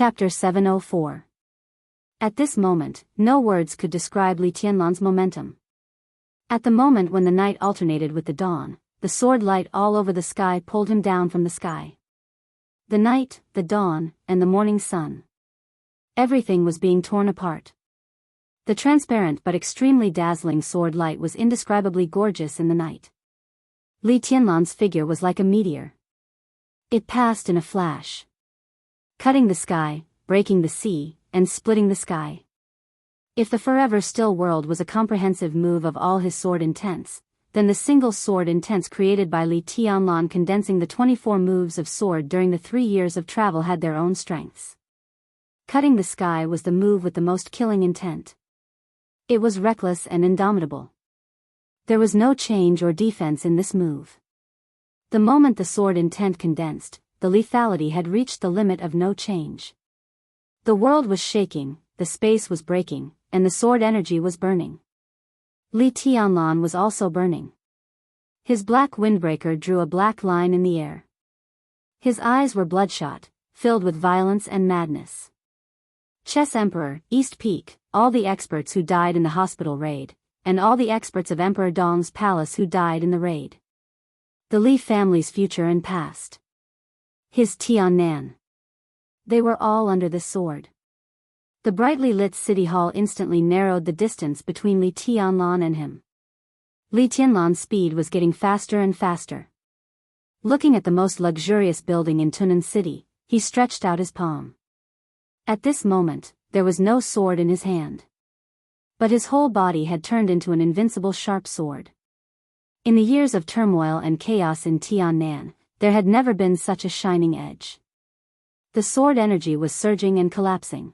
Chapter 704. At this moment, no words could describe Li Tianlan's momentum. At the moment when the night alternated with the dawn, the sword light all over the sky pulled him down from the sky. The night, the dawn, and the morning sun. Everything was being torn apart. The transparent but extremely dazzling sword light was indescribably gorgeous in the night. Li Tianlan's figure was like a meteor. It passed in a flash, cutting the sky, breaking the sea, and splitting the sky. If the forever still world was a comprehensive move of all his sword intents, then the single sword intents created by Li Tianlan condensing the 24 moves of sword during the 3 years of travel had their own strengths. Cutting the sky was the move with the most killing intent. It was reckless and indomitable. There was no change or defense in this move. The moment the sword intent condensed, the lethality had reached the limit of no change. The world was shaking, the space was breaking, and the sword energy was burning. Li Tianlan was also burning. His black windbreaker drew a black line in the air. His eyes were bloodshot, filled with violence and madness. Chess Emperor, East Peak, all the experts who died in the hospital raid, and all the experts of Emperor Dong's palace who died in the raid. The Li family's future and past. His Tiannan. They were all under this sword. The brightly lit city hall instantly narrowed the distance between Li Tianlan and him. Li Tianlan's speed was getting faster and faster. Looking at the most luxurious building in Tunan City, he stretched out his palm. At this moment, there was no sword in his hand. But his whole body had turned into an invincible sharp sword. In the years of turmoil and chaos in Tiannan, there had never been such a shining edge. The sword energy was surging and collapsing.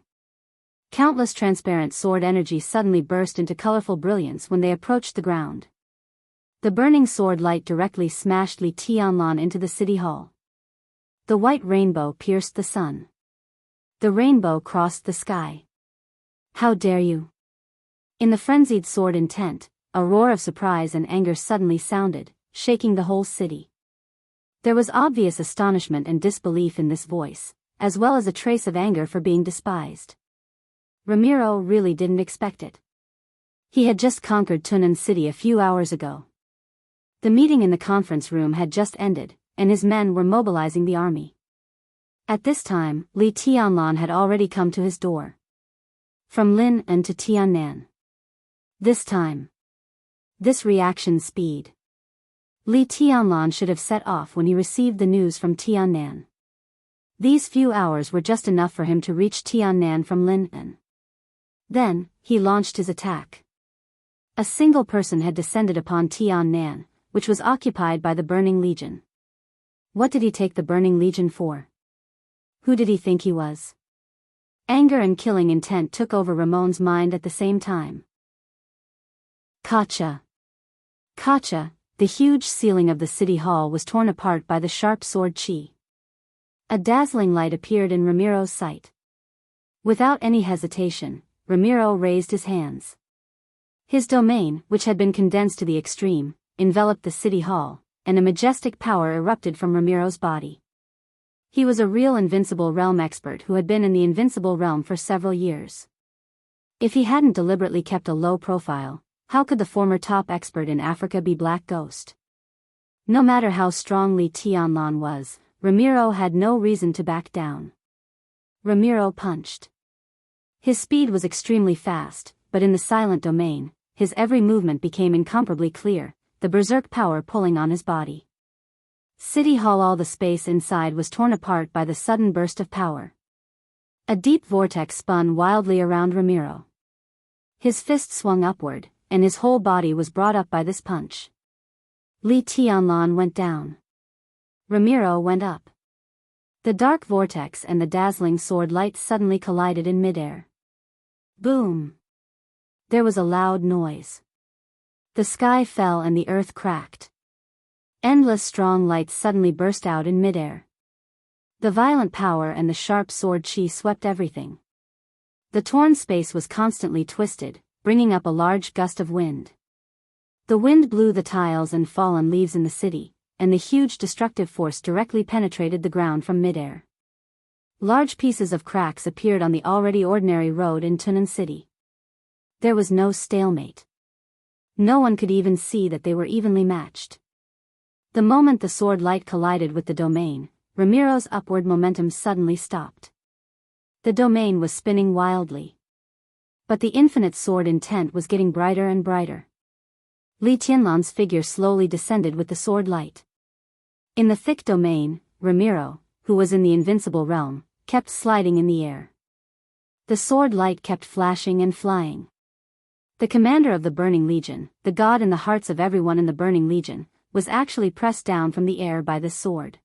Countless transparent sword energy suddenly burst into colorful brilliance when they approached the ground. The burning sword light directly smashed Li Tianlan into the city hall. The white rainbow pierced the sun. The rainbow crossed the sky. How dare you! In the frenzied sword intent, a roar of surprise and anger suddenly sounded, shaking the whole city. There was obvious astonishment and disbelief in this voice, as well as a trace of anger for being despised. Ramiro really didn't expect it. He had just conquered Tunan City a few hours ago. The meeting in the conference room had just ended, and his men were mobilizing the army. At this time, Li Tianlan had already come to his door. From Lin'an to Tiannan. This time. This reaction speed. Li Tianlan should have set off when he received the news from Tiannan. These few hours were just enough for him to reach Tiannan from Lin'an. Then, he launched his attack. A single person had descended upon Tiannan, which was occupied by the Burning Legion. What did he take the Burning Legion for? Who did he think he was? Anger and killing intent took over Ramon's mind at the same time. Kacha. Kacha, the huge ceiling of the city hall was torn apart by the sharp sword chi. A dazzling light appeared in Ramiro's sight. Without any hesitation, Ramiro raised his hands. His domain, which had been condensed to the extreme, enveloped the city hall, and a majestic power erupted from Ramiro's body. He was a real invincible realm expert who had been in the invincible realm for several years. If he hadn't deliberately kept a low profile, how could the former top expert in Africa be Black Ghost? No matter how strong Li Tianlan was, Ramiro had no reason to back down. Ramiro punched. His speed was extremely fast, but in the silent domain, his every movement became incomparably clear, the berserk power pulling on his body. City Hall, all the space inside was torn apart by the sudden burst of power. A deep vortex spun wildly around Ramiro. His fist swung upward, and his whole body was brought up by this punch. Li Tianlan went down. Ramiro went up. The dark vortex and the dazzling sword light suddenly collided in midair. Boom! There was a loud noise. The sky fell and the earth cracked. Endless strong lights suddenly burst out in midair. The violent power and the sharp sword chi swept everything. The torn space was constantly twisted, bringing up a large gust of wind. The wind blew the tiles and fallen leaves in the city, and the huge destructive force directly penetrated the ground from midair. Large pieces of cracks appeared on the already ordinary road in Tunan City. There was no stalemate. No one could even see that they were evenly matched. The moment the sword light collided with the domain, Ramiro's upward momentum suddenly stopped. The domain was spinning wildly. But the infinite sword intent was getting brighter and brighter. Li Tianlan's figure slowly descended with the sword light. In the thick domain, Ramiro, who was in the invincible realm, kept sliding in the air. The sword light kept flashing and flying. The commander of the Burning Legion, the god in the hearts of everyone in the Burning Legion, was actually pressed down from the air by this sword.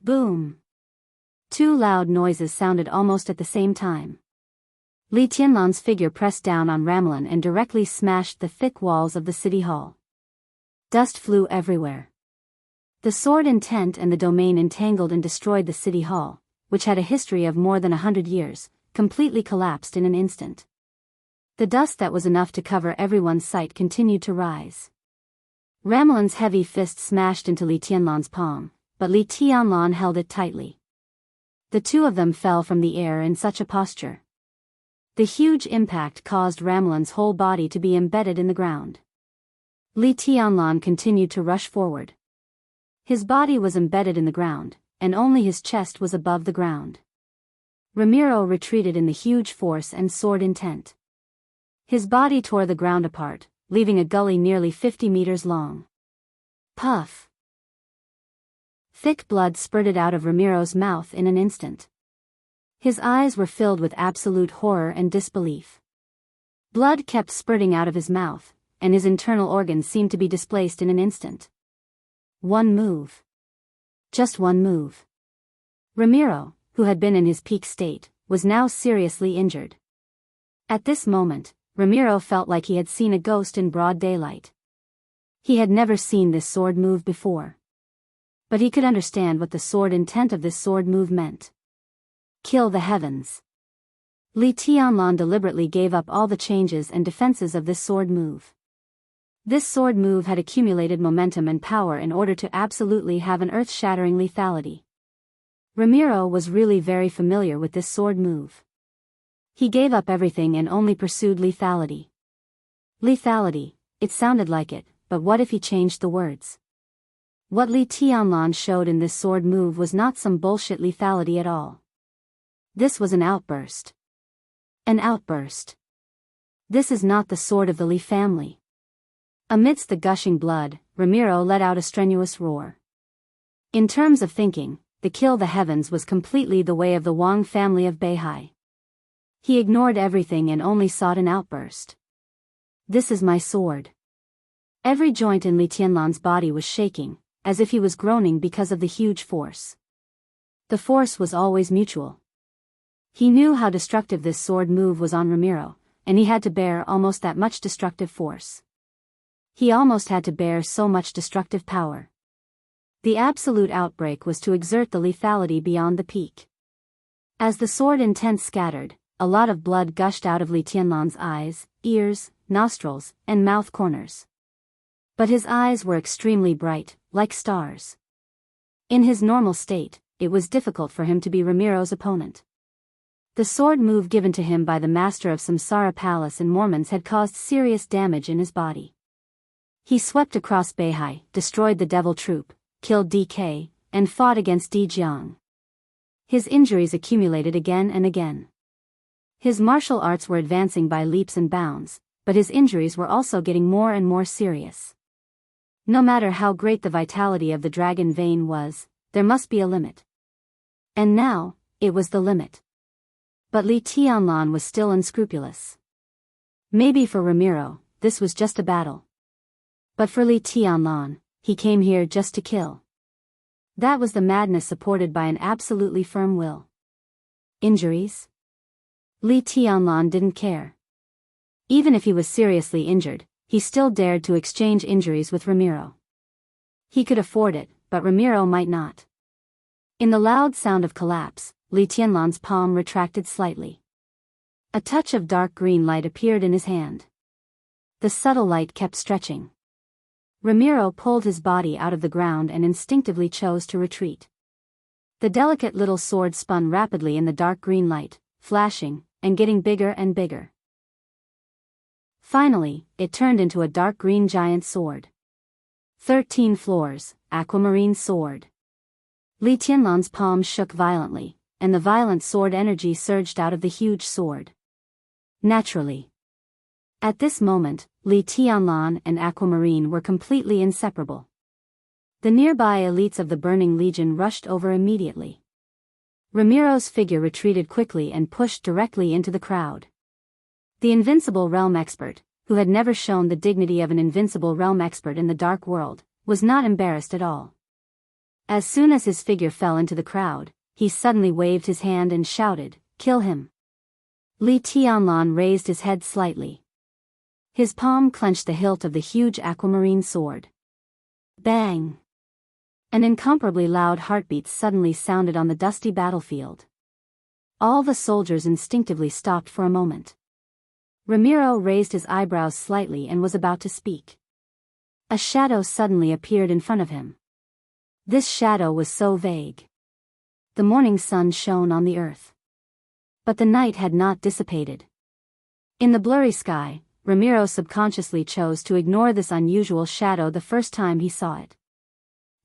Boom! Two loud noises sounded almost at the same time. Li Tianlan's figure pressed down on Ramelin and directly smashed the thick walls of the city hall. Dust flew everywhere. The sword intent and the domain entangled and destroyed the city hall, which had a history of more than 100 years, completely collapsed in an instant. The dust that was enough to cover everyone's sight continued to rise. Ramelin's heavy fist smashed into Li Tianlan's palm, but Li Tianlan held it tightly. The two of them fell from the air in such a posture. The huge impact caused Ramelin's whole body to be embedded in the ground. Li Tianlan continued to rush forward. His body was embedded in the ground, and only his chest was above the ground. Ramiro retreated in the huge force and sword intent. His body tore the ground apart, leaving a gully nearly 50 meters long. Puff! Thick blood spurted out of Ramiro's mouth in an instant. His eyes were filled with absolute horror and disbelief. Blood kept spurting out of his mouth, and his internal organs seemed to be displaced in an instant. One move. Just one move. Ramiro, who had been in his peak state, was now seriously injured. At this moment, Ramiro felt like he had seen a ghost in broad daylight. He had never seen this sword move before. But he could understand what the sword intent of this sword move meant. Kill the heavens. Li Tianlan deliberately gave up all the changes and defenses of this sword move. This sword move had accumulated momentum and power in order to absolutely have an earth-shattering lethality. Ramiro was really very familiar with this sword move. He gave up everything and only pursued lethality. Lethality, it sounded like it, but what if he changed the words? What Li Tianlan showed in this sword move was not some bullshit lethality at all. This was an outburst. An outburst. This is not the sword of the Li family. Amidst the gushing blood, Ramiro let out a strenuous roar. In terms of thinking, the kill the heavens was completely the way of the Wang family of Beihai. He ignored everything and only sought an outburst. This is my sword. Every joint in Li Tianlan's body was shaking, as if he was groaning because of the huge force. The force was always mutual. He knew how destructive this sword move was on Ramiro, and he had to bear almost that much destructive force. He almost had to bear so much destructive power. The absolute outbreak was to exert the lethality beyond the peak. As the sword intent scattered, a lot of blood gushed out of Li Tianlan's eyes, ears, nostrils, and mouth corners. But his eyes were extremely bright, like stars. In his normal state, it was difficult for him to be Ramiro's opponent. The sword move given to him by the master of Samsara Palace in Mormons had caused serious damage in his body. He swept across Beihai, destroyed the devil troop, killed DK, and fought against Jianghu. His injuries accumulated again and again. His martial arts were advancing by leaps and bounds, but his injuries were also getting more and more serious. No matter how great the vitality of the dragon vein was, there must be a limit. And now, it was the limit. But Li Tianlan was still unscrupulous. Maybe for Ramiro, this was just a battle. But for Li Tianlan, he came here just to kill. That was the madness supported by an absolutely firm will. Injuries? Li Tianlan didn't care. Even if he was seriously injured, he still dared to exchange injuries with Ramiro. He could afford it, but Ramiro might not. In the loud sound of collapse, Li Tianlan's palm retracted slightly. A touch of dark green light appeared in his hand. The subtle light kept stretching. Ramiro pulled his body out of the ground and instinctively chose to retreat. The delicate little sword spun rapidly in the dark green light, flashing, and getting bigger and bigger. Finally, it turned into a dark green giant sword. 13 floors, aquamarine sword. Li Tianlan's palms shook violently, and the violent sword energy surged out of the huge sword. Naturally. At this moment, Li Tianlan and Aquamarine were completely inseparable. The nearby elites of the Burning Legion rushed over immediately. Ramiro's figure retreated quickly and pushed directly into the crowd. The invincible realm expert, who had never shown the dignity of an invincible realm expert in the dark world, was not embarrassed at all. As soon as his figure fell into the crowd, he suddenly waved his hand and shouted, "Kill him!" Li Tianlan raised his head slightly. His palm clenched the hilt of the huge aquamarine sword. Bang! An incomparably loud heartbeat suddenly sounded on the dusty battlefield. All the soldiers instinctively stopped for a moment. Ramiro raised his eyebrows slightly and was about to speak. A shadow suddenly appeared in front of him. This shadow was so vague. The morning sun shone on the earth. But the night had not dissipated. In the blurry sky, Ramiro subconsciously chose to ignore this unusual shadow the first time he saw it.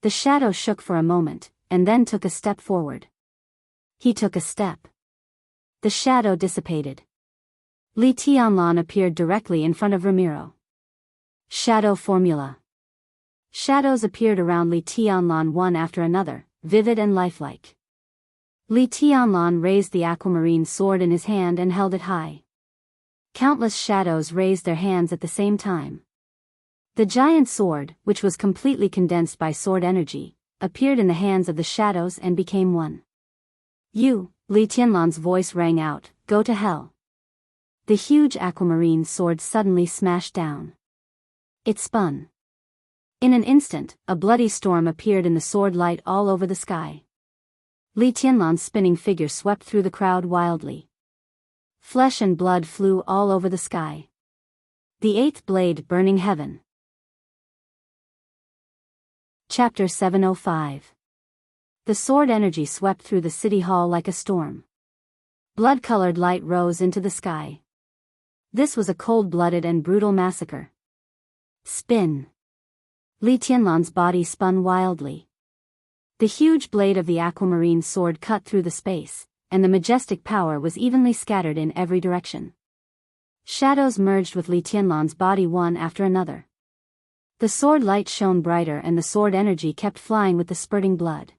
The shadow shook for a moment, and then took a step forward. He took a step. The shadow dissipated. Li Tianlan appeared directly in front of Ramiro. Shadow formula. Shadows appeared around Li Tianlan one after another, vivid and lifelike. Li Tianlan raised the aquamarine sword in his hand and held it high. Countless shadows raised their hands at the same time. The giant sword, which was completely condensed by sword energy, appeared in the hands of the shadows and became one. "You," Li Tianlan's voice rang out, "go to hell." The huge aquamarine sword suddenly smashed down. It spun. In an instant, a bloody storm appeared in the sword light all over the sky. Li Tianlan's spinning figure swept through the crowd wildly. Flesh and blood flew all over the sky. The eighth blade burning heaven. Chapter 705. The sword energy swept through the city hall like a storm. Blood-colored light rose into the sky. This was a cold-blooded and brutal massacre. Spin. Li Tianlan's body spun wildly. The huge blade of the aquamarine sword cut through the space, and the majestic power was evenly scattered in every direction. Shadows merged with Li Tianlan's body one after another. The sword light shone brighter and the sword energy kept flying with the spurting blood.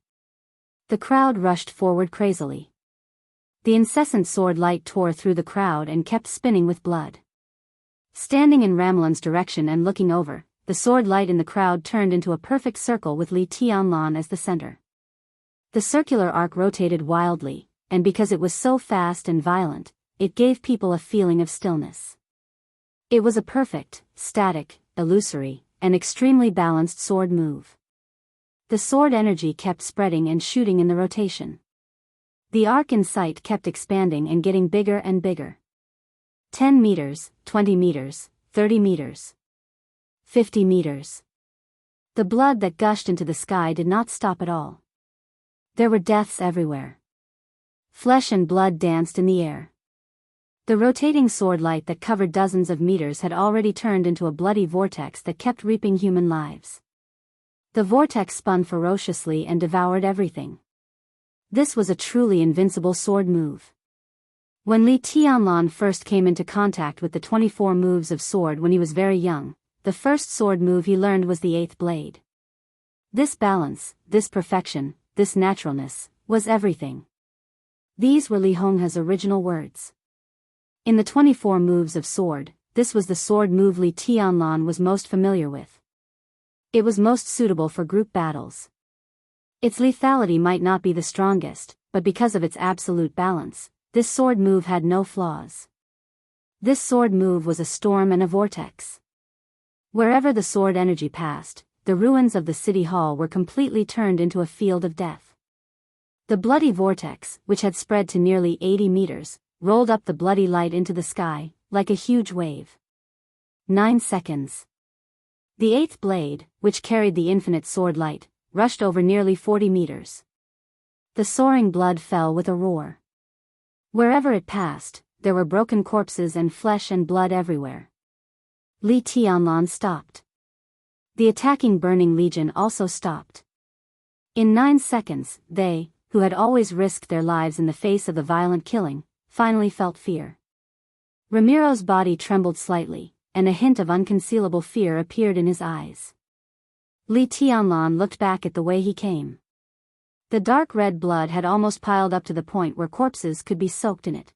The crowd rushed forward crazily. The incessant sword light tore through the crowd and kept spinning with blood. Standing in Ramlan's direction and looking over, the sword light in the crowd turned into a perfect circle with Li Tianlan as the center. The circular arc rotated wildly, and because it was so fast and violent, it gave people a feeling of stillness. It was a perfect, static, illusory, and extremely balanced sword move. The sword energy kept spreading and shooting in the rotation. The arc in sight kept expanding and getting bigger and bigger. 10 meters, 20 meters, 30 meters. 50 meters. The blood that gushed into the sky did not stop at all. There were deaths everywhere. Flesh and blood danced in the air. The rotating sword light that covered dozens of meters had already turned into a bloody vortex that kept reaping human lives. The vortex spun ferociously and devoured everything. This was a truly invincible sword move. When Li Tianlan first came into contact with the 24 moves of sword when he was very young, the first sword move he learned was the eighth blade. This balance, this perfection, this naturalness, was everything. These were Li Honghe's original words. In the 24 moves of sword, this was the sword move Li Tianlan was most familiar with. It was most suitable for group battles. Its lethality might not be the strongest, but because of its absolute balance, this sword move had no flaws. This sword move was a storm and a vortex. Wherever the sword energy passed, the ruins of the city hall were completely turned into a field of death. The bloody vortex, which had spread to nearly 80 meters, rolled up the bloody light into the sky, like a huge wave. 9 seconds. The eighth blade, which carried the infinite sword light, rushed over nearly 40 meters. The soaring blood fell with a roar. Wherever it passed, there were broken corpses and flesh and blood everywhere. Li Tianlan stopped. The attacking Burning Legion also stopped. In 9 seconds, they, who had always risked their lives in the face of the violent killing, finally felt fear. Ramiro's body trembled slightly, and a hint of unconcealable fear appeared in his eyes. Li Tianlan looked back at the way he came. The dark red blood had almost piled up to the point where corpses could be soaked in it.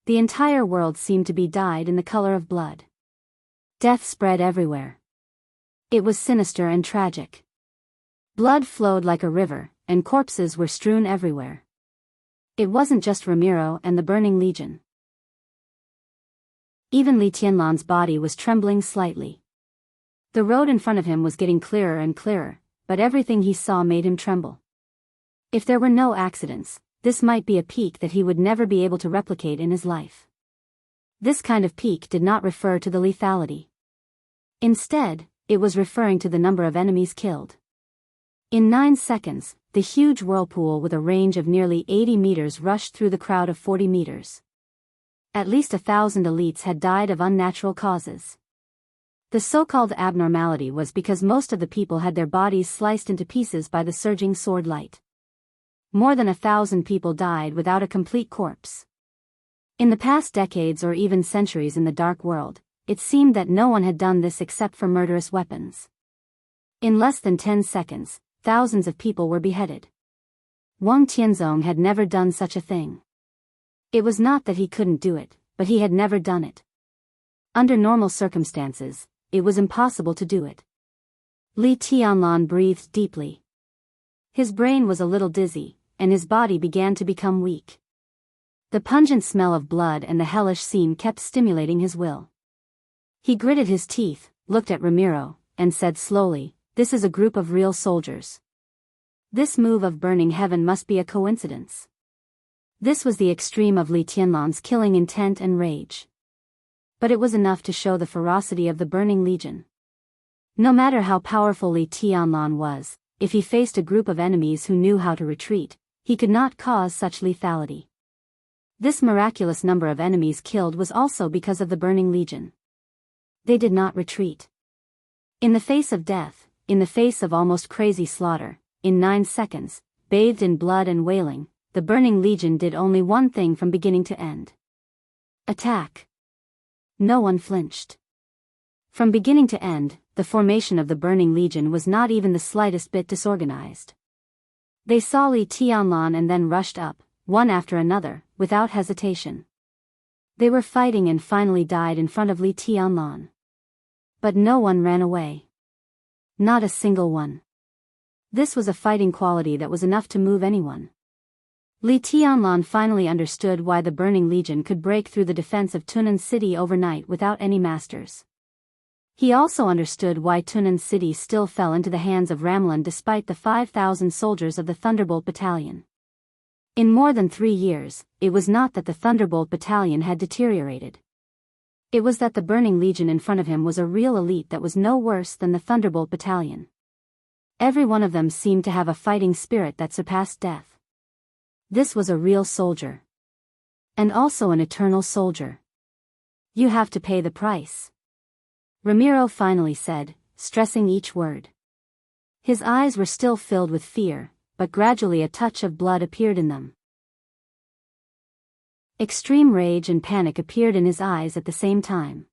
The entire world seemed to be dyed in the color of blood. Death spread everywhere. It was sinister and tragic. Blood flowed like a river, and corpses were strewn everywhere. It wasn't just Ramiro and the Burning Legion. Even Li Tianlan's body was trembling slightly. The road in front of him was getting clearer and clearer, but everything he saw made him tremble. If there were no accidents, this might be a peak that he would never be able to replicate in his life. This kind of peak did not refer to the lethality. Instead, it was referring to the number of enemies killed. In 9 seconds, the huge whirlpool with a range of nearly 80 meters rushed through the crowd of 40 meters. At least 1,000 elites had died of unnatural causes. The so-called abnormality was because most of the people had their bodies sliced into pieces by the surging sword light. More than 1,000 people died without a complete corpse. In the past decades or even centuries in the Dark World, it seemed that no one had done this except for murderous weapons. In less than 10 seconds, thousands of people were beheaded. Wang Tianzong had never done such a thing. It was not that he couldn't do it, but he had never done it. Under normal circumstances, it was impossible to do it. Li Tianlan breathed deeply. His brain was a little dizzy, and his body began to become weak. The pungent smell of blood and the hellish scene kept stimulating his will. He gritted his teeth, looked at Ramiro, and said slowly, "This is a group of real soldiers. This move of burning heaven must be a coincidence." This was the extreme of Li Tianlan's killing intent and rage. But it was enough to show the ferocity of the Burning Legion. No matter how powerful Li Tianlan was, if he faced a group of enemies who knew how to retreat, he could not cause such lethality. This miraculous number of enemies killed was also because of the Burning Legion. They did not retreat. In the face of death, in the face of almost crazy slaughter, in 9 seconds, bathed in blood and wailing, the Burning Legion did only one thing from beginning to end. Attack. No one flinched. From beginning to end, the formation of the Burning Legion was not even the slightest bit disorganized. They saw Li Tianlan and then rushed up, one after another, without hesitation. They were fighting and finally died in front of Li Tianlan. But no one ran away. Not a single one. This was a fighting quality that was enough to move anyone. Li Tianlan finally understood why the Burning Legion could break through the defense of Tunan City overnight without any masters. He also understood why Tunan City still fell into the hands of Ramlan despite the 5,000 soldiers of the Thunderbolt Battalion. In more than 3 years, it was not that the Thunderbolt Battalion had deteriorated. It was that the Burning Legion in front of him was a real elite that was no worse than the Thunderbolt Battalion. Every one of them seemed to have a fighting spirit that surpassed death. This was a real soldier. And also an eternal soldier. You have to pay the price. Ramiro finally said, stressing each word. His eyes were still filled with fear, but gradually a touch of blood appeared in them. Extreme rage and panic appeared in his eyes at the same time.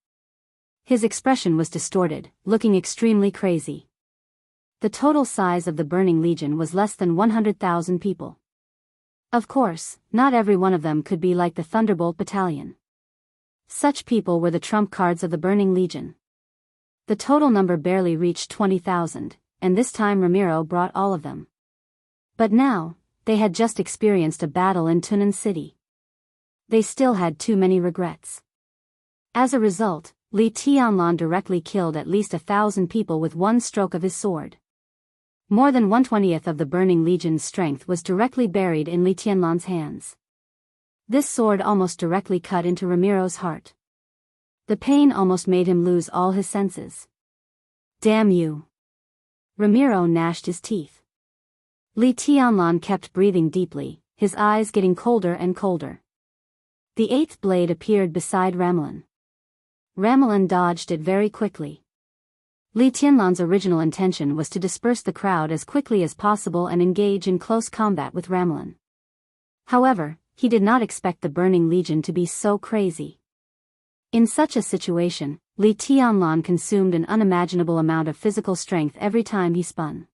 His expression was distorted, looking extremely crazy. The total size of the Burning Legion was less than 100,000 people. Of course, not every one of them could be like the Thunderbolt Battalion. Such people were the trump cards of the Burning Legion. The total number barely reached 20,000, and this time Ramiro brought all of them. But now, they had just experienced a battle in Tunan City. They still had too many regrets. As a result, Li Tianlan directly killed at least 1,000 people with one stroke of his sword. More than 1/20th of the Burning Legion's strength was directly buried in Li Tianlan's hands. This sword almost directly cut into Ramiro's heart. The pain almost made him lose all his senses. Damn you! Ramiro gnashed his teeth. Li Tianlan kept breathing deeply, his eyes getting colder and colder. The eighth blade appeared beside Ramelin. Ramelin dodged it very quickly. Li Tianlan's original intention was to disperse the crowd as quickly as possible and engage in close combat with Ramelin. However, he did not expect the Burning Legion to be so crazy. In such a situation, Li Tianlan consumed an unimaginable amount of physical strength every time he spun.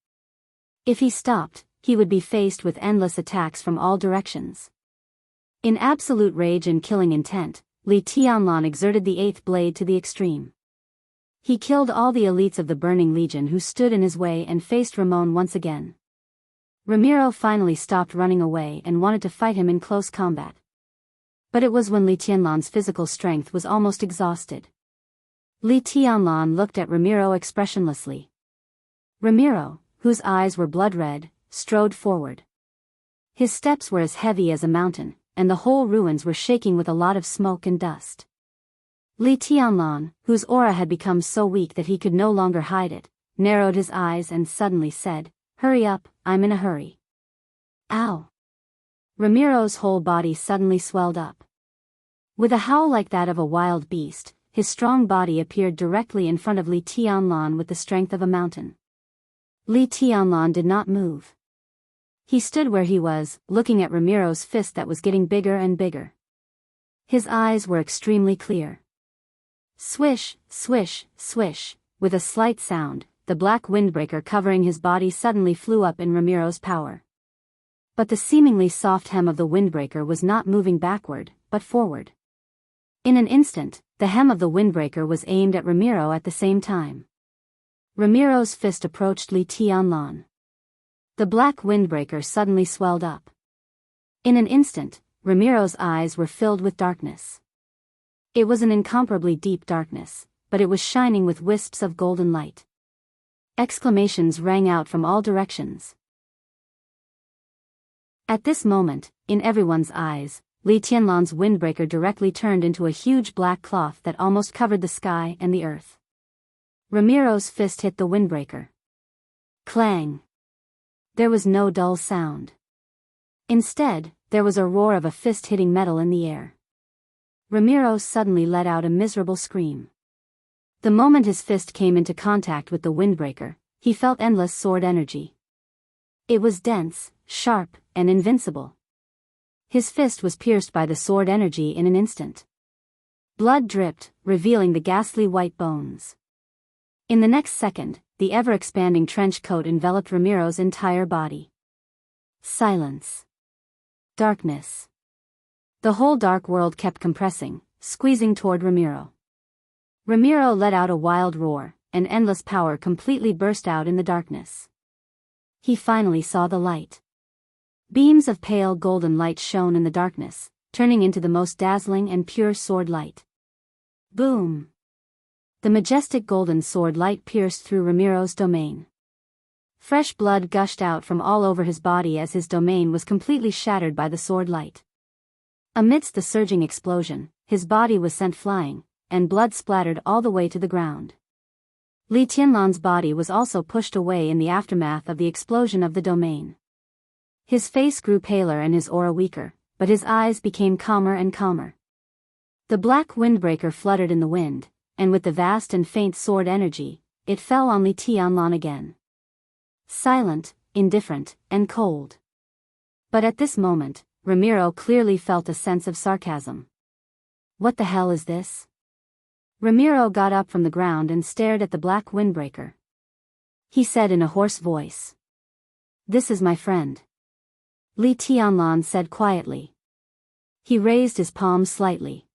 If he stopped, he would be faced with endless attacks from all directions. In absolute rage and killing intent, Li Tianlan exerted the eighth blade to the extreme. He killed all the elites of the Burning Legion who stood in his way and faced Ramon once again. Ramiro finally stopped running away and wanted to fight him in close combat. But it was when Li Tianlan's physical strength was almost exhausted. Li Tianlan looked at Ramiro expressionlessly. Ramiro, whose eyes were blood red, strode forward. His steps were as heavy as a mountain, and the whole ruins were shaking with a lot of smoke and dust. Li Tianlan, whose aura had become so weak that he could no longer hide it, narrowed his eyes and suddenly said, "Hurry up, I'm in a hurry." Ow! Ramiro's whole body suddenly swelled up. With a howl like that of a wild beast, his strong body appeared directly in front of Li Tianlan with the strength of a mountain. Li Tianlan did not move. He stood where he was, looking at Ramiro's fist that was getting bigger and bigger. His eyes were extremely clear. Swish, swish, swish, with a slight sound, the black windbreaker covering his body suddenly flew up in Ramiro's power. But the seemingly soft hem of the windbreaker was not moving backward, but forward. In an instant, the hem of the windbreaker was aimed at Ramiro at the same time. Ramiro's fist approached Li Tianlan. The black windbreaker suddenly swelled up. In an instant, Ramiro's eyes were filled with darkness. It was an incomparably deep darkness, but it was shining with wisps of golden light. Exclamations rang out from all directions. At this moment, in everyone's eyes, Li Tianlan's windbreaker directly turned into a huge black cloth that almost covered the sky and the earth. Ramiro's fist hit the windbreaker. Clang! There was no dull sound. Instead, there was a roar of a fist hitting metal in the air. Ramiro suddenly let out a miserable scream. The moment his fist came into contact with the windbreaker, he felt endless sword energy. It was dense, sharp, and invincible. His fist was pierced by the sword energy in an instant. Blood dripped, revealing the ghastly white bones. In the next second, the ever-expanding trench coat enveloped Ramiro's entire body. Silence. Darkness. The whole dark world kept compressing, squeezing toward Ramiro. Ramiro let out a wild roar, and endless power completely burst out in the darkness. He finally saw the light. Beams of pale golden light shone in the darkness, turning into the most dazzling and pure sword light. Boom! The majestic golden sword light pierced through Ramiro's domain. Fresh blood gushed out from all over his body as his domain was completely shattered by the sword light. Amidst the surging explosion, his body was sent flying, and blood splattered all the way to the ground. Li Tianlan's body was also pushed away in the aftermath of the explosion of the domain. His face grew paler and his aura weaker, but his eyes became calmer and calmer. The black windbreaker fluttered in the wind, and with the vast and faint sword energy, it fell on Li Tianlan again. Silent, indifferent, and cold. But at this moment, Ramiro clearly felt a sense of sarcasm. What the hell is this? Ramiro got up from the ground and stared at the black windbreaker. He said in a hoarse voice. "This is my friend." Li Tianlan said quietly. He raised his palm slightly.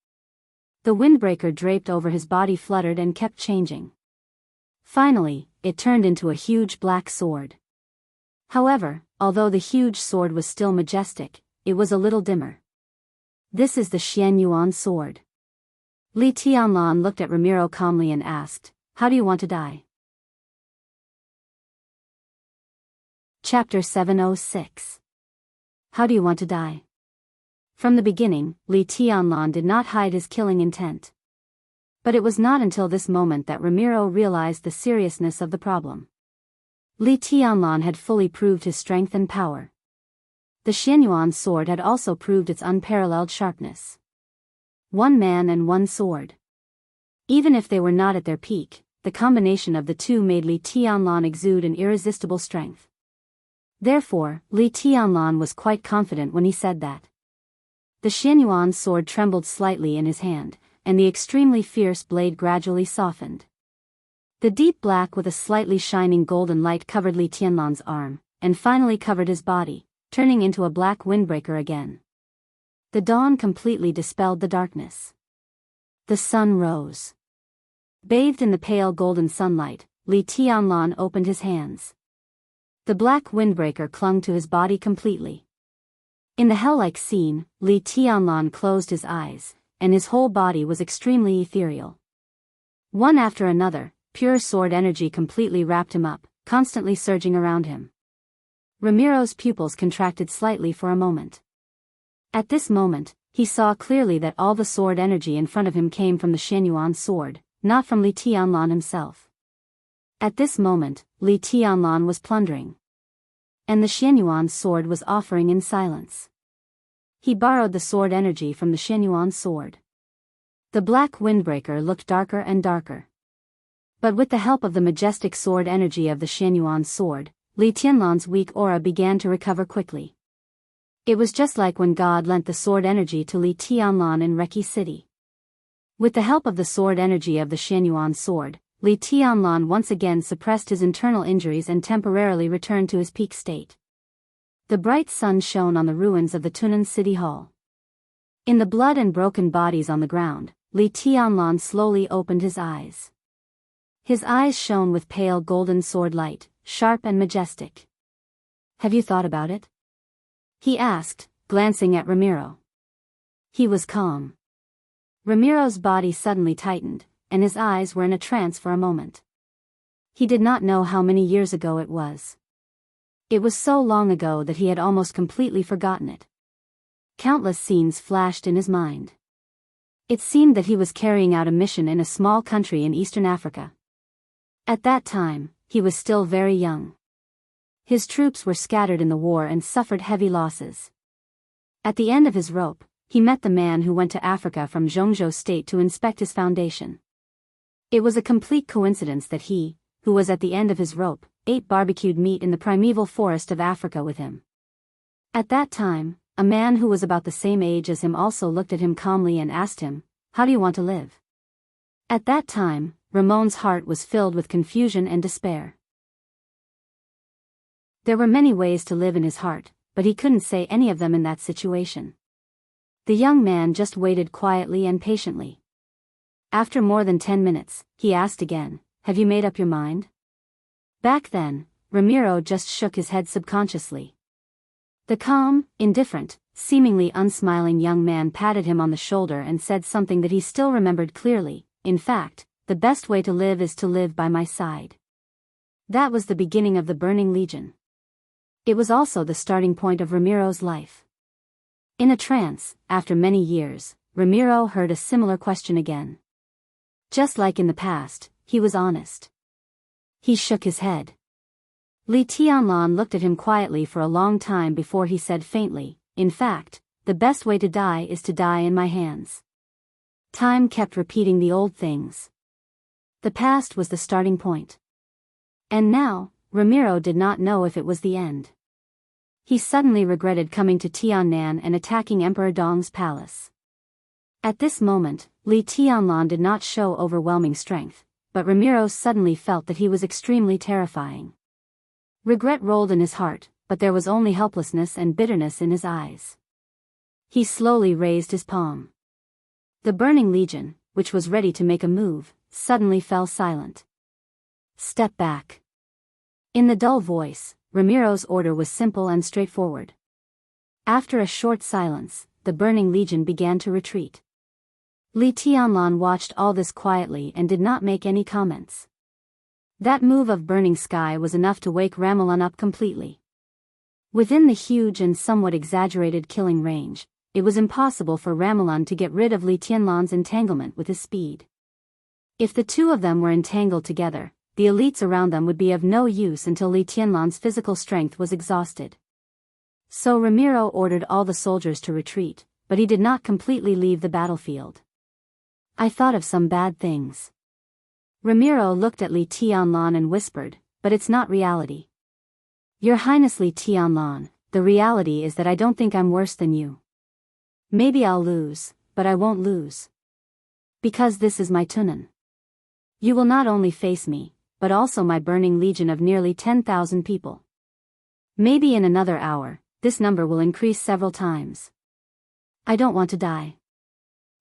The windbreaker draped over his body fluttered and kept changing. Finally, it turned into a huge black sword. However, although the huge sword was still majestic, it was a little dimmer. "This is the Xianyuan sword." Li Tianlan looked at Ramiro calmly and asked, "How do you want to die?" Chapter 706. How do you want to die? From the beginning, Li Tianlan did not hide his killing intent. But it was not until this moment that Ramiro realized the seriousness of the problem. Li Tianlan had fully proved his strength and power. The Xianyuan sword had also proved its unparalleled sharpness. One man and one sword. Even if they were not at their peak, the combination of the two made Li Tianlan exude an irresistible strength. Therefore, Li Tianlan was quite confident when he said that. The Xianyuan sword trembled slightly in his hand, and the extremely fierce blade gradually softened. The deep black with a slightly shining golden light covered Li Tianlan's arm, and finally covered his body, turning into a black windbreaker again. The dawn completely dispelled the darkness. The sun rose. Bathed in the pale golden sunlight, Li Tianlan opened his hands. The black windbreaker clung to his body completely. In the hell-like scene, Li Tianlan closed his eyes, and his whole body was extremely ethereal. One after another, pure sword energy completely wrapped him up, constantly surging around him. Ramiro's pupils contracted slightly for a moment. At this moment, he saw clearly that all the sword energy in front of him came from the Xianyuan sword, not from Li Tianlan himself. At this moment, Li Tianlan was plundering. And the Xianyuan sword was offering in silence. He borrowed the sword energy from the Xianyuan sword. The black windbreaker looked darker and darker. But with the help of the majestic sword energy of the Xianyuan sword, Li Tianlan's weak aura began to recover quickly. It was just like when God lent the sword energy to Li Tianlan in Reki City. With the help of the sword energy of the Xianyuan sword, Li Tianlan once again suppressed his internal injuries and temporarily returned to his peak state. The bright sun shone on the ruins of the Tunan City Hall. In the blood and broken bodies on the ground, Li Tianlan slowly opened his eyes. His eyes shone with pale golden sword light, sharp and majestic. "Have you thought about it?" he asked, glancing at Ramiro. He was calm. Ramiro's body suddenly tightened, and his eyes were in a trance for a moment. He did not know how many years ago it was. It was so long ago that he had almost completely forgotten it. Countless scenes flashed in his mind. It seemed that he was carrying out a mission in a small country in Eastern Africa. At that time, he was still very young. His troops were scattered in the war and suffered heavy losses. At the end of his rope, he met the man who went to Africa from Jianghu state to inspect his foundation. It was a complete coincidence that he, who was at the end of his rope, ate barbecued meat in the primeval forest of Africa with him. At that time, a man who was about the same age as him also looked at him calmly and asked him, "How do you want to live?" At that time, Ramon's heart was filled with confusion and despair. There were many ways to live in his heart, but he couldn't say any of them in that situation. The young man just waited quietly and patiently. After more than 10 minutes, he asked again, "Have you made up your mind?" Back then, Ramiro just shook his head subconsciously. The calm, indifferent, seemingly unsmiling young man patted him on the shoulder and said something that he still remembered clearly. "In fact, the best way to live is to live by my side." That was the beginning of the Burning Legion. It was also the starting point of Ramiro's life. In a trance, after many years, Ramiro heard a similar question again. Just like in the past, he was honest. He shook his head. Li Tianlan looked at him quietly for a long time before he said faintly, "In fact, the best way to die is to die in my hands." Time kept repeating the old things. The past was the starting point. And now, Ramiro did not know if it was the end. He suddenly regretted coming to Tiannan and attacking Emperor Dong's palace. At this moment, Li Tianlan did not show overwhelming strength, but Ramiro suddenly felt that he was extremely terrifying. Regret rolled in his heart, but there was only helplessness and bitterness in his eyes. He slowly raised his palm. The Burning Legion, which was ready to make a move, suddenly fell silent. "Step back." In the dull voice, Ramiro's order was simple and straightforward. After a short silence, the Burning Legion began to retreat. Li Tianlan watched all this quietly and did not make any comments. That move of burning sky was enough to wake Ramelan up completely. Within the huge and somewhat exaggerated killing range, it was impossible for Ramelan to get rid of Li Tianlan's entanglement with his speed. If the two of them were entangled together, the elites around them would be of no use until Li Tianlan's physical strength was exhausted. So Ramiro ordered all the soldiers to retreat, but he did not completely leave the battlefield. I thought of some bad things. Ramiro looked at Li Tianlan and whispered, but it's not reality. Your Highness Li Tianlan, the reality is that I don't think I'm worse than you. Maybe I'll lose, but I won't lose. Because this is my Tunan. You will not only face me, but also my burning legion of nearly 10,000 people. Maybe in another hour, this number will increase several times. I don't want to die.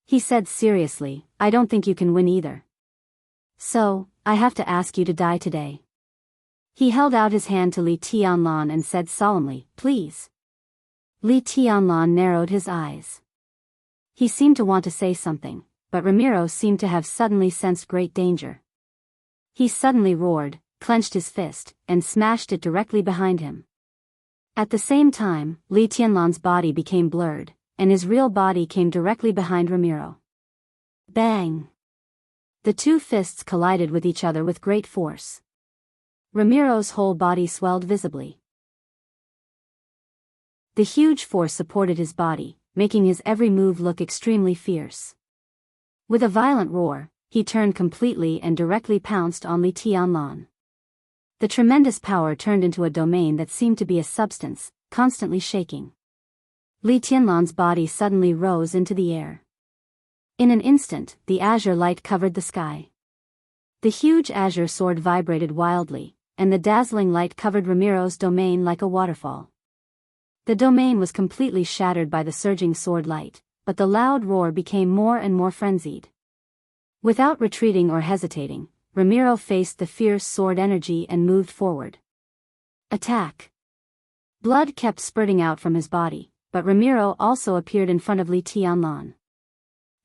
He said seriously, I don't think you can win either. So, I have to ask you to die today. He held out his hand to Li Tianlan and said solemnly, please. Li Tianlan narrowed his eyes. He seemed to want to say something, but Ramiro seemed to have suddenly sensed great danger. He suddenly roared, clenched his fist, and smashed it directly behind him. At the same time, Li Tianlan's body became blurred, and his real body came directly behind Ramiro. Bang! The two fists collided with each other with great force. Ramiro's whole body swelled visibly. The huge force supported his body, making his every move look extremely fierce. With a violent roar, he turned completely and directly pounced on Li Tianlan. The tremendous power turned into a domain that seemed to be a substance, constantly shaking. Li Tianlan's body suddenly rose into the air. In an instant, the azure light covered the sky. The huge azure sword vibrated wildly, and the dazzling light covered Ramiro's domain like a waterfall. The domain was completely shattered by the surging sword light, but the loud roar became more and more frenzied. Without retreating or hesitating, Ramiro faced the fierce sword energy and moved forward. Attack! Blood kept spurting out from his body, but Ramiro also appeared in front of Li Tianlan.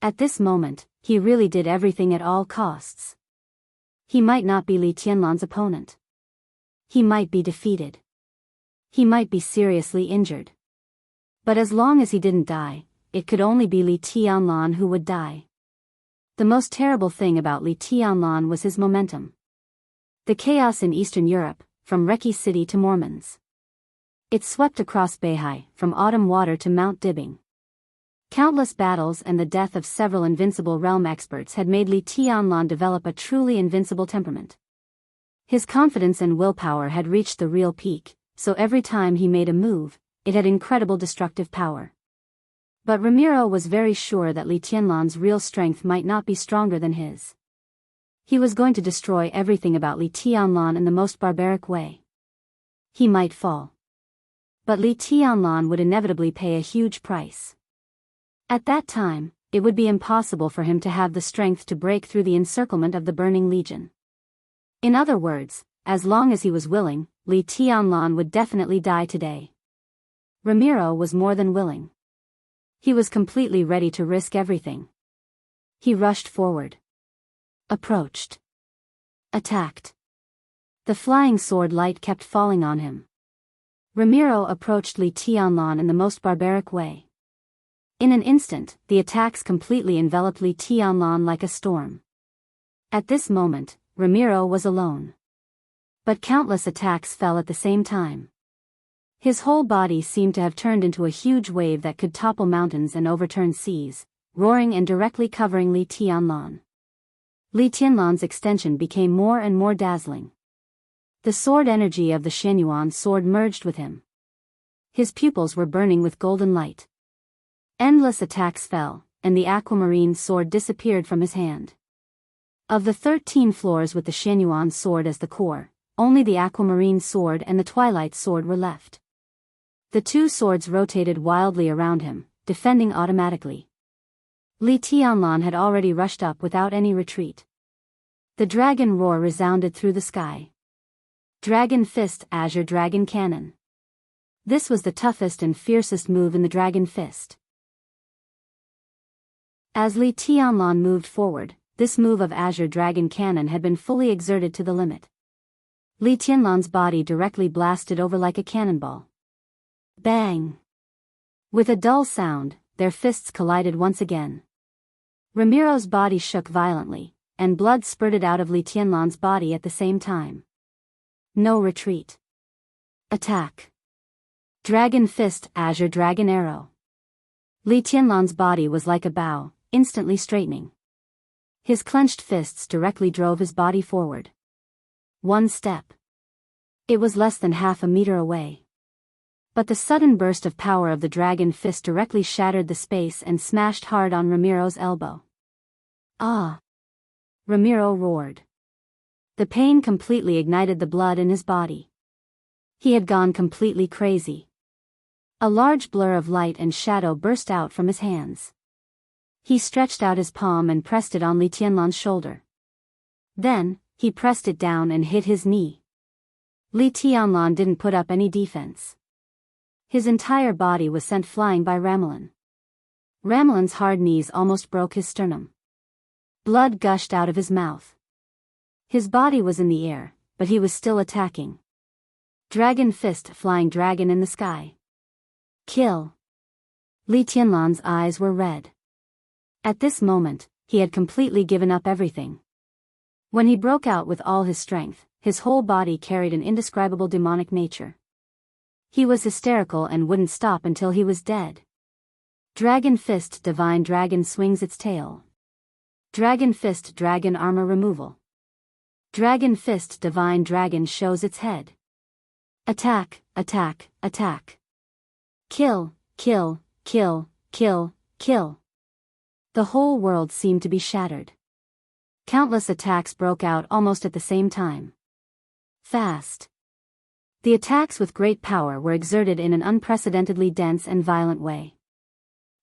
At this moment, he really did everything at all costs. He might not be Li Tianlan's opponent. He might be defeated. He might be seriously injured. But as long as he didn't die, it could only be Li Tianlan who would die. The most terrible thing about Li Tianlan was his momentum. The chaos in Eastern Europe, from Reki City to Mormons. It swept across Beihai, from Autumn Water to Mount Dibbing. Countless battles and the death of several invincible realm experts had made Li Tianlan develop a truly invincible temperament. His confidence and willpower had reached the real peak, so every time he made a move, it had incredible destructive power. But Ramiro was very sure that Li Tianlan's real strength might not be stronger than his. He was going to destroy everything about Li Tianlan in the most barbaric way. He might fall. But Li Tianlan would inevitably pay a huge price. At that time, it would be impossible for him to have the strength to break through the encirclement of the Burning Legion. In other words, as long as he was willing, Li Tianlan would definitely die today. Ramiro was more than willing. He was completely ready to risk everything. He rushed forward. Approached. Attacked. The flying sword light kept falling on him. Ramiro approached Li Tianlan in the most barbaric way. In an instant, the attacks completely enveloped Li Tianlan like a storm. At this moment, Ramiro was alone. But countless attacks fell at the same time. His whole body seemed to have turned into a huge wave that could topple mountains and overturn seas, roaring and directly covering Li Tianlan. Li Tianlan's extension became more and more dazzling. The sword energy of the Shenyuan sword merged with him. His pupils were burning with golden light. Endless attacks fell, and the aquamarine sword disappeared from his hand. Of the 13 floors with the Shenyuan sword as the core, only the aquamarine sword and the twilight sword were left. The two swords rotated wildly around him, defending automatically. Li Tianlan had already rushed up without any retreat. The dragon roar resounded through the sky. Dragon Fist Azure Dragon Cannon. This was the toughest and fiercest move in the Dragon Fist. As Li Tianlan moved forward, this move of Azure Dragon Cannon had been fully exerted to the limit. Li Tianlan's body directly blasted over like a cannonball. Bang! With a dull sound, their fists collided once again. Ramiro's body shook violently, and blood spurted out of Li Tianlan's body at the same time. No retreat. Attack. Dragon Fist, Azure Dragon Arrow. Li Tianlan's body was like a bow, instantly straightening. His clenched fists directly drove his body forward. One step. It was less than half a meter away. But the sudden burst of power of the dragon fist directly shattered the space and smashed hard on Ramiro's elbow. Ah! Ramiro roared. The pain completely ignited the blood in his body. He had gone completely crazy. A large blur of light and shadow burst out from his hands. He stretched out his palm and pressed it on Li Tianlan's shoulder. Then, he pressed it down and hit his knee. Li Tianlan didn't put up any defense. His entire body was sent flying by Ramelan. Ramelan's hard knees almost broke his sternum. Blood gushed out of his mouth. His body was in the air, but he was still attacking. Dragon Fist, flying dragon in the sky. Kill. Li Tianlan's eyes were red. At this moment, he had completely given up everything. When he broke out with all his strength, his whole body carried an indescribable demonic nature. He was hysterical and wouldn't stop until he was dead. Dragon Fist, divine dragon swings its tail. Dragon Fist, dragon armor removal. Dragon Fist, divine dragon shows its head. Attack, attack, attack. Kill, kill, kill, kill, kill. The whole world seemed to be shattered. Countless attacks broke out almost at the same time. Fast. The attacks with great power were exerted in an unprecedentedly dense and violent way.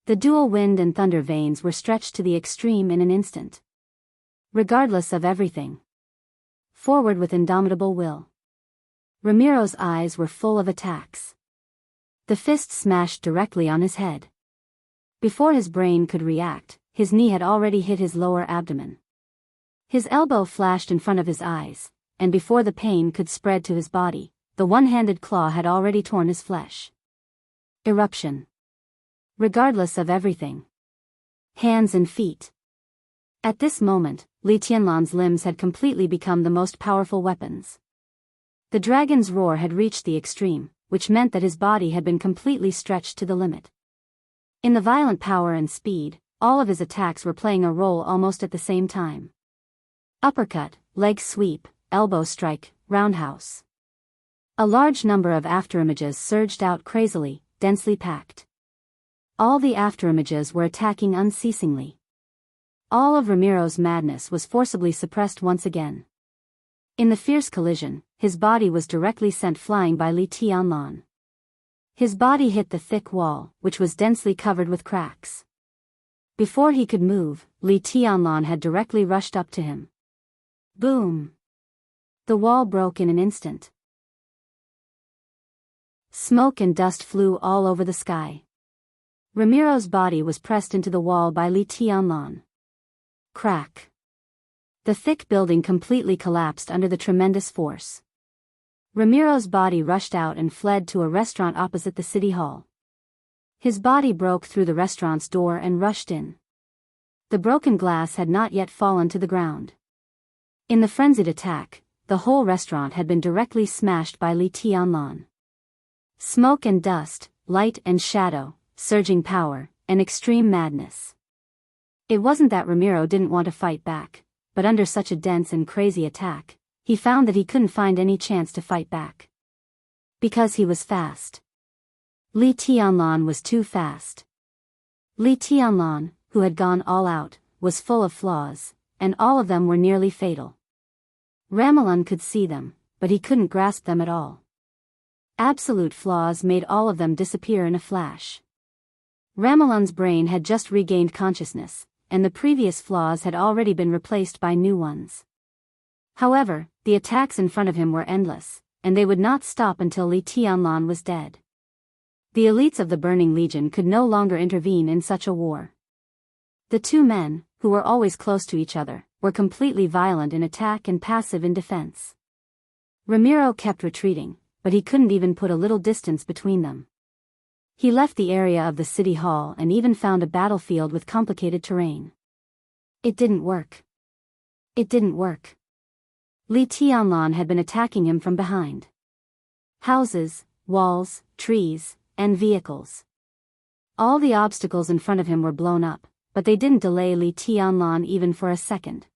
The dual wind and thunder veins were stretched to the extreme in an instant. Regardless of everything. Forward with indomitable will. Ramiro's eyes were full of attacks. The fist smashed directly on his head. Before his brain could react, his knee had already hit his lower abdomen. His elbow flashed in front of his eyes, and before the pain could spread to his body, the one-handed claw had already torn his flesh. Eruption. Regardless of everything. Hands and feet. At this moment, Li Tianlan's limbs had completely become the most powerful weapons. The dragon's roar had reached the extreme, which meant that his body had been completely stretched to the limit. In the violent power and speed, all of his attacks were playing a role almost at the same time. Uppercut, leg sweep, elbow strike, roundhouse. A large number of afterimages surged out crazily, densely packed. All the afterimages were attacking unceasingly. All of Ramiro's madness was forcibly suppressed once again. In the fierce collision, his body was directly sent flying by Li Tianlan. His body hit the thick wall, which was densely covered with cracks. Before he could move, Li Tianlan had directly rushed up to him. Boom! The wall broke in an instant. Smoke and dust flew all over the sky. Ramiro's body was pressed into the wall by Li Tianlan. Crack. The thick building completely collapsed under the tremendous force. Ramiro's body rushed out and fled to a restaurant opposite the city hall. His body broke through the restaurant's door and rushed in. The broken glass had not yet fallen to the ground. In the frenzied attack, the whole restaurant had been directly smashed by Li Tianlan. Smoke and dust, light and shadow, surging power, and extreme madness. It wasn't that Ramiro didn't want to fight back, but under such a dense and crazy attack, he found that he couldn't find any chance to fight back. Because he was fast. Li Tianlan was too fast. Li Tianlan, who had gone all out, was full of flaws, and all of them were nearly fatal. Ramelan could see them, but he couldn't grasp them at all. Absolute flaws made all of them disappear in a flash. Ramelan's brain had just regained consciousness, and the previous flaws had already been replaced by new ones. However, the attacks in front of him were endless, and they would not stop until Li Tianlan was dead. The elites of the Burning Legion could no longer intervene in such a war. The two men, who were always close to each other, were completely violent in attack and passive in defense. Ramiro kept retreating, but he couldn't even put a little distance between them. He left the area of the city hall and even found a battlefield with complicated terrain. It didn't work. It didn't work. Li Tianlan had been attacking him from behind. Houses, walls, trees, and vehicles. All the obstacles in front of him were blown up, but they didn't delay Li Tianlan even for a second.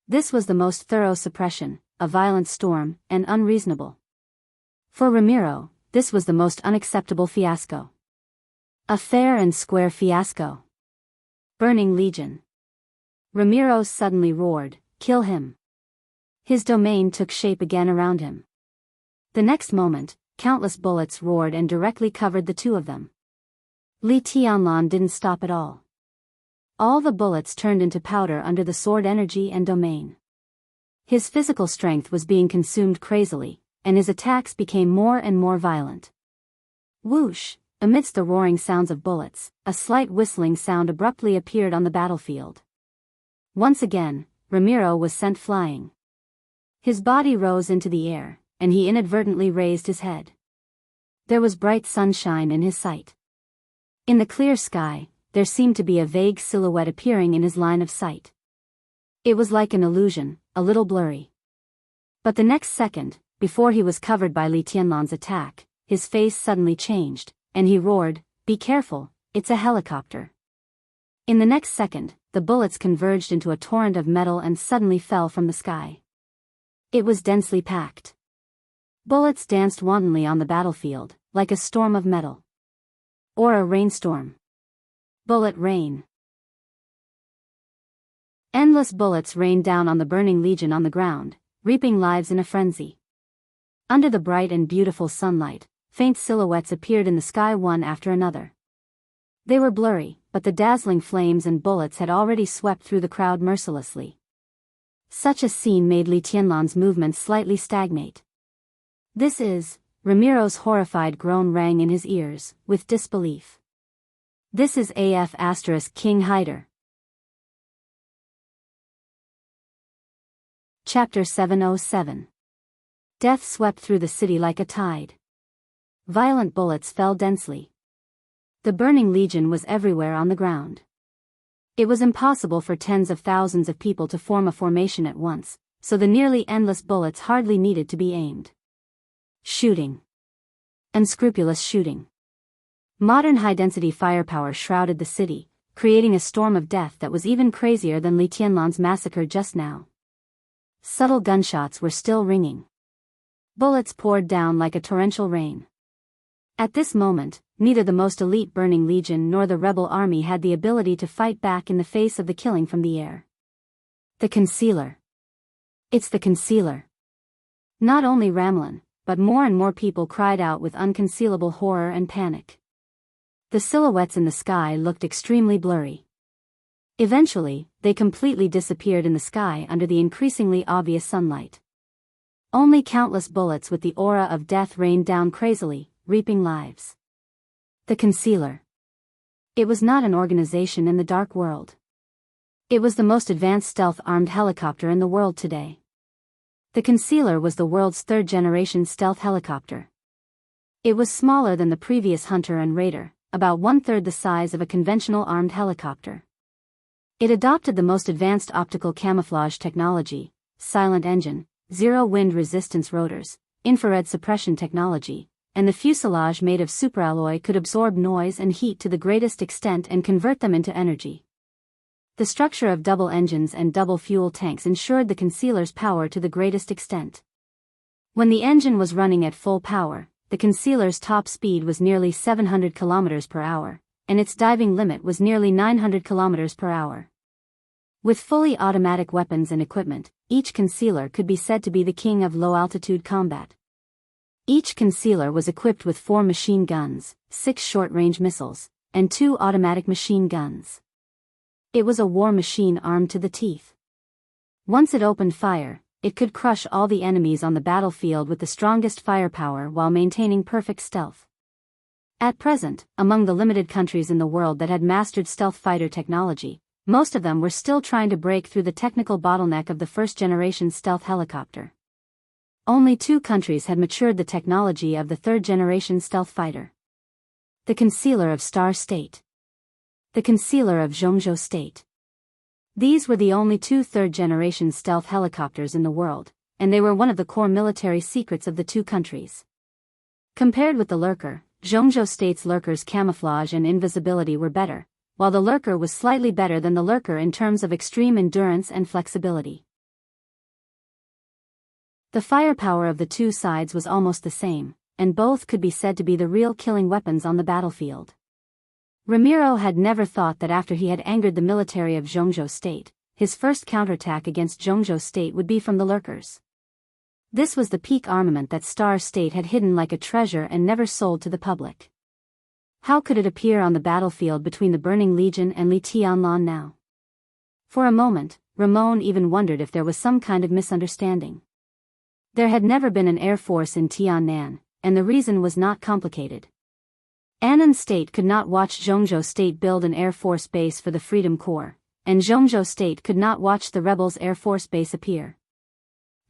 This was the most thorough suppression, a violent storm, and unreasonable. For Ramiro, this was the most unacceptable fiasco. A fair and square fiasco. Burning Legion. Ramiro suddenly roared, "Kill him!" His domain took shape again around him. The next moment, countless bullets roared and directly covered the two of them. Li Tianlan didn't stop at all. All the bullets turned into powder under the sword energy and domain. His physical strength was being consumed crazily, and his attacks became more and more violent. Whoosh! Amidst the roaring sounds of bullets, a slight whistling sound abruptly appeared on the battlefield. Once again, Ramiro was sent flying. His body rose into the air, and he inadvertently raised his head. There was bright sunshine in his sight. In the clear sky, there seemed to be a vague silhouette appearing in his line of sight. It was like an illusion, a little blurry. But the next second, before he was covered by Li Tianlan's attack, his face suddenly changed, and he roared, "Be careful, it's a helicopter." In the next second, the bullets converged into a torrent of metal and suddenly fell from the sky. It was densely packed. Bullets danced wantonly on the battlefield, like a storm of metal. Or a rainstorm. Bullet rain. Endless bullets rained down on the burning legion on the ground, reaping lives in a frenzy. Under the bright and beautiful sunlight, faint silhouettes appeared in the sky one after another. They were blurry, but the dazzling flames and bullets had already swept through the crowd mercilessly. Such a scene made Li Tianlan's movements slightly stagnate. "This is..." Ramiro's horrified groan rang in his ears, with disbelief. "This is AF** King Hyder." Chapter 707. Death swept through the city like a tide. Violent bullets fell densely. The burning legion was everywhere on the ground. It was impossible for tens of thousands of people to form a formation at once, so the nearly endless bullets hardly needed to be aimed. Shooting. Unscrupulous shooting. Modern high-density firepower shrouded the city, creating a storm of death that was even crazier than Li Tianlan's massacre just now. Subtle gunshots were still ringing. Bullets poured down like a torrential rain. At this moment, neither the most elite burning legion nor the rebel army had the ability to fight back in the face of the killing from the air. The concealer. It's the concealer. Not only Ramlin, but more and more people cried out with unconcealable horror and panic. The silhouettes in the sky looked extremely blurry. Eventually, they completely disappeared in the sky under the increasingly obvious sunlight. Only countless bullets with the aura of death rained down crazily, reaping lives. The concealer. It was not an organization in the dark world. It was the most advanced stealth-armed helicopter in the world today. The concealer was the world's third-generation stealth helicopter. It was smaller than the previous Hunter and Raider, about one-third the size of a conventional armed helicopter. It adopted the most advanced optical camouflage technology, silent engine, zero-wind resistance rotors, infrared suppression technology, and the fuselage made of superalloy could absorb noise and heat to the greatest extent and convert them into energy. The structure of double engines and double fuel tanks ensured the concealer's power to the greatest extent. When the engine was running at full power, the concealer's top speed was nearly 700 km per hour, and its diving limit was nearly 900 km per hour. With fully automatic weapons and equipment, each concealer could be said to be the king of low-altitude combat. Each concealer was equipped with 4 machine guns, 6 short-range missiles, and 2 automatic machine guns. It was a war machine armed to the teeth. Once it opened fire, it could crush all the enemies on the battlefield with the strongest firepower while maintaining perfect stealth. At present, among the limited countries in the world that had mastered stealth fighter technology, most of them were still trying to break through the technical bottleneck of the first-generation stealth helicopter. Only 2 countries had matured the technology of the third-generation stealth fighter. The concealer of Star State. The concealer of Zhongzhou State. These were the only two third-generation stealth helicopters in the world, and they were one of the core military secrets of the two countries. Compared with the Lurker, Jianghu State's Lurker's camouflage and invisibility were better, while the Lurker was slightly better than the Lurker in terms of extreme endurance and flexibility. The firepower of the two sides was almost the same, and both could be said to be the real killing weapons on the battlefield. Ramiro had never thought that after he had angered the military of Jianghu State, his first counterattack against Jianghu State would be from the Lurkers. This was the peak armament that Star State had hidden like a treasure and never sold to the public. How could it appear on the battlefield between the Burning Legion and Li Tianlan now? For a moment, Ramon even wondered if there was some kind of misunderstanding. There had never been an air force in Tiannan, and the reason was not complicated. Annan State could not watch Jianghu State build an air force base for the Freedom Corps, and Jianghu State could not watch the rebels' air force base appear.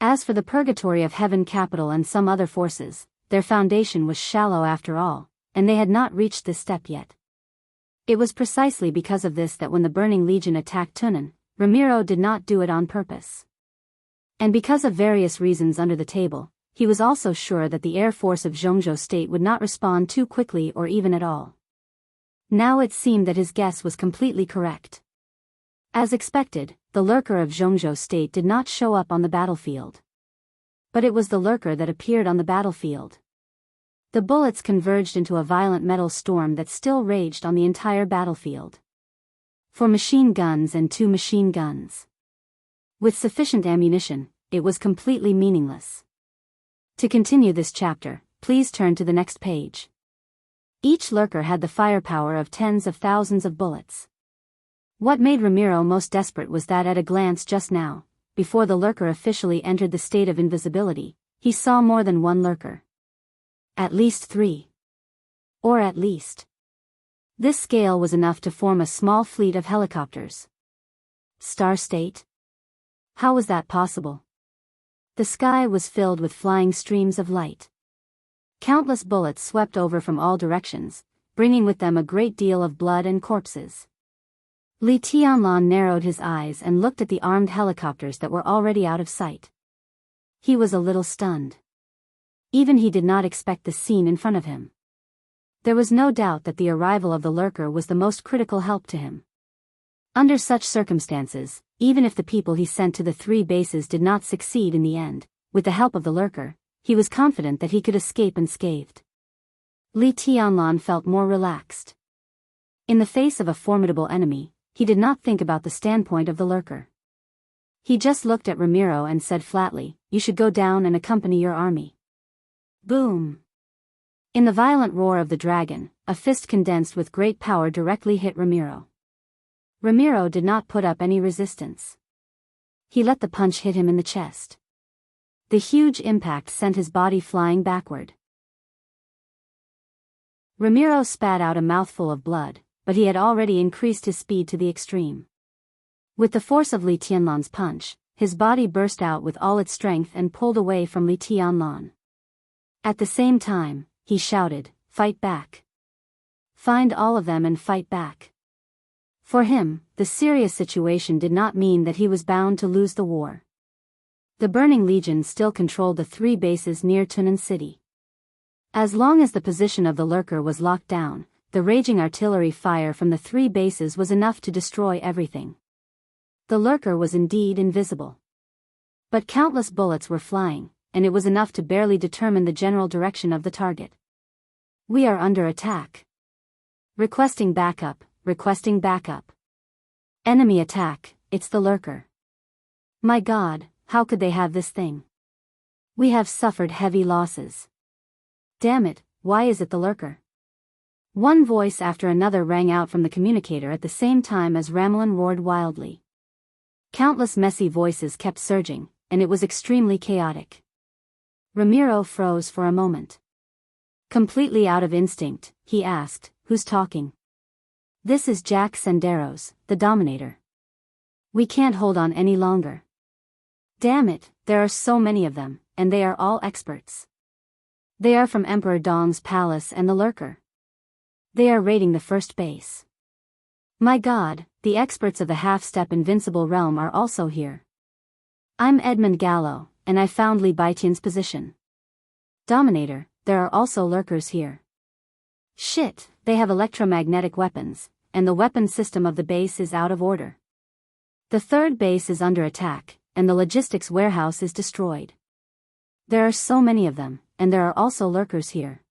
As for the Purgatory of Heaven Capital and some other forces, their foundation was shallow after all, and they had not reached this step yet. It was precisely because of this that when the Burning Legion attacked Tunan, Ramiro did not do it on purpose. And because of various reasons under the table, he was also sure that the Air Force of Jianghu State would not respond too quickly or even at all. Now it seemed that his guess was completely correct. As expected, the Lurker of Jianghu State did not show up on the battlefield. But it was the Lurker that appeared on the battlefield. The bullets converged into a violent metal storm that still raged on the entire battlefield. 4 machine guns and 2 machine guns. With sufficient ammunition, it was completely meaningless. To continue this chapter, please turn to the next page. Each Lurker had the firepower of tens of thousands of bullets. What made Ramiro most desperate was that at a glance just now, before the Lurker officially entered the state of invisibility, he saw more than one Lurker. At least 3. Or at least. This scale was enough to form a small fleet of helicopters. Star State? How was that possible? The sky was filled with flying streams of light. Countless bullets swept over from all directions, bringing with them a great deal of blood and corpses. Li Tianlan narrowed his eyes and looked at the armed helicopters that were already out of sight. He was a little stunned. Even he did not expect the scene in front of him. There was no doubt that the arrival of the Lurker was the most critical help to him. Under such circumstances, even if the people he sent to the 3 bases did not succeed in the end, with the help of the Lurker, he was confident that he could escape unscathed. Li Tianlan felt more relaxed. In the face of a formidable enemy, he did not think about the standpoint of the Lurker. He just looked at Ramiro and said flatly, "You should go down and accompany your army." Boom! In the violent roar of the dragon, a fist condensed with great power directly hit Ramiro. Ramiro did not put up any resistance. He let the punch hit him in the chest. The huge impact sent his body flying backward. Ramiro spat out a mouthful of blood, but he had already increased his speed to the extreme. With the force of Li Tianlan's punch, his body burst out with all its strength and pulled away from Li Tianlan. At the same time, he shouted, "Fight back! Find all of them and fight back!" For him, the serious situation did not mean that he was bound to lose the war. The Burning Legion still controlled the 3 bases near Tunan City. As long as the position of the Lurker was locked down, the raging artillery fire from the 3 bases was enough to destroy everything. The Lurker was indeed invisible. But countless bullets were flying, and it was enough to barely determine the general direction of the target. "We are under attack. Requesting backup, requesting backup. Enemy attack, it's the Lurker. My God, how could they have this thing? We have suffered heavy losses. Damn it, why is it the Lurker?" One voice after another rang out from the communicator at the same time as Ramelin roared wildly. Countless messy voices kept surging, and it was extremely chaotic. Ramiro froze for a moment. Completely out of instinct, he asked, "Who's talking?" "This is Jack Senderos, the Dominator. We can't hold on any longer. Damn it, there are so many of them, and they are all experts. They are from Emperor Dong's palace and the Lurker. They are raiding the first base. My God, the experts of the half-step invincible realm are also here. I'm Edmund Gallo, and I found Li Baitian's position. Dominator, there are also lurkers here. Shit, they have electromagnetic weapons, and the weapon system of the base is out of order. The third base is under attack, and the logistics warehouse is destroyed. There are so many of them, and there are also lurkers here.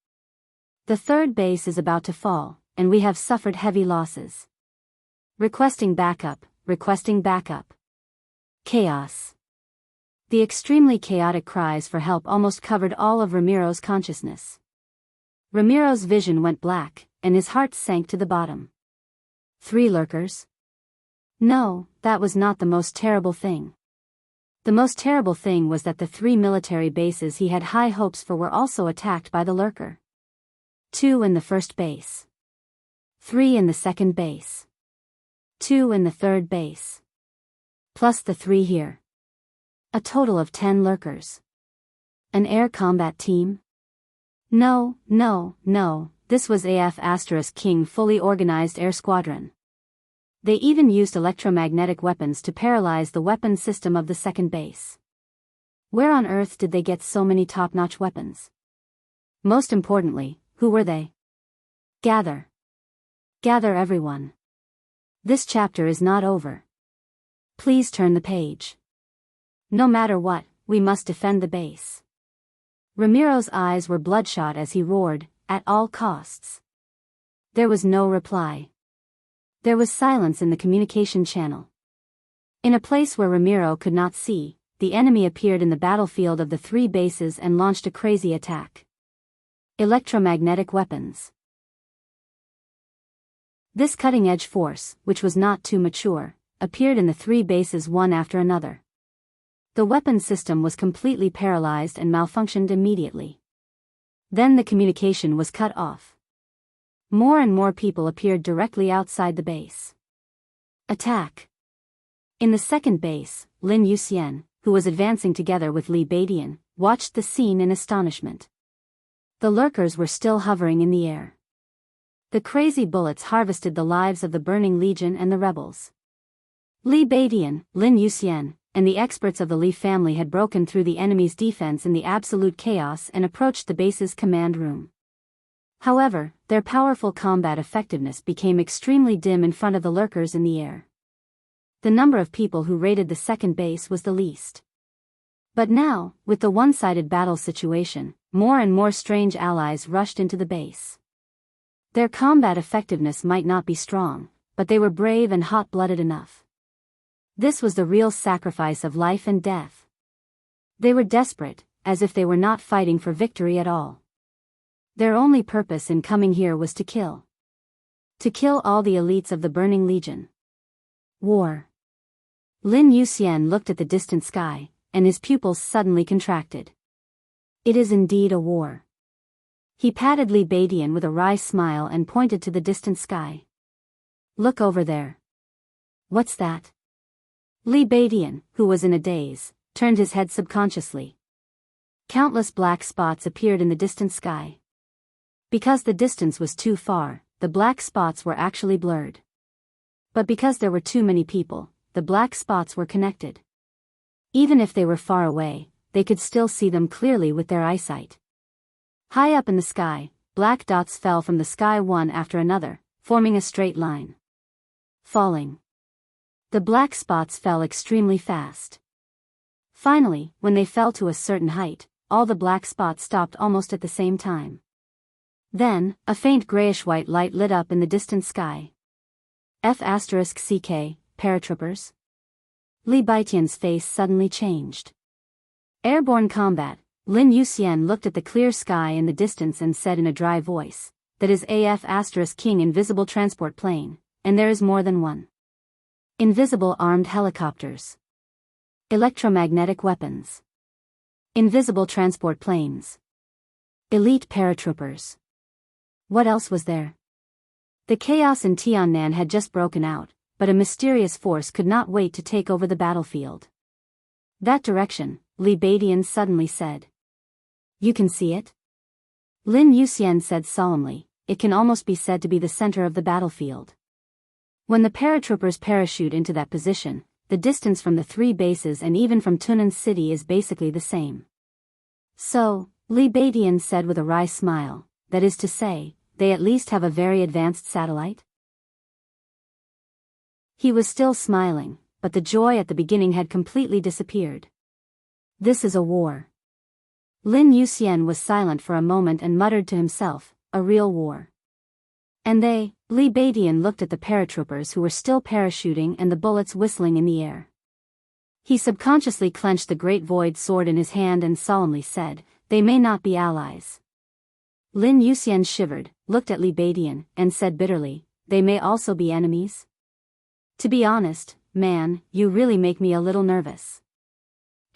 The third base is about to fall, and we have suffered heavy losses. Requesting backup, requesting backup. Chaos. The extremely chaotic cries for help almost covered all of Ramiro's consciousness. Ramiro's vision went black, and his heart sank to the bottom. 3 lurkers? No, that was not the most terrible thing. The most terrible thing was that the 3 military bases he had high hopes for were also attacked by the lurker. 2 in the first base. 3 in the second base. 2 in the third base. Plus the 3 here. A total of 10 lurkers. An air combat team? No, this was AF** King fully organized air squadron. They even used electromagnetic weapons to paralyze the weapon system of the second base. Where on earth did they get so many top-notch weapons? Most importantly, who were they? Gather. Gather everyone. This chapter is not over. Please turn the page. No matter what, we must defend the base. Ramiro's eyes were bloodshot as he roared, at all costs. There was no reply. There was silence in the communication channel. In a place where Ramiro could not see, the enemy appeared in the battlefield of the 3 bases and launched a crazy attack. Electromagnetic weapons. This cutting-edge force, which was not too mature, appeared in the 3 bases one after another. The weapon system was completely paralyzed and malfunctioned immediately. Then the communication was cut off. More and more people appeared directly outside the base. Attack. In the second base, Lin Yuxian, who was advancing together with Li Baitian, watched the scene in astonishment. The lurkers were still hovering in the air. The crazy bullets harvested the lives of the Burning Legion and the rebels. Li Baitian, Lin Yuxian, and the experts of the Li family had broken through the enemy's defense in the absolute chaos and approached the base's command room. However, their powerful combat effectiveness became extremely dim in front of the lurkers in the air. The number of people who raided the second base was the least. But now, with the one-sided battle situation, more and more strange allies rushed into the base. Their combat effectiveness might not be strong, but they were brave and hot-blooded enough. This was the real sacrifice of life and death. They were desperate, as if they were not fighting for victory at all. Their only purpose in coming here was to kill. To kill all the elites of the Burning Legion. War. Lin Yuxian looked at the distant sky, and his pupils suddenly contracted. It is indeed a war. He patted Li Baitian with a wry smile and pointed to the distant sky. Look over there. What's that? Li Baitian, who was in a daze, turned his head subconsciously. Countless black spots appeared in the distant sky. Because the distance was too far, the black spots were actually blurred. But because there were too many people, the black spots were connected. Even if they were far away, they could still see them clearly with their eyesight. High up in the sky, black dots fell from the sky one after another, forming a straight line. Falling. The black spots fell extremely fast. Finally, when they fell to a certain height, all the black spots stopped almost at the same time. Then, a faint grayish-white light lit up in the distant sky. F***CK, paratroopers? Li Baitian's face suddenly changed. Airborne combat. Lin Yuxian looked at the clear sky in the distance and said in a dry voice, that is AF**King invisible transport plane, and there is more than one. Invisible armed helicopters. Electromagnetic weapons. Invisible transport planes. Elite paratroopers. What else was there? The chaos in Tiannan had just broken out, but a mysterious force could not wait to take over the battlefield. That direction, Li Baitian suddenly said. You can see it? Lin Yuxian said solemnly, it can almost be said to be the center of the battlefield. When the paratroopers parachute into that position, the distance from the three bases and even from Tunan's city is basically the same. So, Li Beidian said with a wry smile, that is to say, they at least have a very advanced satellite? He was still smiling, but the joy at the beginning had completely disappeared. This is a war. Lin Yuxian was silent for a moment and muttered to himself, a real war. And they, Li Beidian looked at the paratroopers who were still parachuting and the bullets whistling in the air. He subconsciously clenched the great void sword in his hand and solemnly said, they may not be allies. Lin Yuxian shivered, looked at Li Beidian, and said bitterly, they may also be enemies? To be honest, man, you really make me a little nervous.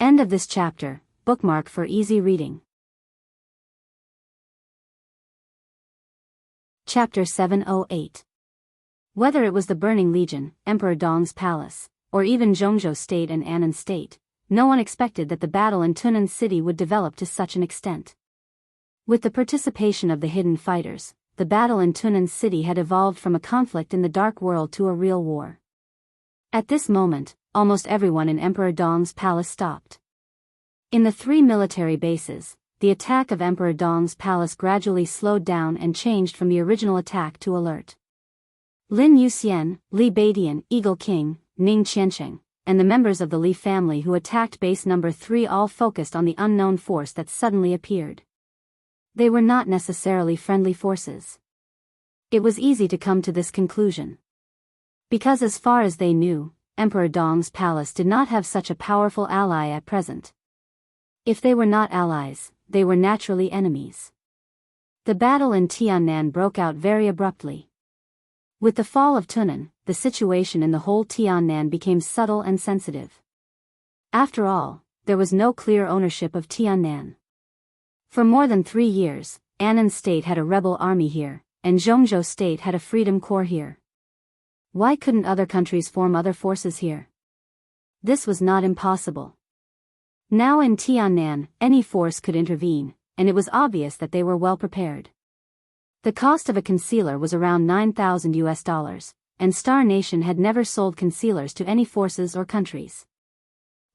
End of this chapter. Bookmark for easy reading. Chapter 708. Whether it was the Burning Legion, Emperor Dong's palace, or even Jianghu State and Annan State, no one expected that the battle in Tunan's city would develop to such an extent. With the participation of the hidden fighters, the battle in Tunan's city had evolved from a conflict in the dark world to a real war. At this moment, almost everyone in Emperor Dong's palace stopped. In the three military bases, the attack of Emperor Dong's palace gradually slowed down and changed from the original attack to alert. Lin Yuxian, Li Beidian, Eagle King, Ning Qiansheng, and the members of the Li family who attacked base number 3 all focused on the unknown force that suddenly appeared. They were not necessarily friendly forces. It was easy to come to this conclusion. Because as far as they knew, Emperor Dong's palace did not have such a powerful ally at present. If they were not allies, they were naturally enemies. The battle in Tiannan broke out very abruptly. With the fall of Tunan, the situation in the whole Tiannan became subtle and sensitive. After all, there was no clear ownership of Tiannan. For more than 3 years, Annan State had a rebel army here, and Jianghu State had a freedom corps here. Why couldn't other countries form other forces here? This was not impossible. Now in Tiannan, any force could intervene, and it was obvious that they were well prepared. The cost of a concealer was around $9,000, and Star Nation had never sold concealers to any forces or countries.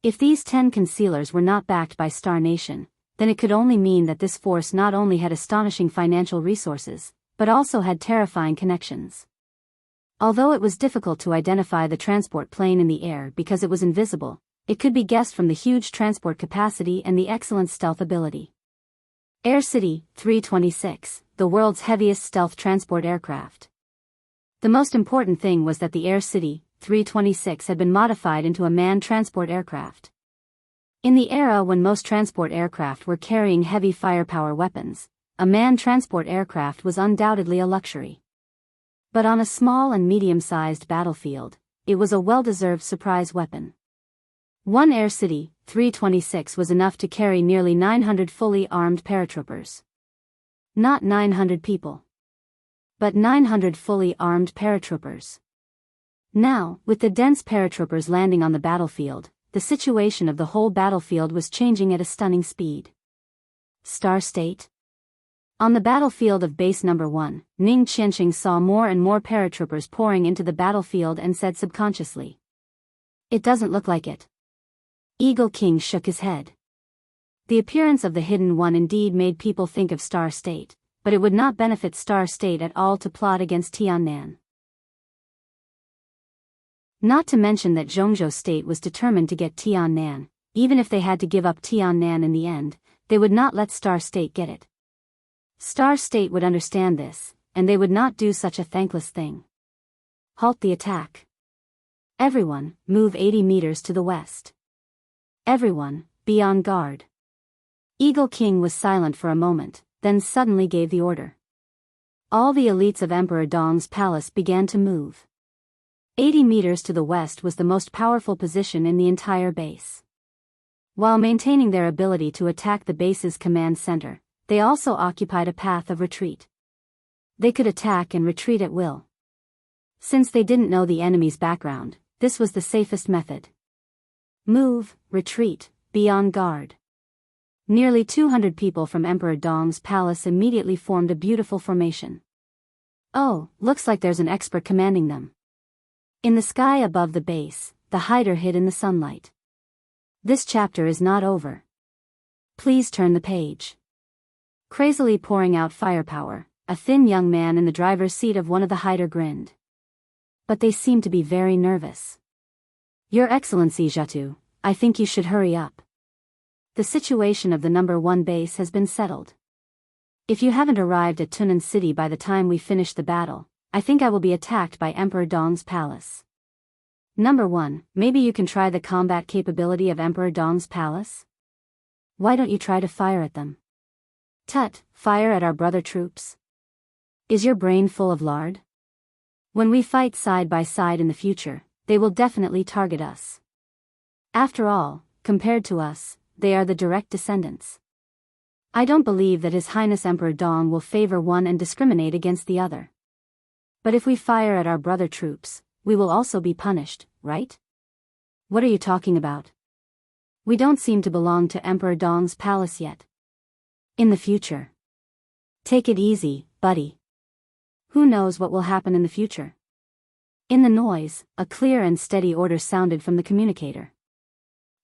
If these 10 concealers were not backed by Star Nation, then it could only mean that this force not only had astonishing financial resources, but also had terrifying connections. Although it was difficult to identify the transport plane in the air because it was invisible, it could be guessed from the huge transport capacity and the excellent stealth ability. Air City 326, the world's heaviest stealth transport aircraft. The most important thing was that the Air City 326 had been modified into a manned transport aircraft. In the era when most transport aircraft were carrying heavy firepower weapons, a manned transport aircraft was undoubtedly a luxury. But on a small and medium-sized battlefield, it was a well-deserved surprise weapon. One Air City 326 was enough to carry nearly 900 fully armed paratroopers. Not 900 people, but 900 fully armed paratroopers. Now, with the dense paratroopers landing on the battlefield, the situation of the whole battlefield was changing at a stunning speed. Star State? On the battlefield of base number 1, Ning Qiansheng saw more and more paratroopers pouring into the battlefield and said subconsciously, "It doesn't look like it." Eagle King shook his head. The appearance of the Hidden One indeed made people think of Star State, but it would not benefit Star State at all to plot against Tiannan. Not to mention that Jianghu State was determined to get Tiannan. Even if they had to give up Tiannan in the end, they would not let Star State get it. Star State would understand this, and they would not do such a thankless thing. Halt the attack. Everyone, move 80 meters to the west. Everyone, be on guard. Eagle King was silent for a moment, then suddenly gave the order. All the elites of Emperor Dong's palace began to move. 80 meters to the west was the most powerful position in the entire base. While maintaining their ability to attack the base's command center, they also occupied a path of retreat. They could attack and retreat at will. Since they didn't know the enemy's background, this was the safest method. Move, retreat, be on guard. Nearly 200 people from Emperor Dong's palace immediately formed a beautiful formation. Oh, looks like there's an expert commanding them. In the sky above the base, the hider hid in the sunlight. This chapter is not over. Please turn the page. Crazily pouring out firepower, a thin young man in the driver's seat of one of the hider grinned. But they seemed to be very nervous. Your Excellency Jiatu, I think you should hurry up. The situation of the number 1 base has been settled. If you haven't arrived at Tunan City by the time we finish the battle, I think I will be attacked by Emperor Dong's palace. Number 1, maybe you can try the combat capability of Emperor Dong's palace? Why don't you try to fire at them? Tut, fire at our brother troops? Is your brain full of lard? When we fight side by side in the future, they will definitely target us. After all, compared to us, they are the direct descendants. I don't believe that His Highness Emperor Dong will favor one and discriminate against the other. But if we fire at our brother troops, we will also be punished, right? What are you talking about? We don't seem to belong to Emperor Dong's palace yet. In the future. Take it easy, buddy. Who knows what will happen in the future? In the noise, a clear and steady order sounded from the communicator.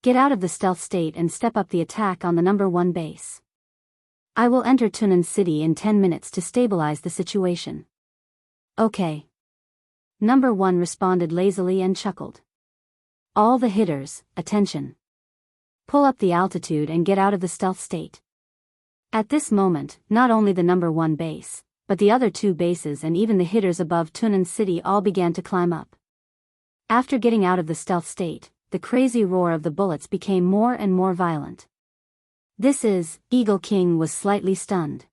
Get out of the stealth state and step up the attack on the number 1 base. I will enter Tunan City in 10 minutes to stabilize the situation. Okay. Number 1 responded lazily and chuckled. All the hitters, attention. Pull up the altitude and get out of the stealth state. At this moment, not only the number 1 base, but the other 2 bases and even the hitters above Tunan City all began to climb up. After getting out of the stealth state, the crazy roar of the bullets became more and more violent. Eagle King was slightly stunned.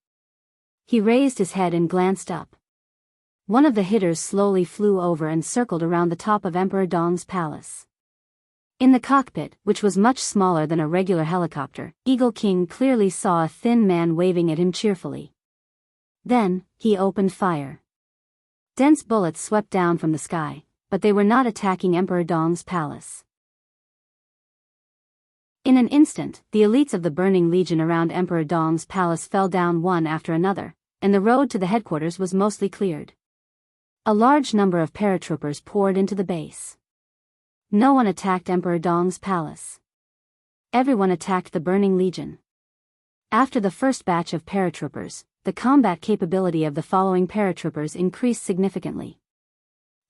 He raised his head and glanced up. One of the hitters slowly flew over and circled around the top of Emperor Dong's palace. In the cockpit, which was much smaller than a regular helicopter, Eagle King clearly saw a thin man waving at him cheerfully. Then, he opened fire. Dense bullets swept down from the sky, but they were not attacking Emperor Dong's palace. In an instant, the elites of the Burning Legion around Emperor Dong's palace fell down one after another, and the road to the headquarters was mostly cleared. A large number of paratroopers poured into the base. No one attacked Emperor Dong's palace. Everyone attacked the Burning Legion. After the first batch of paratroopers, the combat capability of the following paratroopers increased significantly.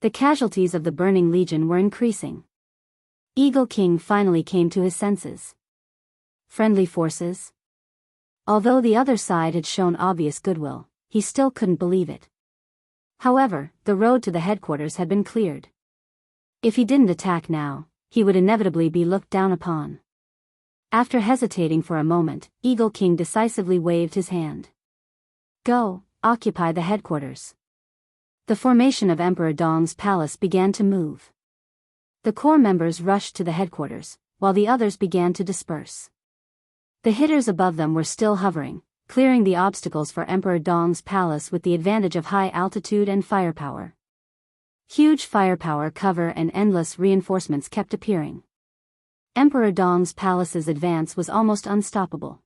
The casualties of the Burning Legion were increasing. Eagle King finally came to his senses. Friendly forces? Although the other side had shown obvious goodwill, he still couldn't believe it. However, the road to the headquarters had been cleared. If he didn't attack now, he would inevitably be looked down upon. After hesitating for a moment, Eagle King decisively waved his hand. Go, occupy the headquarters. The formation of Emperor Dong's palace began to move. The core members rushed to the headquarters, while the others began to disperse. The hitters above them were still hovering, clearing the obstacles for Emperor Dong's palace with the advantage of high altitude and firepower. Huge firepower cover and endless reinforcements kept appearing. Emperor Dong's palace's advance was almost unstoppable.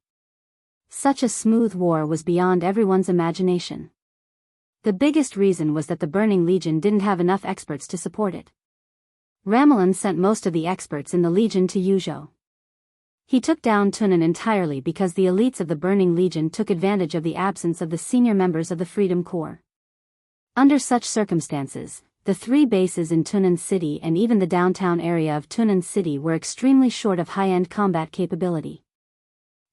Such a smooth war was beyond everyone's imagination. The biggest reason was that the Burning Legion didn't have enough experts to support it. Ramelin sent most of the experts in the Legion to Yuzhou. He took down Tunan entirely because the elites of the Burning Legion took advantage of the absence of the senior members of the Freedom Corps. Under such circumstances, the 3 bases in Tunan City and even the downtown area of Tunan City were extremely short of high-end combat capability.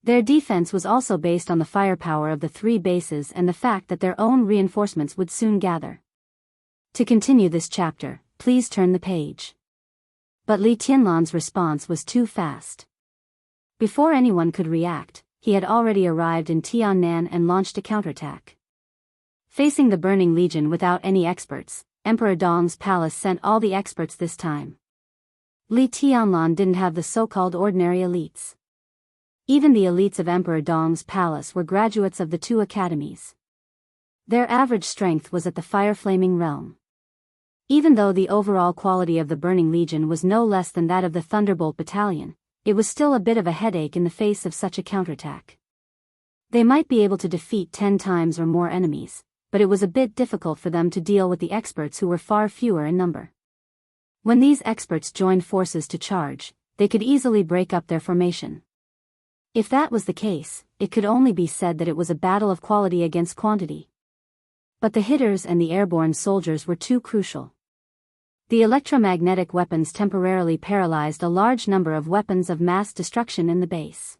Their defense was also based on the firepower of the 3 bases and the fact that their own reinforcements would soon gather. To continue this chapter, please turn the page. But Li Tianlan's response was too fast. Before anyone could react, he had already arrived in Tiannan and launched a counterattack. Facing the Burning Legion without any experts, Emperor Dong's palace sent all the experts this time. Li Tianlan didn't have the so-called ordinary elites. Even the elites of Emperor Dong's palace were graduates of the 2 academies. Their average strength was at the fire-flaming realm. Even though the overall quality of the Burning Legion was no less than that of the Thunderbolt Battalion, it was still a bit of a headache in the face of such a counterattack. They might be able to defeat 10 times or more enemies, but it was a bit difficult for them to deal with the experts who were far fewer in number. When these experts joined forces to charge, they could easily break up their formation. If that was the case, it could only be said that it was a battle of quality against quantity. But the hitters and the airborne soldiers were too crucial. The electromagnetic weapons temporarily paralyzed a large number of weapons of mass destruction in the base.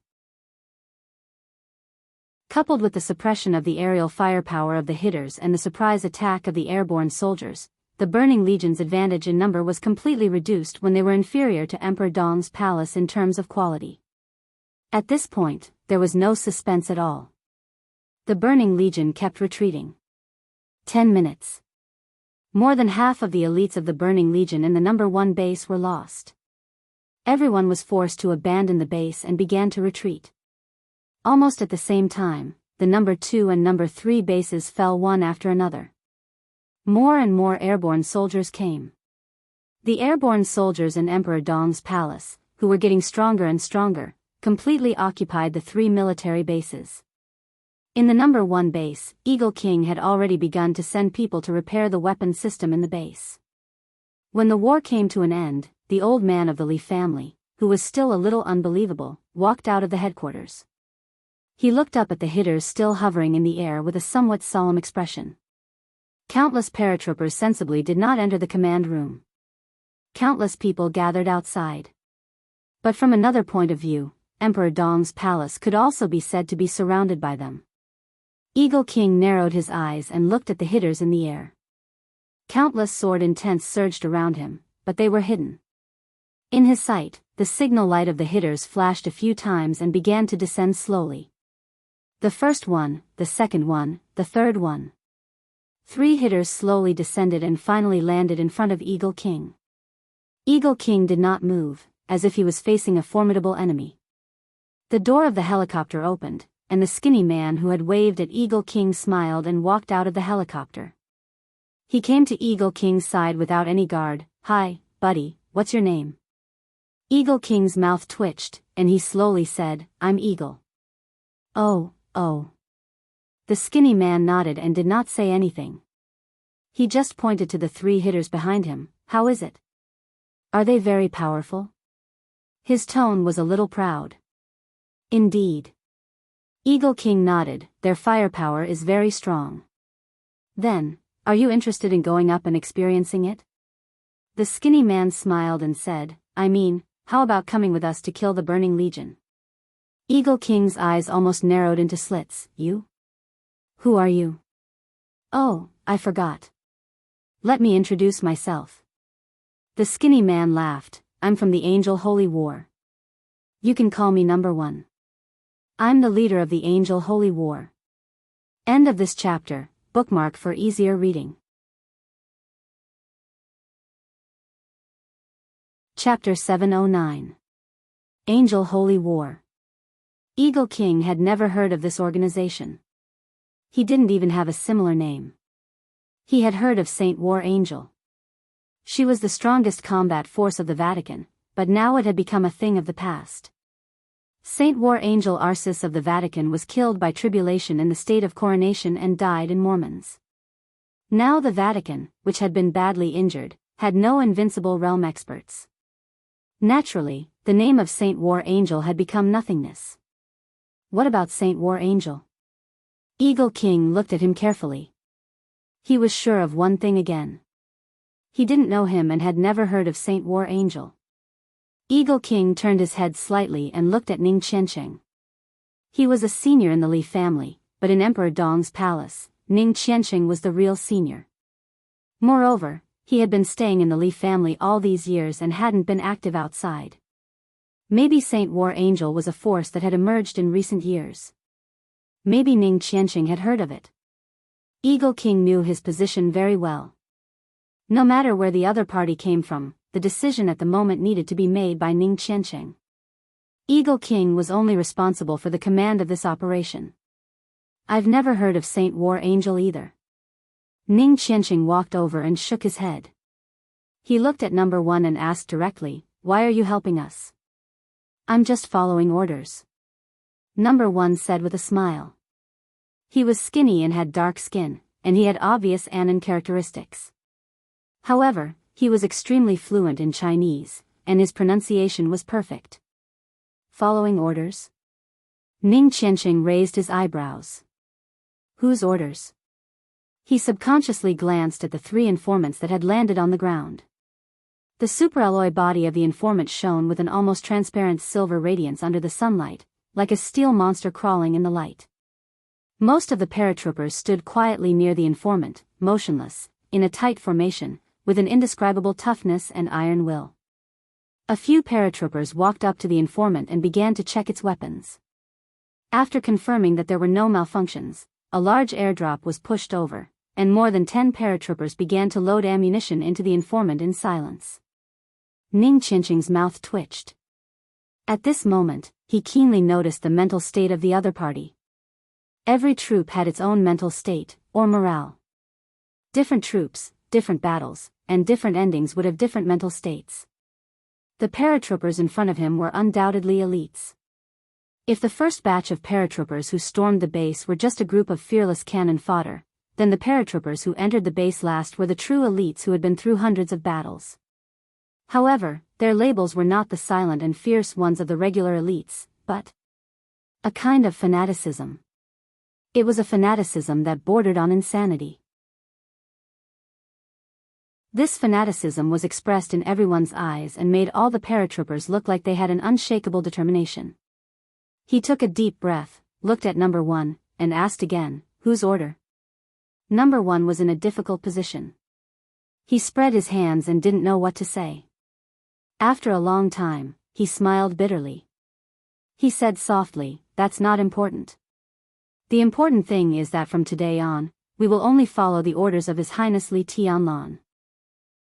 Coupled with the suppression of the aerial firepower of the hitters and the surprise attack of the airborne soldiers, the Burning Legion's advantage in number was completely reduced when they were inferior to Emperor Dong's palace in terms of quality. At this point, there was no suspense at all. The Burning Legion kept retreating. 10 minutes. More than half of the elites of the Burning Legion in the number 1 base were lost. Everyone was forced to abandon the base and began to retreat. Almost at the same time, the number 2 and number 3 bases fell one after another. More and more airborne soldiers came. The airborne soldiers in Emperor Dong's palace, who were getting stronger and stronger, completely occupied the 3 military bases. In the number 1 base, Eagle King had already begun to send people to repair the weapon system in the base. When the war came to an end, the old man of the Li family, who was still a little unbelievable, walked out of the headquarters. He looked up at the hitters still hovering in the air with a somewhat solemn expression. Countless paratroopers sensibly did not enter the command room. Countless people gathered outside. But from another point of view, Emperor Dong's palace could also be said to be surrounded by them. Eagle King narrowed his eyes and looked at the hitters in the air. Countless sword intents surged around him, but they were hidden. In his sight, the signal light of the hitters flashed a few times and began to descend slowly. The first one, the second one, the third one. 3 hitters slowly descended and finally landed in front of Eagle King. Eagle King did not move, as if he was facing a formidable enemy. The door of the helicopter opened, and the skinny man who had waved at Eagle King smiled and walked out of the helicopter. He came to Eagle King's side without any guard. "Hi, buddy, what's your name?" Eagle King's mouth twitched, and he slowly said, "I'm Eagle." Oh. The skinny man nodded and did not say anything. He just pointed to the 3 hitters behind him. "How is it? Are they very powerful?" His tone was a little proud. "Indeed." Eagle King nodded. "Their firepower is very strong." "Then, are you interested in going up and experiencing it?" The skinny man smiled and said, "I mean, how about coming with us to kill the Burning Legion?" Eagle King's eyes almost narrowed into slits. "You? Who are you?" "Oh, I forgot. Let me introduce myself." The skinny man laughed. "I'm from the Angel Holy War. You can call me number 1. I'm the leader of the Angel Holy War." End of this chapter. Bookmark for easier reading. Chapter 709. Angel Holy War. Eagle King had never heard of this organization. He didn't even have a similar name. He had heard of Saint War Angel. She was the strongest combat force of the Vatican, but now it had become a thing of the past. Saint War Angel Arcis of the Vatican was killed by tribulation in the state of coronation and died in Mormons. Now the Vatican, which had been badly injured, had no invincible realm experts. Naturally, the name of Saint War Angel had become nothingness. What about Saint War Angel? Eagle King looked at him carefully. He was sure of one thing again. He didn't know him and had never heard of Saint War Angel. Eagle King turned his head slightly and looked at Ning Qianqing. He was a senior in the Li family, but in Emperor Dong's palace, Ning Qianqing was the real senior. Moreover, he had been staying in the Li family all these years and hadn't been active outside. Maybe Saint War Angel was a force that had emerged in recent years. Maybe Ning Qianqing had heard of it. Eagle King knew his position very well. No matter where the other party came from, the decision at the moment needed to be made by Ning Qianqing. Eagle King was only responsible for the command of this operation. "I've never heard of Saint War Angel either." Ning Qianqing walked over and shook his head. He looked at number 1 and asked directly, "Why are you helping us?" "I'm just following orders," number 1 said with a smile. He was skinny and had dark skin, and he had obvious Anon characteristics. However, He was extremely fluent in Chinese, and his pronunciation was perfect. Following orders? Ning Qianqing raised his eyebrows. Whose orders? He subconsciously glanced at the 3 informants that had landed on the ground. The superalloy body of the informant shone with an almost transparent silver radiance under the sunlight, like a steel monster crawling in the light. Most of the paratroopers stood quietly near the informant, motionless, in a tight formation, with an indescribable toughness and iron will. A few paratroopers walked up to the informant and began to check its weapons. After confirming that there were no malfunctions, a large airdrop was pushed over, and more than 10 paratroopers began to load ammunition into the informant in silence. Ning Qianqing's mouth twitched. At this moment, he keenly noticed the mental state of the other party. Every troop had its own mental state, or morale. Different troops, different battles, and different endings would have different mental states. The paratroopers in front of him were undoubtedly elites. If the first batch of paratroopers who stormed the base were just a group of fearless cannon fodder, then the paratroopers who entered the base last were the true elites who had been through hundreds of battles. However, their labels were not the silent and fierce ones of the regular elites, but a kind of fanaticism. It was a fanaticism that bordered on insanity. This fanaticism was expressed in everyone's eyes and made all the paratroopers look like they had an unshakable determination. He took a deep breath, looked at number 1, and asked again, whose order? Number 1 was in a difficult position. He spread his hands and didn't know what to say. After a long time, he smiled bitterly. He said softly, "That's not important. The important thing is that from today on, we will only follow the orders of His Highness Li Tianlan.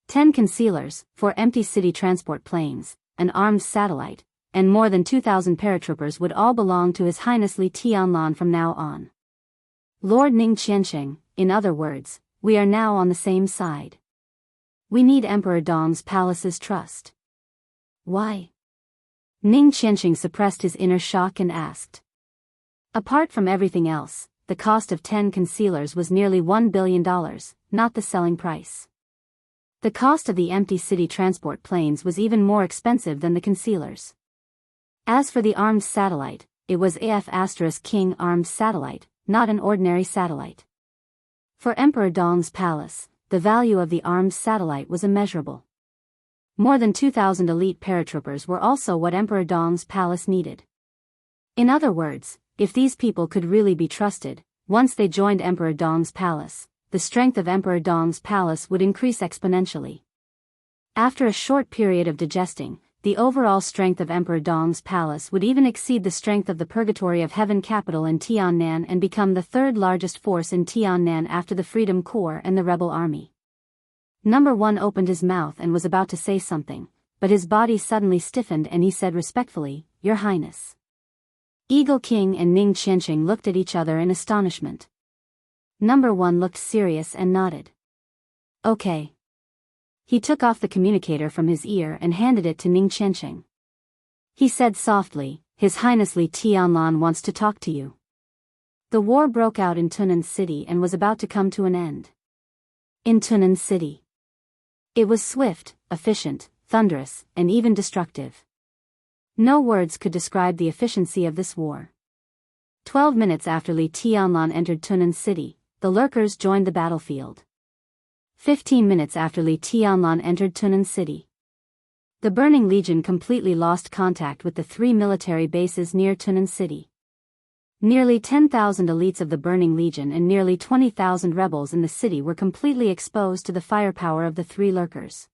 10 concealers, 4 empty city transport planes, an armed satellite, and more than 2,000 paratroopers would all belong to His Highness Li Tianlan from now on. Lord Ning Qianqing, in other words, we are now on the same side. We need Emperor Dong's palace's trust." Why? Ning Qianqing suppressed his inner shock and asked. Apart from everything else, the cost of 10 concealers was nearly $1 billion, not the selling price. The cost of the empty city transport planes was even more expensive than the concealers. As for the armed satellite, it was AF*King armed satellite, not an ordinary satellite. For Emperor Dong's palace, the value of the armed satellite was immeasurable. More than 2,000 elite paratroopers were also what Emperor Dong's palace needed. In other words, if these people could really be trusted, once they joined Emperor Dong's palace, the strength of Emperor Dong's palace would increase exponentially. After a short period of digesting, the overall strength of Emperor Dong's palace would even exceed the strength of the Purgatory of Heaven capital in Tiannan and become the 3rd largest force in Tiannan after the Freedom Corps and the rebel army. Number 1 opened his mouth and was about to say something, but his body suddenly stiffened and he said respectfully, "Your Highness." Eagle King and Ning Qianqing looked at each other in astonishment. Number 1 looked serious and nodded. "Okay." He took off the communicator from his ear and handed it to Ning Qianqing. He said softly, "His Highness Li Tianlan wants to talk to you." The war broke out in Tunnan City and was about to come to an end. In Tunnan City. It was swift, efficient, thunderous, and even destructive. No words could describe the efficiency of this war. 12 minutes after Li Tianlan entered Tunnan City, the lurkers joined the battlefield. 15 minutes after Li Tianlan entered Tunnan City, the Burning Legion completely lost contact with the 3 military bases near Tunnan City. Nearly 10,000 elites of the Burning Legion and nearly 20,000 rebels in the city were completely exposed to the firepower of the 3 lurkers.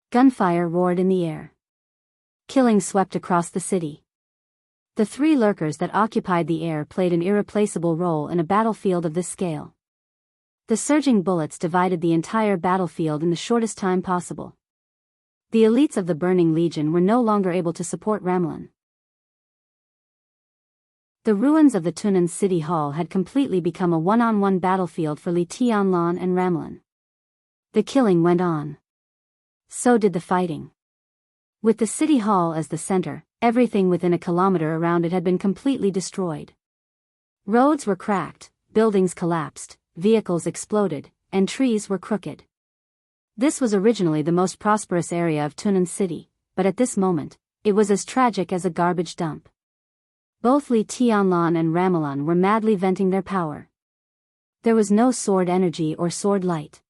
Gunfire roared in the air. Killing swept across the city. The 3 lurkers that occupied the air played an irreplaceable role in a battlefield of this scale. The surging bullets divided the entire battlefield in the shortest time possible. The elites of the Burning Legion were no longer able to support Ramlin. The ruins of the Tunnan City Hall had completely become a one-on-one battlefield for Li Tianlan and Ramlin. The killing went on. So did the fighting. With the City Hall as the center, everything within a kilometer around it had been completely destroyed. Roads were cracked, buildings collapsed, vehicles exploded, and trees were crooked. This was originally the most prosperous area of Tunan City, but at this moment, it was as tragic as a garbage dump. Both Li Tianlan and Ramalan were madly venting their power. There was no sword energy or sword light.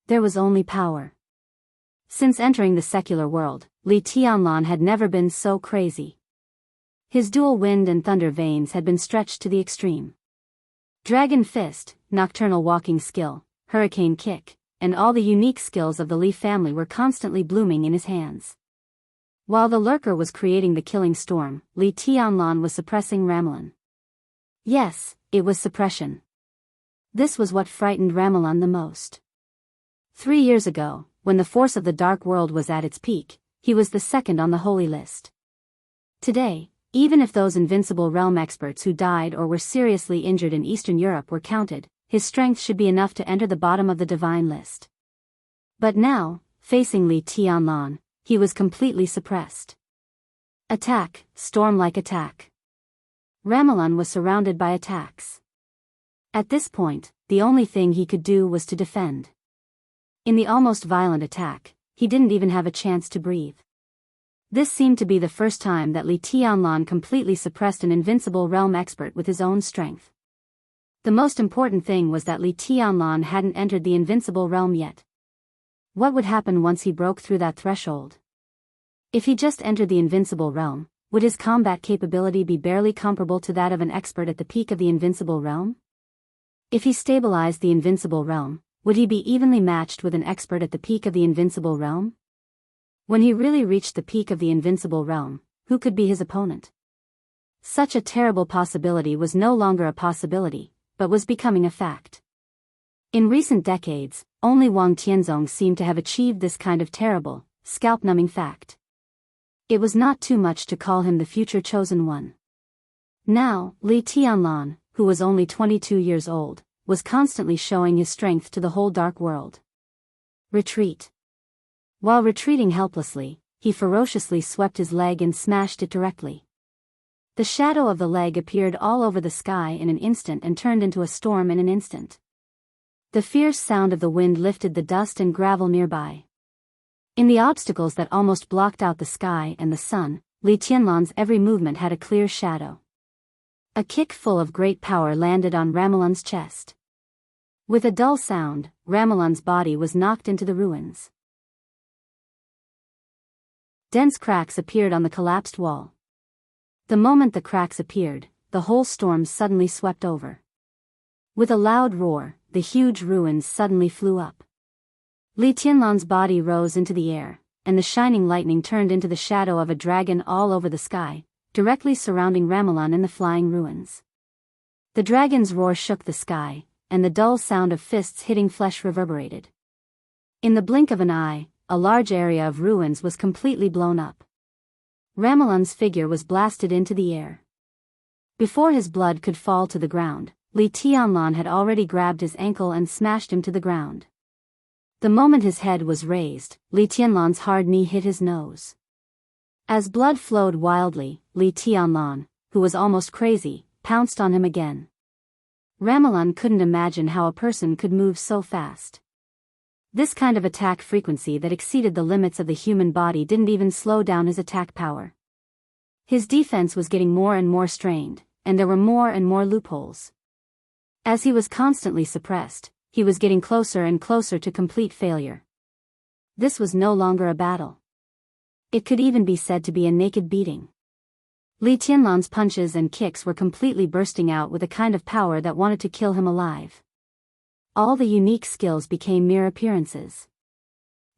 There was only power. Since entering the secular world, Li Tianlan had never been so crazy. His dual wind and thunder veins had been stretched to the extreme. Dragon Fist, Nocturnal Walking Skill, Hurricane Kick, and all the unique skills of the Li family were constantly blooming in his hands. While the Lurker was creating the killing storm, Li Tianlan was suppressing Ramalan. Yes, it was suppression. This was what frightened Ramalan the most. 3 years ago, when the force of the Dark World was at its peak, he was the second on the holy list. Today, even if those invincible realm experts who died or were seriously injured in Eastern Europe were counted, his strength should be enough to enter the bottom of the divine list. But now, facing Li Tianlan, he was completely suppressed. Attack, storm-like attack. Ramalan was surrounded by attacks. At this point, the only thing he could do was to defend. In the almost violent attack, he didn't even have a chance to breathe. This seemed to be the first time that Li Tianlan completely suppressed an invincible realm expert with his own strength. The most important thing was that Li Tianlan hadn't entered the invincible realm yet. What would happen once he broke through that threshold? If he just entered the invincible realm, would his combat capability be barely comparable to that of an expert at the peak of the invincible realm? If he stabilized the invincible realm, would he be evenly matched with an expert at the peak of the invincible realm? When he really reached the peak of the invincible realm, who could be his opponent? Such a terrible possibility was no longer a possibility, but was becoming a fact. In recent decades, only Wang Tianzong seemed to have achieved this kind of terrible, scalp-numbing fact. It was not too much to call him the future chosen one. Now, Li Tianlan, who was only 22 years old, was constantly showing his strength to the whole dark world. Retreat. While retreating helplessly, he ferociously swept his leg and smashed it directly. The shadow of the leg appeared all over the sky in an instant and turned into a storm in an instant. The fierce sound of the wind lifted the dust and gravel nearby. In the obstacles that almost blocked out the sky and the sun, Li Tianlan's every movement had a clear shadow. A kick full of great power landed on Ramalan's chest. With a dull sound, Ramalan's body was knocked into the ruins. Dense cracks appeared on the collapsed wall. The moment the cracks appeared, the whole storm suddenly swept over. With a loud roar, the huge ruins suddenly flew up. Li Tianlan's body rose into the air, and the shining lightning turned into the shadow of a dragon all over the sky, directly surrounding Ramalan in the flying ruins. The dragon's roar shook the sky, and the dull sound of fists hitting flesh reverberated. In the blink of an eye, a large area of ruins was completely blown up. Ramalan's figure was blasted into the air. Before his blood could fall to the ground, Li Tianlan had already grabbed his ankle and smashed him to the ground. The moment his head was raised, Li Tianlan's hard knee hit his nose. As blood flowed wildly, Li Tianlan, who was almost crazy, pounced on him again. Ramalan couldn't imagine how a person could move so fast. This kind of attack frequency that exceeded the limits of the human body didn't even slow down his attack power. His defense was getting more and more strained, and there were more and more loopholes. As he was constantly suppressed, he was getting closer and closer to complete failure. This was no longer a battle. It could even be said to be a naked beating. Li Tianlan's punches and kicks were completely bursting out with a kind of power that wanted to kill him alive. All the unique skills became mere appearances.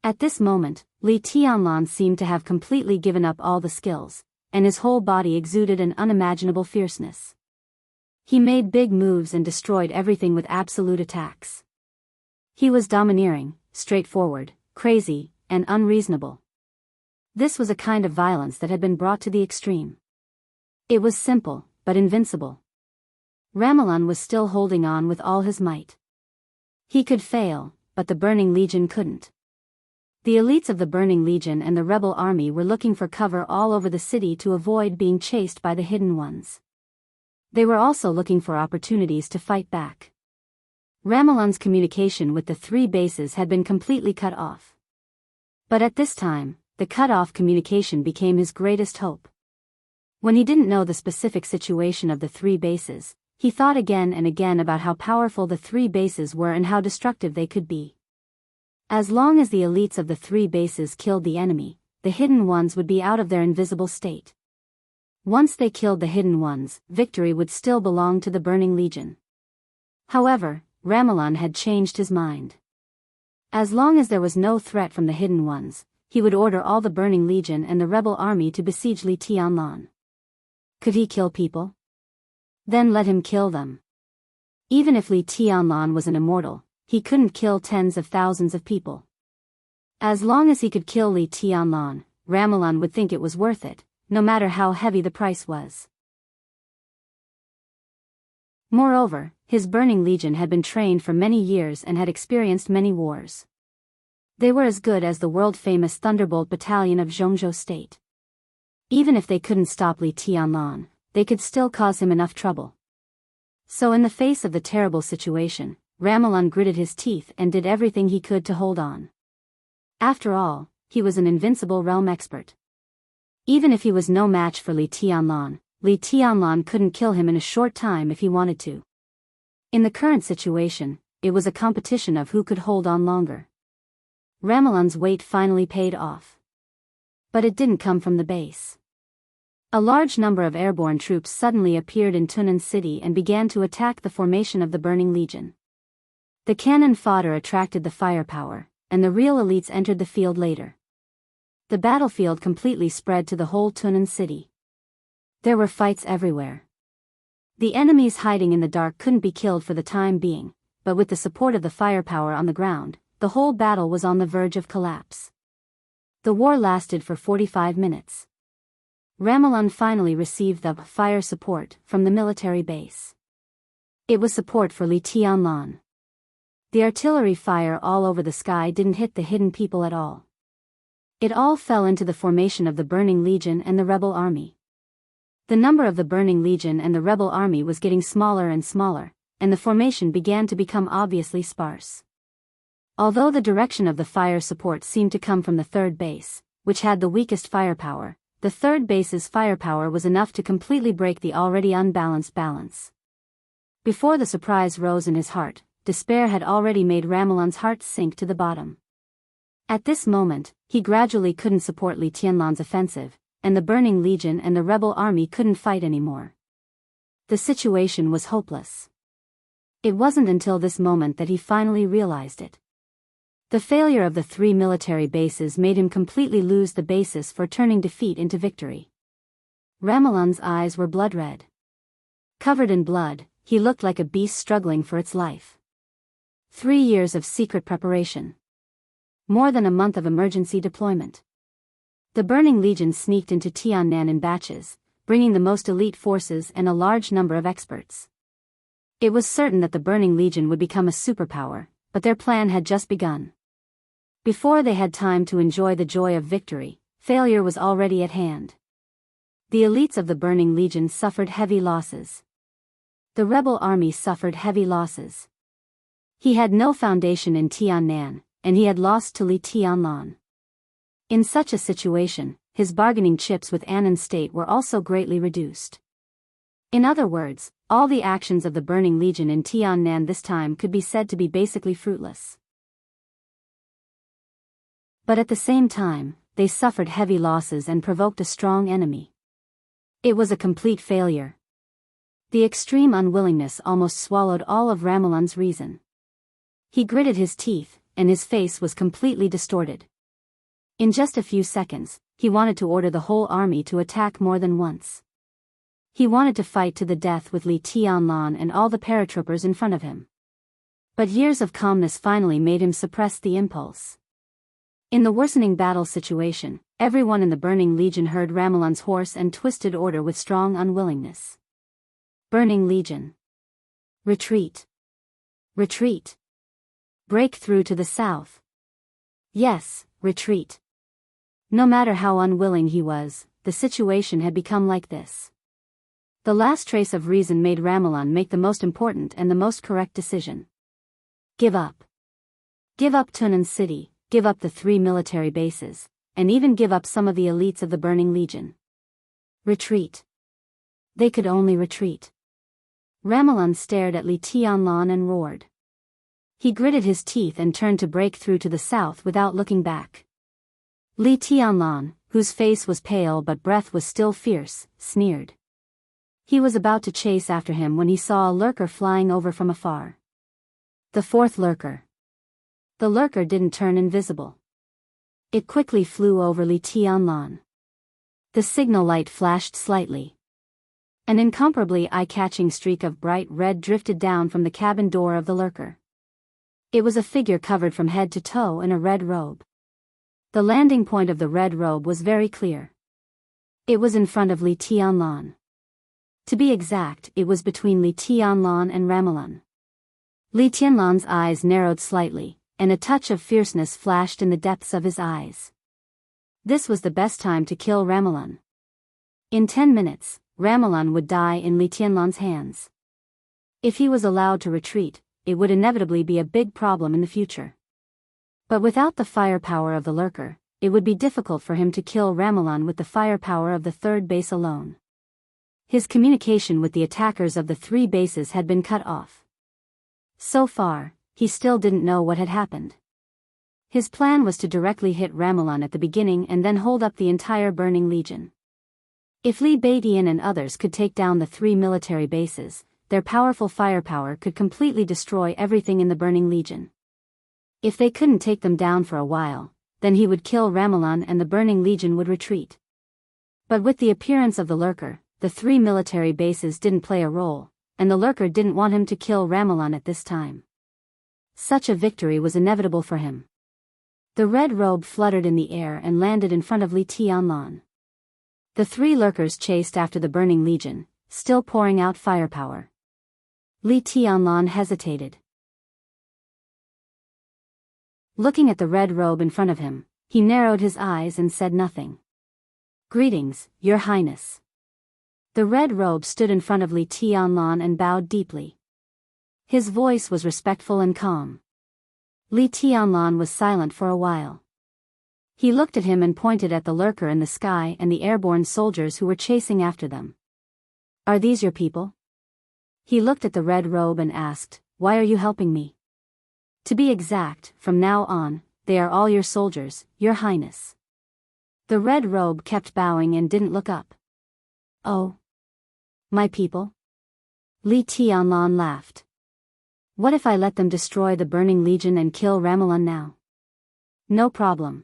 At this moment, Li Tianlan seemed to have completely given up all the skills, and his whole body exuded an unimaginable fierceness. He made big moves and destroyed everything with absolute attacks. He was domineering, straightforward, crazy, and unreasonable. This was a kind of violence that had been brought to the extreme. It was simple, but invincible. Ramalan was still holding on with all his might. He could fail, but the Burning Legion couldn't. The elites of the Burning Legion and the rebel army were looking for cover all over the city to avoid being chased by the Hidden Ones. They were also looking for opportunities to fight back. Ramelan's communication with the three bases had been completely cut off. But at this time, the cut-off communication became his greatest hope. When he didn't know the specific situation of the three bases, he thought again and again about how powerful the three bases were and how destructive they could be. As long as the elites of the three bases killed the enemy, the hidden ones would be out of their invisible state. Once they killed the hidden ones, victory would still belong to the Burning Legion. However, Ramelan had changed his mind. As long as there was no threat from the hidden ones, he would order all the Burning Legion and the rebel army to besiege Li Tianlan. Could he kill people? Then let him kill them. Even if Li Tianlan was an immortal, he couldn't kill tens of thousands of people. As long as he could kill Li Tianlan, Ramelan would think it was worth it, no matter how heavy the price was. Moreover, his Burning Legion had been trained for many years and had experienced many wars. They were as good as the world-famous Thunderbolt Battalion of Jianghu State. Even if they couldn't stop Li Tianlan, they could still cause him enough trouble. So in the face of the terrible situation, Ramelan gritted his teeth and did everything he could to hold on. After all, he was an invincible realm expert. Even if he was no match for Li Tianlan couldn't kill him in a short time if he wanted to. In the current situation, it was a competition of who could hold on longer. Ramelan's wait finally paid off. But it didn't come from the base. A large number of airborne troops suddenly appeared in Tunan City and began to attack the formation of the Burning Legion. The cannon fodder attracted the firepower, and the real elites entered the field later. The battlefield completely spread to the whole Tunan City. There were fights everywhere. The enemies hiding in the dark couldn't be killed for the time being, but with the support of the firepower on the ground, the whole battle was on the verge of collapse. The war lasted for 45 minutes. Ramelan finally received the fire support from the military base. It was support for Li Tianlan. The artillery fire all over the sky didn't hit the hidden people at all. It all fell into the formation of the Burning Legion and the rebel army. The number of the Burning Legion and the rebel army was getting smaller and smaller, and the formation began to become obviously sparse. Although the direction of the fire support seemed to come from the third base, which had the weakest firepower, the third base's firepower was enough to completely break the already unbalanced balance. Before the surprise rose in his heart, despair had already made Ramelan's heart sink to the bottom. At this moment, he gradually couldn't support Li Tianlan's offensive, and the Burning Legion and the rebel army couldn't fight anymore. The situation was hopeless. It wasn't until this moment that he finally realized it. The failure of the three military bases made him completely lose the basis for turning defeat into victory. Ramelan's eyes were blood red. Covered in blood, he looked like a beast struggling for its life. 3 years of secret preparation. More than a month of emergency deployment. The Burning Legion sneaked into Tiannan in batches, bringing the most elite forces and a large number of experts. It was certain that the Burning Legion would become a superpower, but their plan had just begun. Before they had time to enjoy the joy of victory, failure was already at hand. The elites of the Burning Legion suffered heavy losses. The rebel army suffered heavy losses. He had no foundation in Tiannan, and he had lost to Li Tianlan. In such a situation, his bargaining chips with Annan State were also greatly reduced. In other words, all the actions of the Burning Legion in Tiannan this time could be said to be basically fruitless. But at the same time, they suffered heavy losses and provoked a strong enemy. It was a complete failure. The extreme unwillingness almost swallowed all of Ramelan's reason. He gritted his teeth, and his face was completely distorted. In just a few seconds, he wanted to order the whole army to attack more than once. He wanted to fight to the death with Li Tianlan and all the paratroopers in front of him. But years of calmness finally made him suppress the impulse. In the worsening battle situation, everyone in the Burning Legion heard Ramelan's hoarse and twisted order with strong unwillingness. Burning Legion. Retreat. Retreat. Break through to the south. Yes, retreat. No matter how unwilling he was, the situation had become like this. The last trace of reason made Ramelan make the most important and the most correct decision. Give up. Give up Tunan City, give up the 3 military bases, and even give up some of the elites of the Burning Legion. Retreat. They could only retreat. Ramelin stared at Li Tianlan and roared. He gritted his teeth and turned to break through to the south without looking back. Li Tianlan, whose face was pale but breath was still fierce, sneered. He was about to chase after him when he saw a lurker flying over from afar. The 4th lurker. The lurker didn't turn invisible. It quickly flew over Li Tianlan. The signal light flashed slightly. An incomparably eye-catching streak of bright red drifted down from the cabin door of the lurker. It was a figure covered from head to toe in a red robe. The landing point of the red robe was very clear. It was in front of Li Tianlan. To be exact, it was between Li Tianlan and Ramelin. Li Tianlan's eyes narrowed slightly, and a touch of fierceness flashed in the depths of his eyes. This was the best time to kill Ramelin. In 10 minutes, Ramelin would die in Li Tianlan's hands. If he was allowed to retreat, it would inevitably be a big problem in the future. But without the firepower of the lurker, it would be difficult for him to kill Ramelin with the firepower of the 3rd base alone. His communication with the attackers of the 3 bases had been cut off. So far, he still didn't know what had happened. His plan was to directly hit Ramelin at the beginning and then hold up the entire Burning Legion. If Li Beidian and others could take down the 3 military bases, their powerful firepower could completely destroy everything in the Burning Legion. If they couldn't take them down for a while, then he would kill Ramelin and the Burning Legion would retreat. But with the appearance of the lurker, the 3 military bases didn't play a role, and the lurker didn't want him to kill Ramelin at this time. Such a victory was inevitable for him. The red robe fluttered in the air and landed in front of Li Tianlan. The 3 lurkers chased after the Burning Legion, still pouring out firepower. Li Tianlan hesitated. Looking at the red robe in front of him, he narrowed his eyes and said nothing. Greetings, Your Highness. The red robe stood in front of Li Tianlan and bowed deeply. His voice was respectful and calm. Li Tianlan was silent for a while. He looked at him and pointed at the lurker in the sky and the airborne soldiers who were chasing after them. Are these your people? He looked at the red robe and asked, Why are you helping me? To be exact, from now on, they are all your soldiers, Your Highness. The red robe kept bowing and didn't look up. Oh. My people? Li Tianlan laughed. What if I let them destroy the Burning Legion and kill Ramelin now? No problem.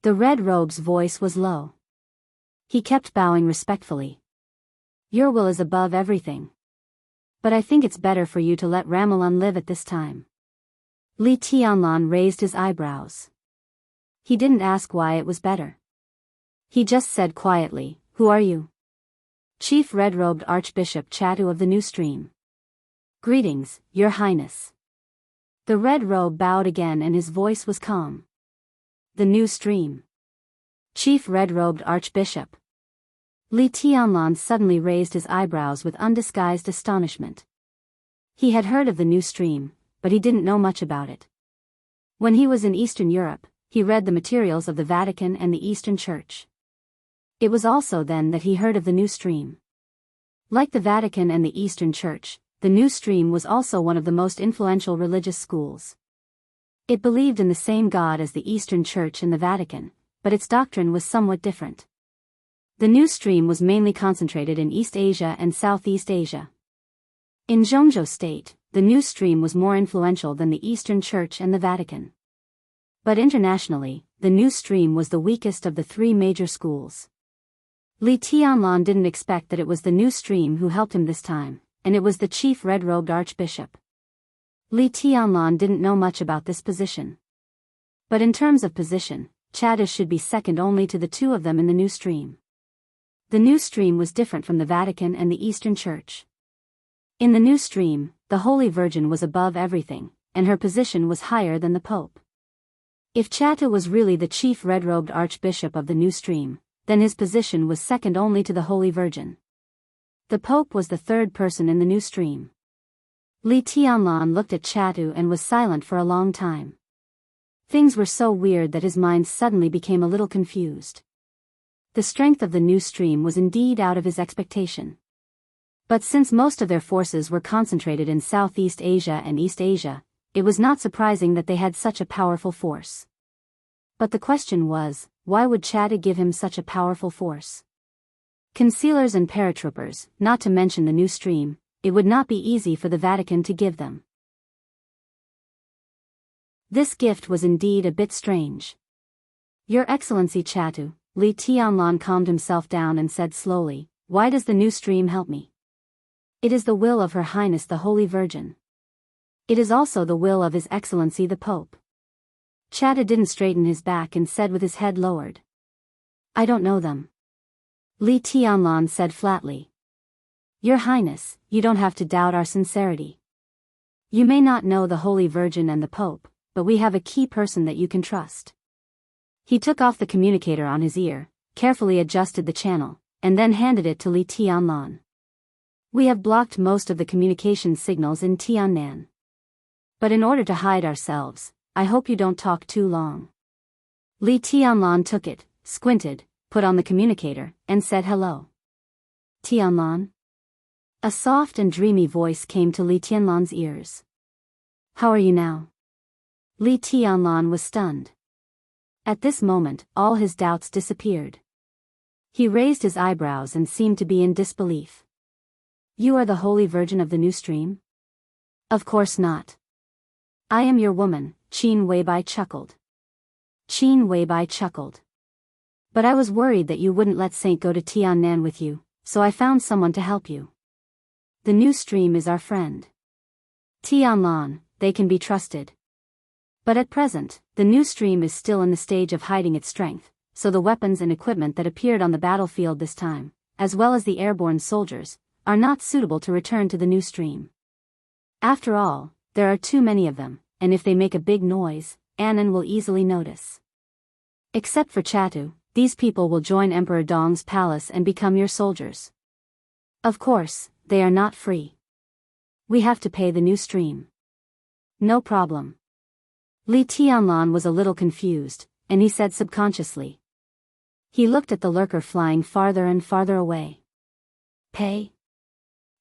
The red robe's voice was low. He kept bowing respectfully. Your will is above everything. But I think it's better for you to let Ramelin live at this time. Li Tianlan raised his eyebrows. He didn't ask why it was better. He just said quietly, Who are you? Chief Red-Robed Archbishop Chatu of the New Stream. Greetings, Your Highness. The red robe bowed again and his voice was calm. The New Stream. Chief Red-Robed Archbishop. Li Tianlan suddenly raised his eyebrows with undisguised astonishment. He had heard of the New Stream, but he didn't know much about it. When he was in Eastern Europe, he read the materials of the Vatican and the Eastern Church. It was also then that he heard of the New Stream. Like the Vatican and the Eastern Church, the New Stream was also one of the most influential religious schools. It believed in the same God as the Eastern Church and the Vatican, but its doctrine was somewhat different. The New Stream was mainly concentrated in East Asia and Southeast Asia. In Jianghu State, the New Stream was more influential than the Eastern Church and the Vatican. But internationally, the New Stream was the weakest of the 3 major schools. Li Tianlan didn't expect that it was the New Stream who helped him this time, and it was the chief red-robed archbishop. Li Tianlan didn't know much about this position. But in terms of position, Chatu should be second only to the 2 of them in the New Stream. The New Stream was different from the Vatican and the Eastern Church. In the New Stream, the Holy Virgin was above everything, and her position was higher than the Pope. If Chatu was really the chief red-robed archbishop of the New Stream, then his position was second only to the Holy Virgin. The Pope was the 3rd person in the New Stream. Li Tianlan looked at Chatu and was silent for a long time. Things were so weird that his mind suddenly became a little confused. The strength of the new stream was indeed out of his expectation. But since most of their forces were concentrated in Southeast Asia and East Asia, it was not surprising that they had such a powerful force. But the question was, why would Chatu give him such a powerful force? Concealers and paratroopers, not to mention the new stream, it would not be easy for the Vatican to give them. This gift was indeed a bit strange. Your Excellency Chatu, Li Tianlan calmed himself down and said slowly, why does the new stream help me? It is the will of Her Highness the Holy Virgin. It is also the will of His Excellency the Pope. Chatu didn't straighten his back and said with his head lowered. I don't know them. Li Tianlan said flatly. Your Highness, you don't have to doubt our sincerity. You may not know the Holy Virgin and the Pope, but we have a key person that you can trust. He took off the communicator on his ear, carefully adjusted the channel, and then handed it to Li Tianlan. We have blocked most of the communication signals in Tiannan. But in order to hide ourselves, I hope you don't talk too long. Li Tianlan took it, squinted, put on the communicator, and said hello. Tianlan? A soft and dreamy voice came to Li Tianlan's ears. How are you now? Li Tianlan was stunned. At this moment, all his doubts disappeared. He raised his eyebrows and seemed to be in disbelief. You are the Holy Virgin of the new stream? Of course not. I am your woman, Qin Weibai chuckled. Qin Weibai chuckled. But I was worried that you wouldn't let Saint go to Tiannan with you, so I found someone to help you. The new stream is our friend. Tianlan, they can be trusted. But at present, the new stream is still in the stage of hiding its strength, so the weapons and equipment that appeared on the battlefield this time, as well as the airborne soldiers, are not suitable to return to the new stream. After all, there are too many of them, and if they make a big noise, Annan will easily notice. Except for Chatu, these people will join Emperor Dong's palace and become your soldiers. Of course, they are not free. We have to pay the new stream. No problem. Li Tianlan was a little confused, and he said subconsciously. He looked at the lurker flying farther and farther away. Pay?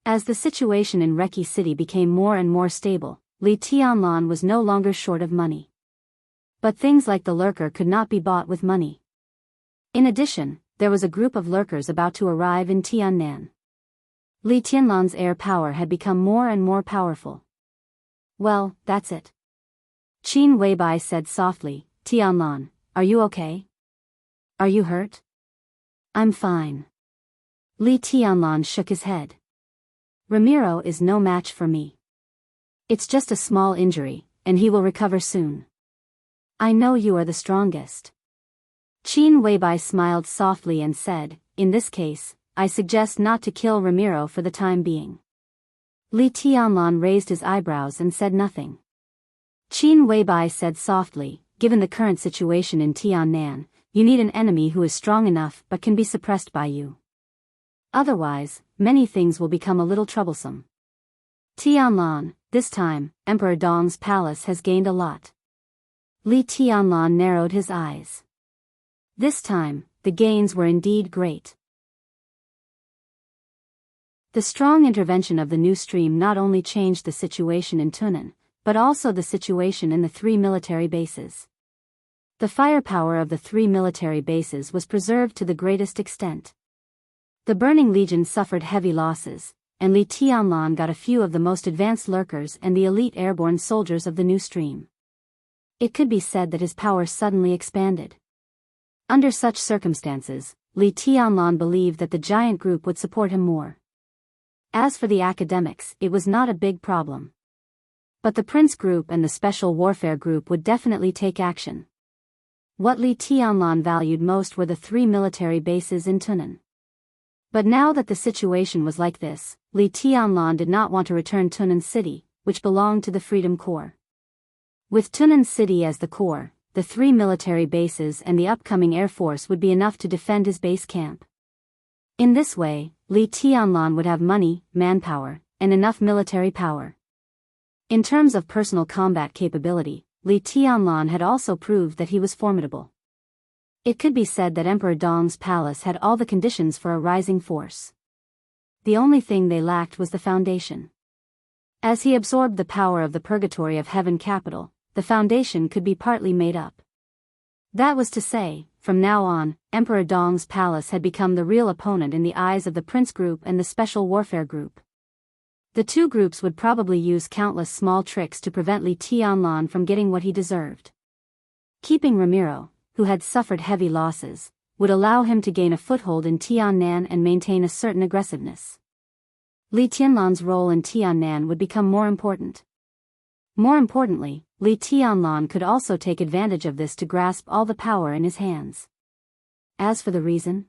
As the situation in Reki City became more and more stable, Li Tianlan was no longer short of money. But things like the lurker could not be bought with money. In addition, there was a group of lurkers about to arrive in Tiannan. Li Tianlan's air power had become more and more powerful. Well, that's it. Qin Weibai said softly, Tianlan, are you okay? Are you hurt? I'm fine. Li Tianlan shook his head. Ramiro is no match for me. It's just a small injury, and he will recover soon. I know you are the strongest. Qin Weibai smiled softly and said, in this case, I suggest not to kill Ramiro for the time being. Li Tianlan raised his eyebrows and said nothing. Qin Weibai said softly, given the current situation in Tiannan, you need an enemy who is strong enough but can be suppressed by you. Otherwise, many things will become a little troublesome. Tianlan, this time, Emperor Dong's palace has gained a lot. Li Tianlan narrowed his eyes. This time, the gains were indeed great. The strong intervention of the new stream not only changed the situation in Tunan, but also the situation in the 3 military bases. The firepower of the 3 military bases was preserved to the greatest extent. The Burning Legion suffered heavy losses, and Li Tianlan got a few of the most advanced lurkers and the elite airborne soldiers of the new stream. It could be said that his power suddenly expanded. Under such circumstances, Li Tianlan believed that the giant group would support him more. As for the academics, it was not a big problem. But the Prince Group and the Special Warfare Group would definitely take action. What Li Tianlan valued most were the 3 military bases in Tunan. But now that the situation was like this, Li Tianlan did not want to return Tunan City, which belonged to the Freedom Corps. With Tunan City as the core, the 3 military bases and the upcoming Air Force would be enough to defend his base camp. In this way, Li Tianlan would have money, manpower, and enough military power. In terms of personal combat capability, Li Tianlan had also proved that he was formidable. It could be said that Emperor Dong's palace had all the conditions for a rising force. The only thing they lacked was the foundation. As he absorbed the power of the purgatory of heaven capital, the foundation could be partly made up. That was to say, from now on, Emperor Dong's palace had become the real opponent in the eyes of the Prince Group and the Special Warfare Group. The two groups would probably use countless small tricks to prevent Li Tianlan from getting what he deserved. Keeping Ramiro, who had suffered heavy losses, would allow him to gain a foothold in Tiannan and maintain a certain aggressiveness. Li Tianlan's role in Tiannan would become more important. More importantly, Li Tianlan could also take advantage of this to grasp all the power in his hands. As for the reason,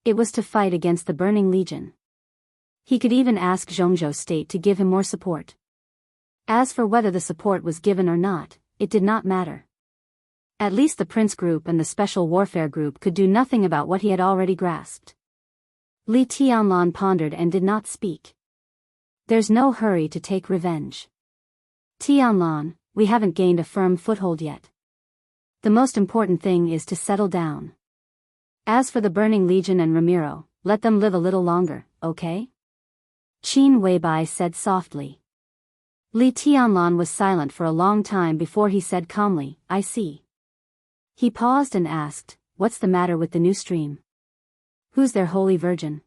it was to fight against the Burning Legion. He could even ask Jianghu State to give him more support. As for whether the support was given or not, it did not matter. At least the Prince Group and the Special Warfare Group could do nothing about what he had already grasped. Li Tianlan pondered and did not speak. There's no hurry to take revenge. Tianlan, we haven't gained a firm foothold yet. The most important thing is to settle down. As for the Burning Legion and Ramiro, let them live a little longer, okay? Qin Weibai said softly. Li Tianlan was silent for a long time before he said calmly, I see. He paused and asked, what's the matter with the new stream? Who's their Holy Virgin?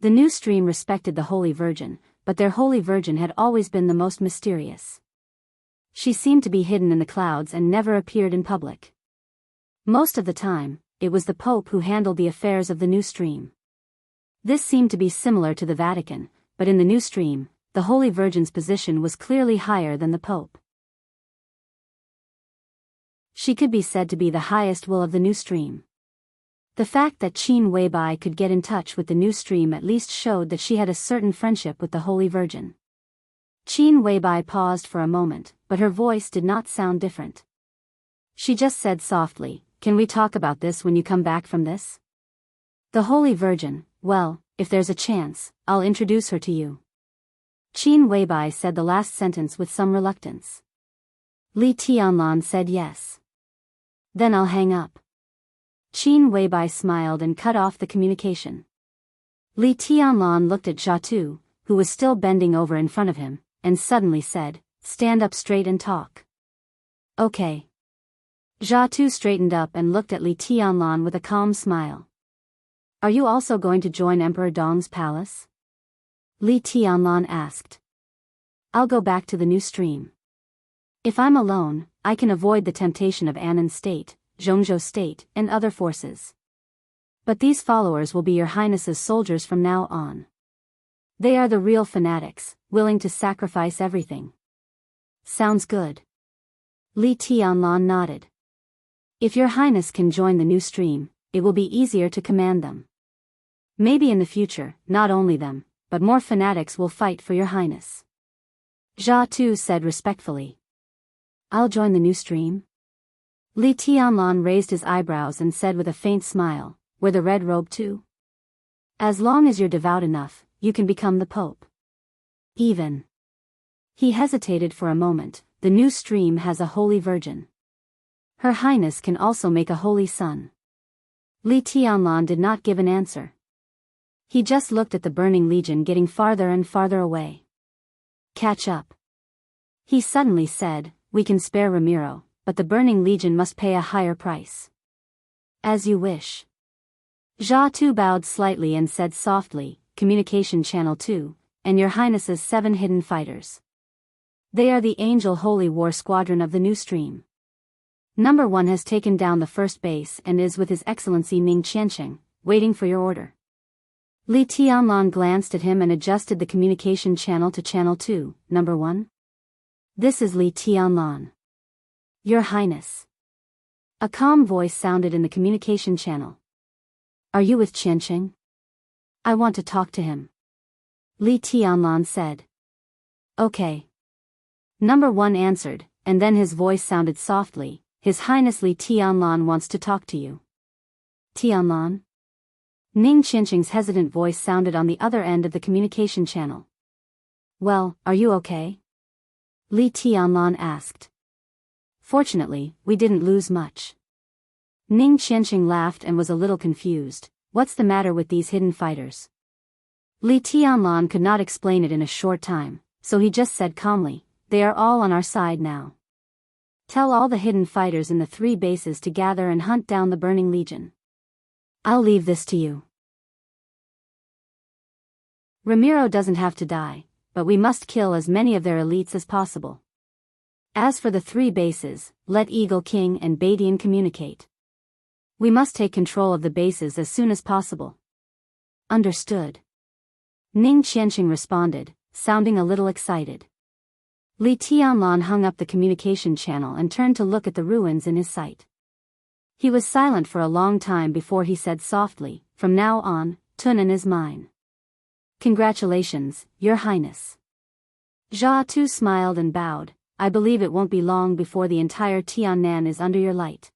The new stream respected the Holy Virgin, but their Holy Virgin had always been the most mysterious. She seemed to be hidden in the clouds and never appeared in public. Most of the time, it was the Pope who handled the affairs of the new stream. This seemed to be similar to the Vatican, but in the new stream, the Holy Virgin's position was clearly higher than the Pope. She could be said to be the highest will of the new stream. The fact that Qin Weibai could get in touch with the new stream at least showed that she had a certain friendship with the Holy Virgin. Qin Weibai paused for a moment, but her voice did not sound different. She just said softly, can we talk about this when you come back from this? The Holy Virgin, well, if there's a chance, I'll introduce her to you. Qin Weibai said the last sentence with some reluctance. Li Tianlan said yes. Then I'll hang up. Qin Weibai smiled and cut off the communication. Li Tianlan looked at Jianghu, who was still bending over in front of him, and suddenly said, stand up straight and talk. Okay. Jianghu straightened up and looked at Li Tianlan with a calm smile. Are you also going to join Emperor Dong's palace? Li Tianlan asked. I'll go back to the new stream. If I'm alone, I can avoid the temptation of Annan State, Jianghu State, and other forces. But these followers will be your Highness's soldiers from now on. They are the real fanatics, willing to sacrifice everything. Sounds good. Li Tianlan nodded. If your Highness can join the new stream, it will be easier to command them. Maybe in the future, not only them, but more fanatics will fight for your Highness. Jianghu said respectfully. I'll join the new stream. Li Tianlan raised his eyebrows and said with a faint smile, wear the red robe too? As long as you're devout enough, you can become the Pope. Even. He hesitated for a moment, the new stream has a Holy Virgin. Her Highness can also make a Holy Son. Li Tianlan did not give an answer. He just looked at the Burning Legion getting farther and farther away. Catch up. He suddenly said, we can spare Ramiro, but the Burning Legion must pay a higher price. As you wish. Jianghu bowed slightly and said softly, Communication Channel 2, and your Highness's 7 hidden fighters. They are the Angel Holy War Squadron of the new stream. Number 1 has taken down the first base and is with His Excellency Ning Qianxing, waiting for your order. Li Tianlan glanced at him and adjusted the communication channel to Channel 2, Number 1. This is Li Tianlan. Your Highness. A calm voice sounded in the communication channel. Are you with Qianxing? I want to talk to him. Li Tianlan said. Okay. Number 1 answered, and then his voice sounded softly, His Highness Li Tianlan wants to talk to you. Tianlan? Ning Qianxing's hesitant voice sounded on the other end of the communication channel. Well, are you okay? Li Tianlan asked. Fortunately, we didn't lose much. Ning Qianxing laughed and was a little confused. What's the matter with these hidden fighters? Li Tianlan could not explain it in a short time, so he just said calmly, they are all on our side now. Tell all the hidden fighters in the 3 bases to gather and hunt down the Burning Legion. I'll leave this to you. Ramiro doesn't have to die, but we must kill as many of their elites as possible. As for the 3 bases, let Eagle King and Badian communicate. We must take control of the bases as soon as possible. Understood. Ning Qianxing responded, sounding a little excited. Li Tianlan hung up the communication channel and turned to look at the ruins in his sight. He was silent for a long time before he said softly, from now on, Tunnan is mine. Congratulations, Your Highness. Jia Tu smiled and bowed. I believe it won't be long before the entire Tiannan is under your light.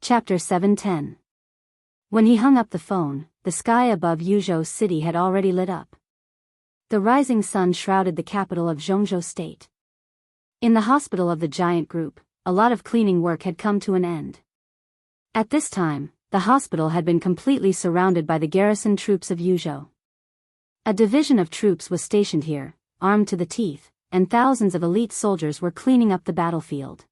Chapter 710. When he hung up the phone, the sky above Yuzhou City had already lit up. The rising sun shrouded the capital of Jianghu State. In the hospital of the giant group, a lot of cleaning work had come to an end. At this time, the hospital had been completely surrounded by the garrison troops of Yuzhou. A division of troops was stationed here, armed to the teeth, and thousands of elite soldiers were cleaning up the battlefield.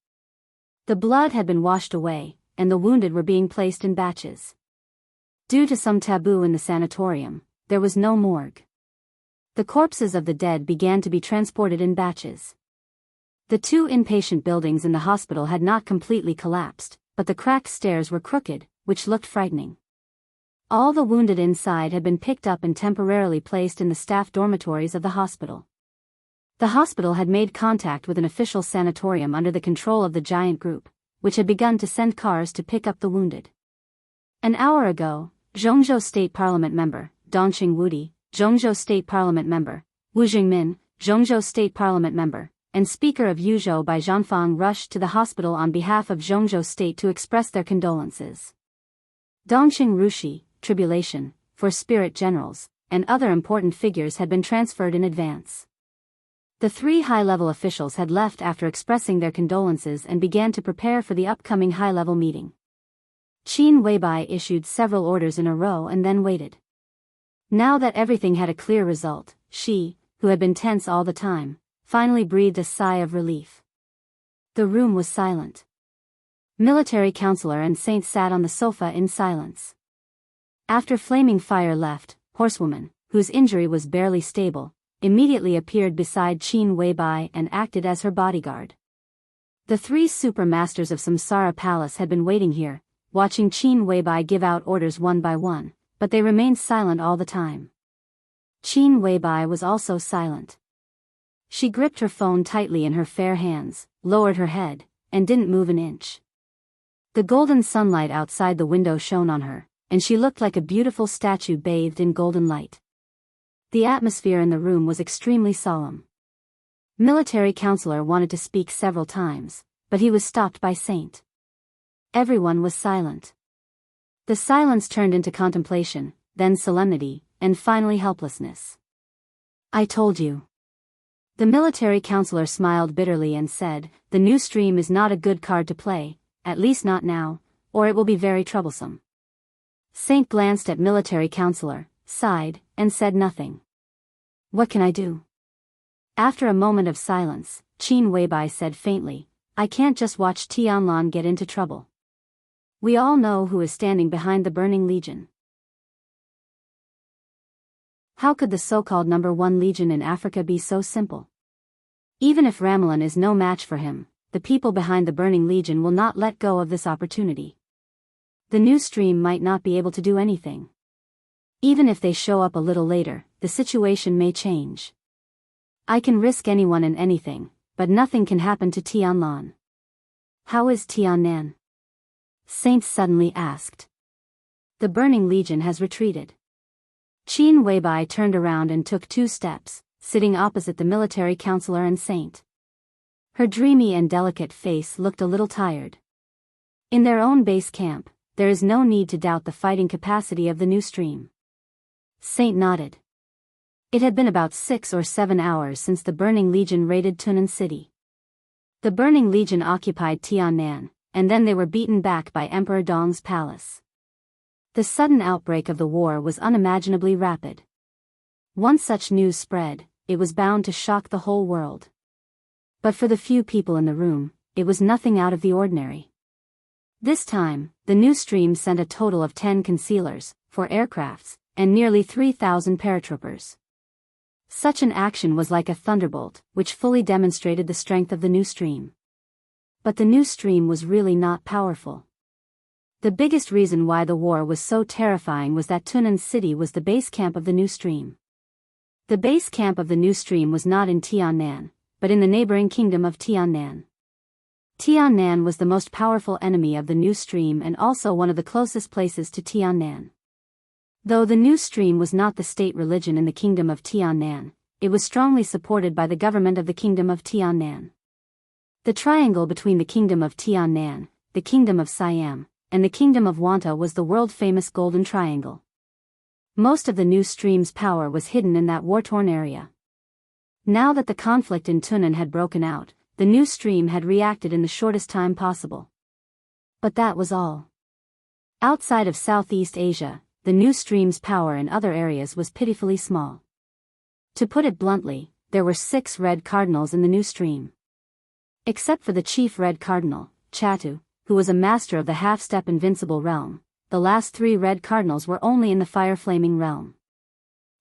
The blood had been washed away, and the wounded were being placed in batches. Due to some taboo in the sanatorium, there was no morgue. The corpses of the dead began to be transported in batches. The 2 inpatient buildings in the hospital had not completely collapsed, but the cracked stairs were crooked, which looked frightening. All the wounded inside had been picked up and temporarily placed in the staff dormitories of the hospital. The hospital had made contact with an official sanatorium under the control of the giant group, which had begun to send cars to pick up the wounded. An hour ago, Zhongzhou State Parliament member, Dongqing Wudi, Zhongzhou State Parliament member, Wu Jingmin, Zhongzhou State Parliament member, and Speaker of Yuzhou Bai Zhanfang rushed to the hospital on behalf of Zhongzhou State to express their condolences. Dongqing Rushi, Tribulation, for Spirit Generals, and other important figures had been transferred in advance. The 3 high-level officials had left after expressing their condolences and began to prepare for the upcoming high-level meeting. Qin Weibai issued several orders in a row and then waited. Now that everything had a clear result, she, who had been tense all the time, finally breathed a sigh of relief. The room was silent. Military counselor and Saint sat on the sofa in silence. After Flaming Fire left, Horsewoman, whose injury was barely stable, immediately appeared beside Qin Weibai and acted as her bodyguard. The 3 super masters of Samsara Palace had been waiting here, watching Qin Weibai give out orders one by one, but they remained silent all the time. Qin Weibai was also silent. She gripped her phone tightly in her fair hands, lowered her head, and didn't move an inch. The golden sunlight outside the window shone on her, and she looked like a beautiful statue bathed in golden light. The atmosphere in the room was extremely solemn. Military counselor wanted to speak several times, but he was stopped by Saint. Everyone was silent. The silence turned into contemplation, then solemnity, and finally helplessness. I told you. The military counselor smiled bitterly and said, the new stream is not a good card to play, at least not now, or it will be very troublesome. Saint glanced at military counselor, sighed, and said nothing. What can I do? After a moment of silence, Qin Weibai said faintly, I can't just watch Tianlan get into trouble. We all know who is standing behind the Burning Legion. How could the so-called number 1 legion in Africa be so simple? Even if Ramelin is no match for him, the people behind the Burning Legion will not let go of this opportunity. The new stream might not be able to do anything. Even if they show up a little later, the situation may change. I can risk anyone and anything, but nothing can happen to Tianlan. How is Tiannan? Saint suddenly asked. The Burning Legion has retreated. Qin Weibai turned around and took 2 steps, sitting opposite the military counselor and Saint. Her dreamy and delicate face looked a little tired. In their own base camp, there is no need to doubt the fighting capacity of the new stream. Saint nodded. It had been about 6 or 7 hours since the Burning Legion raided Tunan City. The Burning Legion occupied Tiannan, and then they were beaten back by Emperor Dong's palace. The sudden outbreak of the war was unimaginably rapid. Once such news spread, it was bound to shock the whole world. But for the few people in the room, it was nothing out of the ordinary. This time, the new stream sent a total of 10 concealers, 4 aircrafts, and nearly 3,000 paratroopers. Such an action was like a thunderbolt, which fully demonstrated the strength of the new stream. But the new stream was really not powerful. The biggest reason why the war was so terrifying was that Tunan City was the base camp of the new stream. The base camp of the new stream was not in Tiannan, but in the neighboring kingdom of Tiannan. Tiannan was the most powerful enemy of the new stream and also one of the closest places to Tiannan. Though the new stream was not the state religion in the kingdom of Tiannan, it was strongly supported by the government of the kingdom of Tiannan. The triangle between the kingdom of Tiannan, the kingdom of Siam, and the kingdom of Wanta was the world-famous Golden Triangle. Most of the new stream's power was hidden in that war-torn area. Now that the conflict in Tunan had broken out, the new stream had reacted in the shortest time possible. But that was all. Outside of Southeast Asia, the new stream's power in other areas was pitifully small. To put it bluntly, there were 6 red cardinals in the new stream. Except for the chief red cardinal, Chatu, who was a master of the half-step invincible realm, the last 3 red cardinals were only in the fire-flaming realm.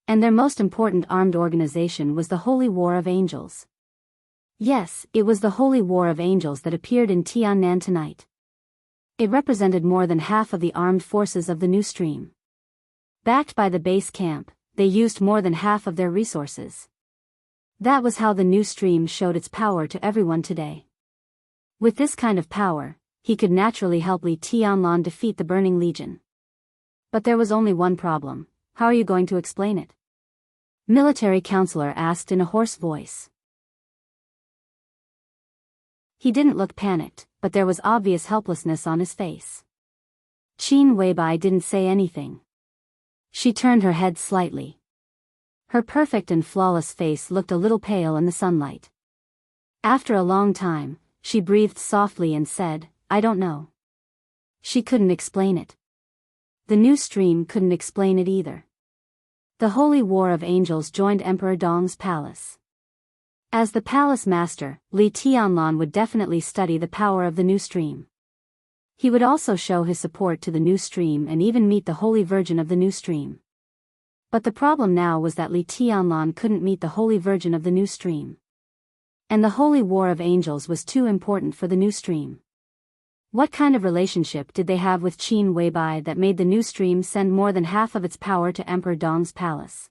And their most important armed organization was the Holy War of Angels. Yes, it was the Holy War of Angels that appeared in Tiannan tonight. It represented more than half of the armed forces of the new stream. Backed by the base camp, they used more than half of their resources. That was how the new stream showed its power to everyone today. With this kind of power, he could naturally help Li Tianlan defeat the Burning Legion. But there was only one problem: how are you going to explain it? Military counselor asked in a hoarse voice. He didn't look panicked, but there was obvious helplessness on his face. Qin Weibai didn't say anything. She turned her head slightly. Her perfect and flawless face looked a little pale in the sunlight. After a long time, she breathed softly and said, "I don't know." She couldn't explain it. The new stream couldn't explain it either. The Holy War of Angels joined Emperor Dong's palace. As the palace master, Li Tianlan would definitely study the power of the new stream. He would also show his support to the new stream and even meet the Holy Virgin of the new stream. But the problem now was that Li Tianlan couldn't meet the Holy Virgin of the new stream. And the Holy War of Angels was too important for the new stream. What kind of relationship did they have with Qin Weibai that made the new stream send more than half of its power to Emperor Dong's palace?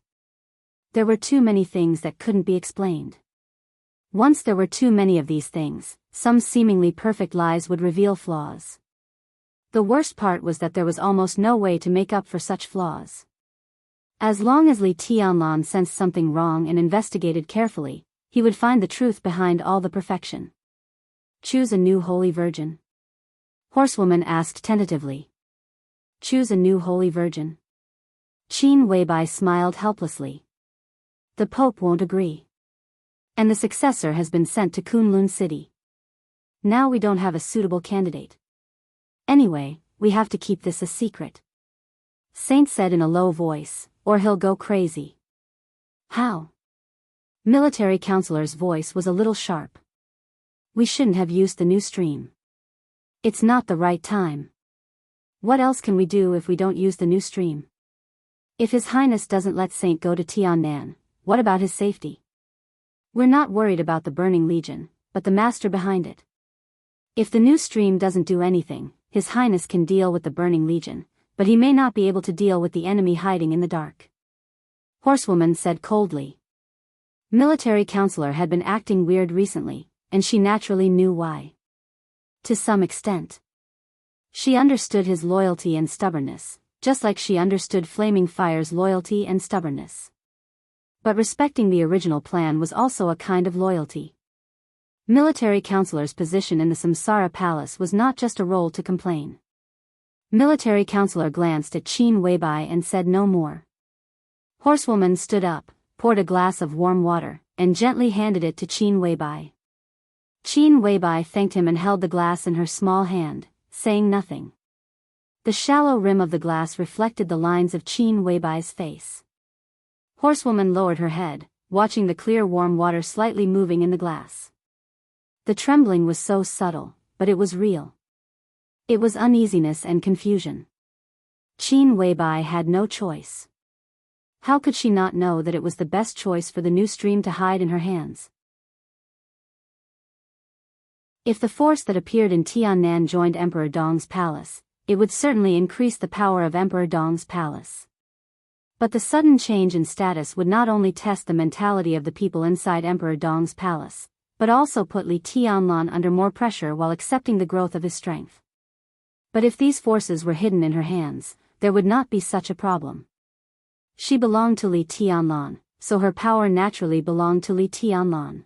There were too many things that couldn't be explained. Once there were too many of these things, some seemingly perfect lies would reveal flaws. The worst part was that there was almost no way to make up for such flaws. As long as Li Tianlan sensed something wrong and investigated carefully, he would find the truth behind all the perfection. Choose a new Holy Virgin? Horsewoman asked tentatively. Choose a new Holy Virgin? Qin Weibai smiled helplessly. The Pope won't agree. And the successor has been sent to Kunlun City. Now we don't have a suitable candidate. Anyway, we have to keep this a secret. Saint said in a low voice, or he'll go crazy. How? Military counselor's voice was a little sharp. We shouldn't have used the new stream. It's not the right time. What else can we do if we don't use the new stream? If His Highness doesn't let Saint go to Tiannan, what about his safety? We're not worried about the Burning Legion, but the master behind it. If the new stream doesn't do anything, His Highness can deal with the Burning Legion, but he may not be able to deal with the enemy hiding in the dark. Horsewoman said coldly. Military counselor had been acting weird recently, and she naturally knew why. To some extent. She understood his loyalty and stubbornness, just like she understood Flaming Fire's loyalty and stubbornness. But respecting the original plan was also a kind of loyalty. Military counselor's position in the Samsara Palace was not just a role to complain. Military counselor glanced at Qin Weibai and said no more. Horsewoman stood up, poured a glass of warm water, and gently handed it to Qin Weibai. Qin Weibai thanked him and held the glass in her small hand, saying nothing. The shallow rim of the glass reflected the lines of Qin Weibai's face. Horsewoman lowered her head, watching the clear warm water slightly moving in the glass. The trembling was so subtle, but it was real. It was uneasiness and confusion. Qin Weibai had no choice. How could she not know that it was the best choice for the new stream to hide in her hands? If the force that appeared in Tiannan joined Emperor Dong's palace, it would certainly increase the power of Emperor Dong's palace. But the sudden change in status would not only test the mentality of the people inside Emperor Dong's palace, but also put Li Tianlan under more pressure while accepting the growth of his strength. But if these forces were hidden in her hands, there would not be such a problem. She belonged to Li Tianlan, so her power naturally belonged to Li Tianlan.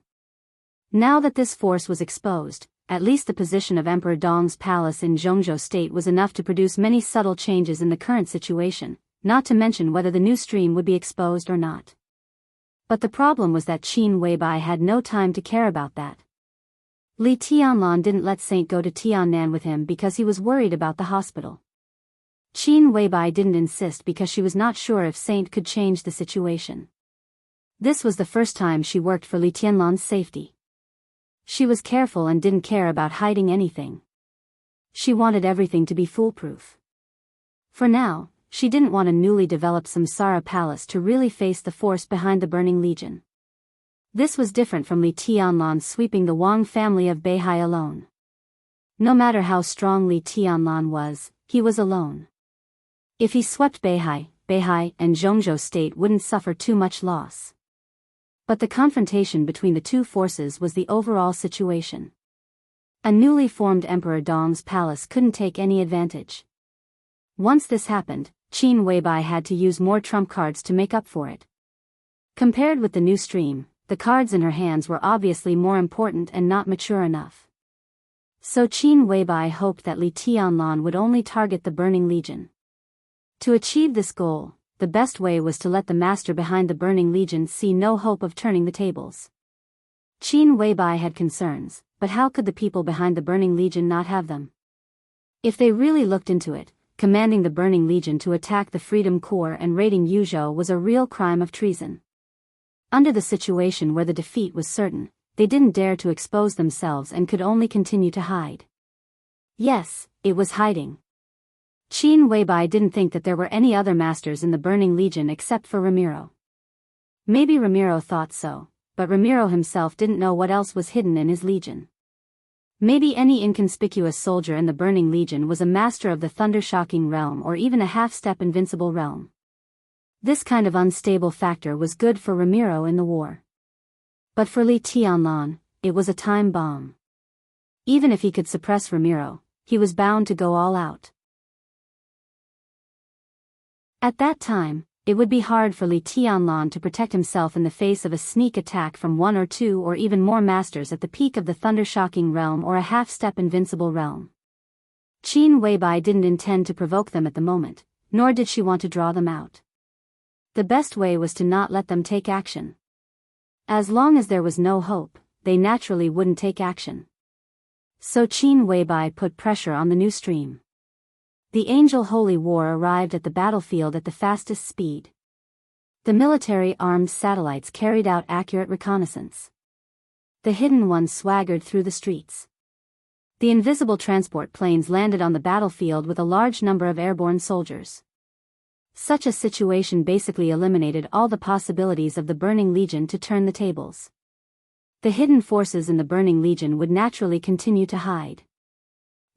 Now that this force was exposed, at least the position of Emperor Dong's palace in Jianghu state was enough to produce many subtle changes in the current situation, not to mention whether the new stream would be exposed or not. But the problem was that Qin Weibai had no time to care about that. Li Tianlan didn't let Saint go to Tiannan with him because he was worried about the hospital. Qin Weibai didn't insist because she was not sure if Saint could change the situation. This was the first time she worked for Li Tianlan's safety. She was careful and didn't care about hiding anything. She wanted everything to be foolproof. For now, she didn't want a newly developed Samsara palace to really face the force behind the Burning Legion. This was different from Li Tianlan sweeping the Wang family of Beihai alone. No matter how strong Li Tianlan was, he was alone. If he swept Beihai and Jianghu state wouldn't suffer too much loss. But the confrontation between the two forces was the overall situation. A newly formed Emperor Dong's palace couldn't take any advantage. Once this happened, Qin Weibai had to use more trump cards to make up for it. Compared with the new stream, the cards in her hands were obviously more important and not mature enough. So Qin Weibai hoped that Li Tianlan would only target the Burning Legion. To achieve this goal, the best way was to let the master behind the Burning Legion see no hope of turning the tables. Qin Weibai had concerns, but how could the people behind the Burning Legion not have them? If they really looked into it, commanding the Burning Legion to attack the Freedom Corps and raiding Yuzhou was a real crime of treason. Under the situation where the defeat was certain, they didn't dare to expose themselves and could only continue to hide. Yes, it was hiding. Qin Weibai didn't think that there were any other masters in the Burning Legion except for Ramiro. Maybe Ramiro thought so, but Ramiro himself didn't know what else was hidden in his legion. Maybe any inconspicuous soldier in the Burning Legion was a master of the thunder-shocking realm or even a half-step invincible realm. This kind of unstable factor was good for Ramiro in the war. But for Li Tianlan, it was a time bomb. Even if he could suppress Ramiro, he was bound to go all out. At that time, it would be hard for Li Tianlan to protect himself in the face of a sneak attack from one or two or even more masters at the peak of the thunder-shocking realm or a half-step invincible realm. Qin Weibai didn't intend to provoke them at the moment, nor did she want to draw them out. The best way was to not let them take action. As long as there was no hope, they naturally wouldn't take action. So Qin Weibai put pressure on the new stream. The Angel Holy War arrived at the battlefield at the fastest speed. The military-armed satellites carried out accurate reconnaissance. The hidden ones swaggered through the streets. The invisible transport planes landed on the battlefield with a large number of airborne soldiers. Such a situation basically eliminated all the possibilities of the Burning Legion to turn the tables. The hidden forces in the Burning Legion would naturally continue to hide.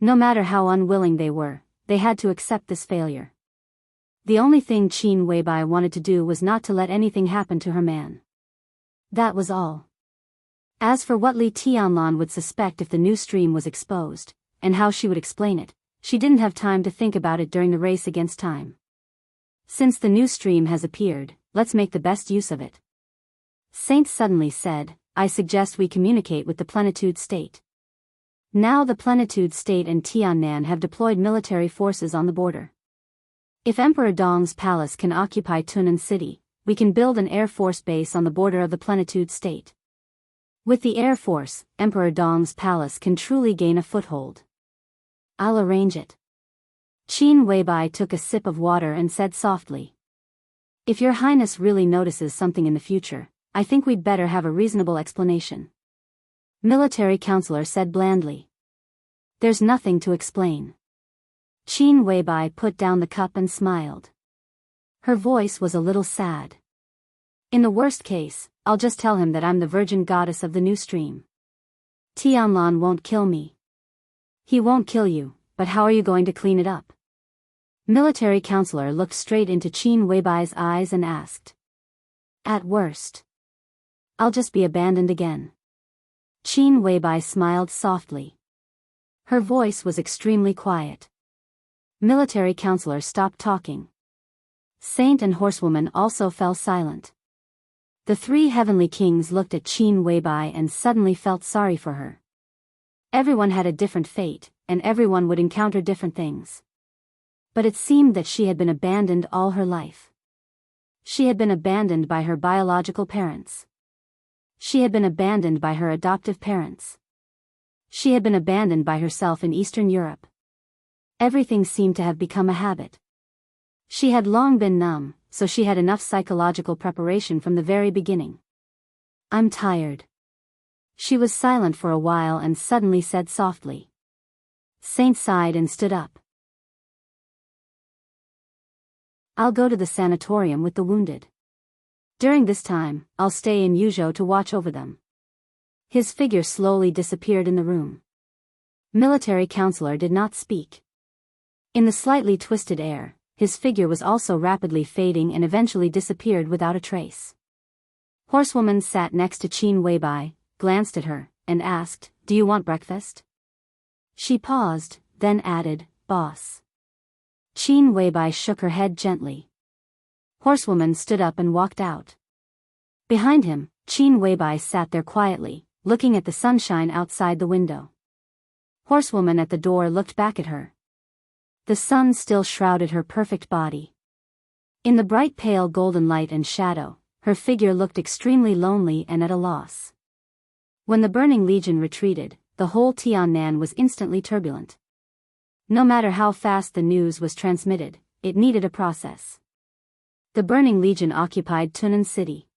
No matter how unwilling they were, they had to accept this failure. The only thing Qin Weibai wanted to do was not to let anything happen to her man. That was all. As for what Li Tianlan would suspect if the new stream was exposed, and how she would explain it, she didn't have time to think about it during the race against time. Since the new stream has appeared, let's make the best use of it. Saint suddenly said, I suggest we communicate with the plenitude state. Now the plenitude state and Tiannan have deployed military forces on the border. If Emperor Dong's palace can occupy Tunan City, we can build an Air Force base on the border of the Plenitude State. With the Air Force, Emperor Dong's palace can truly gain a foothold. I'll arrange it. Qin Weibai took a sip of water and said softly. If your highness really notices something in the future, I think we'd better have a reasonable explanation. Military counselor said blandly. There's nothing to explain. Qin Weibai put down the cup and smiled. Her voice was a little sad. In the worst case, I'll just tell him that I'm the virgin goddess of the new stream. Tianlan won't kill me. He won't kill you, but how are you going to clean it up? Military counselor looked straight into Qin Weibai's eyes and asked. At worst, I'll just be abandoned again. Qin Weibai smiled softly. Her voice was extremely quiet. Military counselor stopped talking. Saint and horsewoman also fell silent. The three heavenly kings looked at Qin Weibai and suddenly felt sorry for her. Everyone had a different fate, and everyone would encounter different things. But it seemed that she had been abandoned all her life. She had been abandoned by her biological parents. She had been abandoned by her adoptive parents. She had been abandoned by herself in Eastern Europe. Everything seemed to have become a habit. She had long been numb, so she had enough psychological preparation from the very beginning. I'm tired. She was silent for a while and suddenly said softly. Saint sighed and stood up. I'll go to the sanatorium with the wounded. During this time, I'll stay in Yuzhou to watch over them. His figure slowly disappeared in the room. Military counselor did not speak. In the slightly twisted air, his figure was also rapidly fading and eventually disappeared without a trace. Horsewoman sat next to Qin Weibai, glanced at her, and asked, Do you want breakfast? She paused, then added, Boss. Qin Weibai shook her head gently. Horsewoman stood up and walked out. Behind him, Qin Weibai sat there quietly, looking at the sunshine outside the window. Horsewoman at the door looked back at her. The sun still shrouded her perfect body. In the bright pale golden light and shadow, her figure looked extremely lonely and at a loss. When the Burning Legion retreated, the whole Tiannan was instantly turbulent. No matter how fast the news was transmitted, it needed a process. The Burning Legion occupied Tunan City.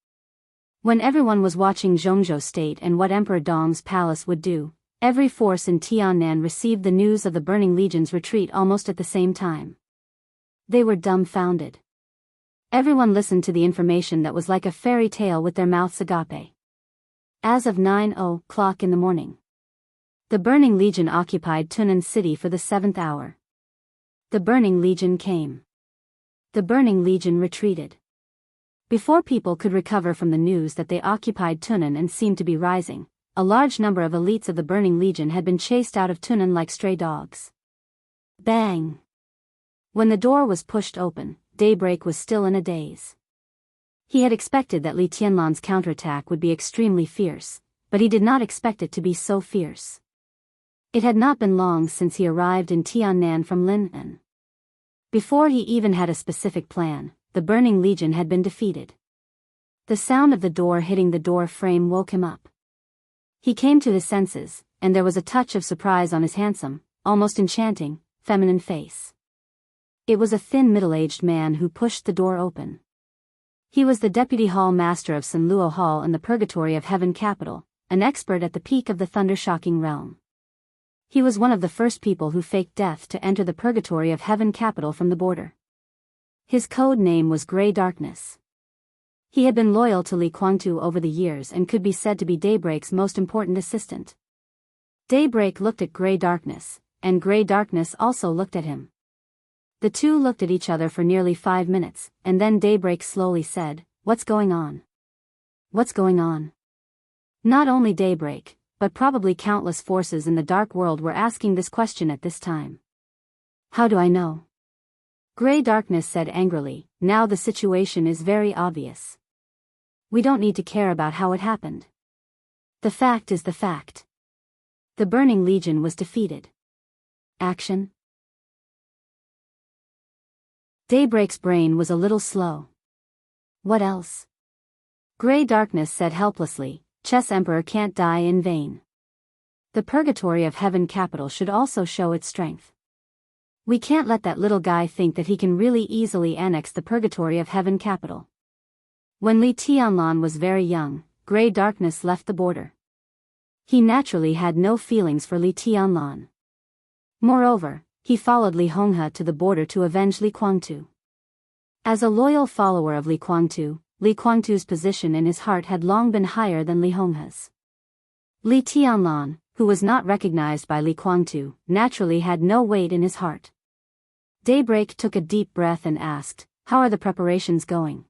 When everyone was watching Zhongzhou State and what Emperor Dong's palace would do, every force in Tiannan received the news of the Burning Legion's retreat almost at the same time. They were dumbfounded. Everyone listened to the information that was like a fairy tale with their mouths agape. As of 9:00 in the morning, the Burning Legion occupied Tunan City for the 7th hour. The Burning Legion came. The Burning Legion retreated. Before people could recover from the news that they occupied Tunan and seemed to be rising, a large number of elites of the Burning Legion had been chased out of Tunan like stray dogs. Bang! When the door was pushed open, Daybreak was still in a daze. He had expected that Li Tianlan's counterattack would be extremely fierce, but he did not expect it to be so fierce. It had not been long since he arrived in Tiannan from Lin'an. Before he even had a specific plan, the Burning Legion had been defeated. The sound of the door hitting the door frame woke him up. He came to his senses, and there was a touch of surprise on his handsome, almost enchanting, feminine face. It was a thin middle-aged man who pushed the door open. He was the Deputy Hall Master of Sanluo Hall in the Purgatory of Heaven Capital, an expert at the peak of the thunder-shocking realm. He was one of the first people who faked death to enter the Purgatory of Heaven Capital from the border. His code name was Grey Darkness. He had been loyal to Li Guangtu over the years and could be said to be Daybreak's most important assistant. Daybreak looked at Grey Darkness, and Grey Darkness also looked at him. The two looked at each other for nearly 5 minutes, and then Daybreak slowly said, What's going on? What's going on? Not only Daybreak, but probably countless forces in the dark world were asking this question at this time. How do I know? Grey Darkness said angrily, Now the situation is very obvious. We don't need to care about how it happened. The fact is the fact. The Burning Legion was defeated. Action? Daybreak's brain was a little slow. What else? Grey Darkness said helplessly, Chess Emperor can't die in vain. The purgatory of Heaven Capital should also show its strength. We can't let that little guy think that he can really easily annex the purgatory of Heaven Capital. When Li Tianlan was very young, Grey Darkness left the border. He naturally had no feelings for Li Tianlan. Moreover, he followed Li Honghe to the border to avenge Li Guangtu. As a loyal follower of Li Guangtu's position in his heart had long been higher than Li Honghe's. Li Tianlan, who was not recognized by Li Guangtu, naturally had no weight in his heart. Daybreak took a deep breath and asked, "How are the preparations going?"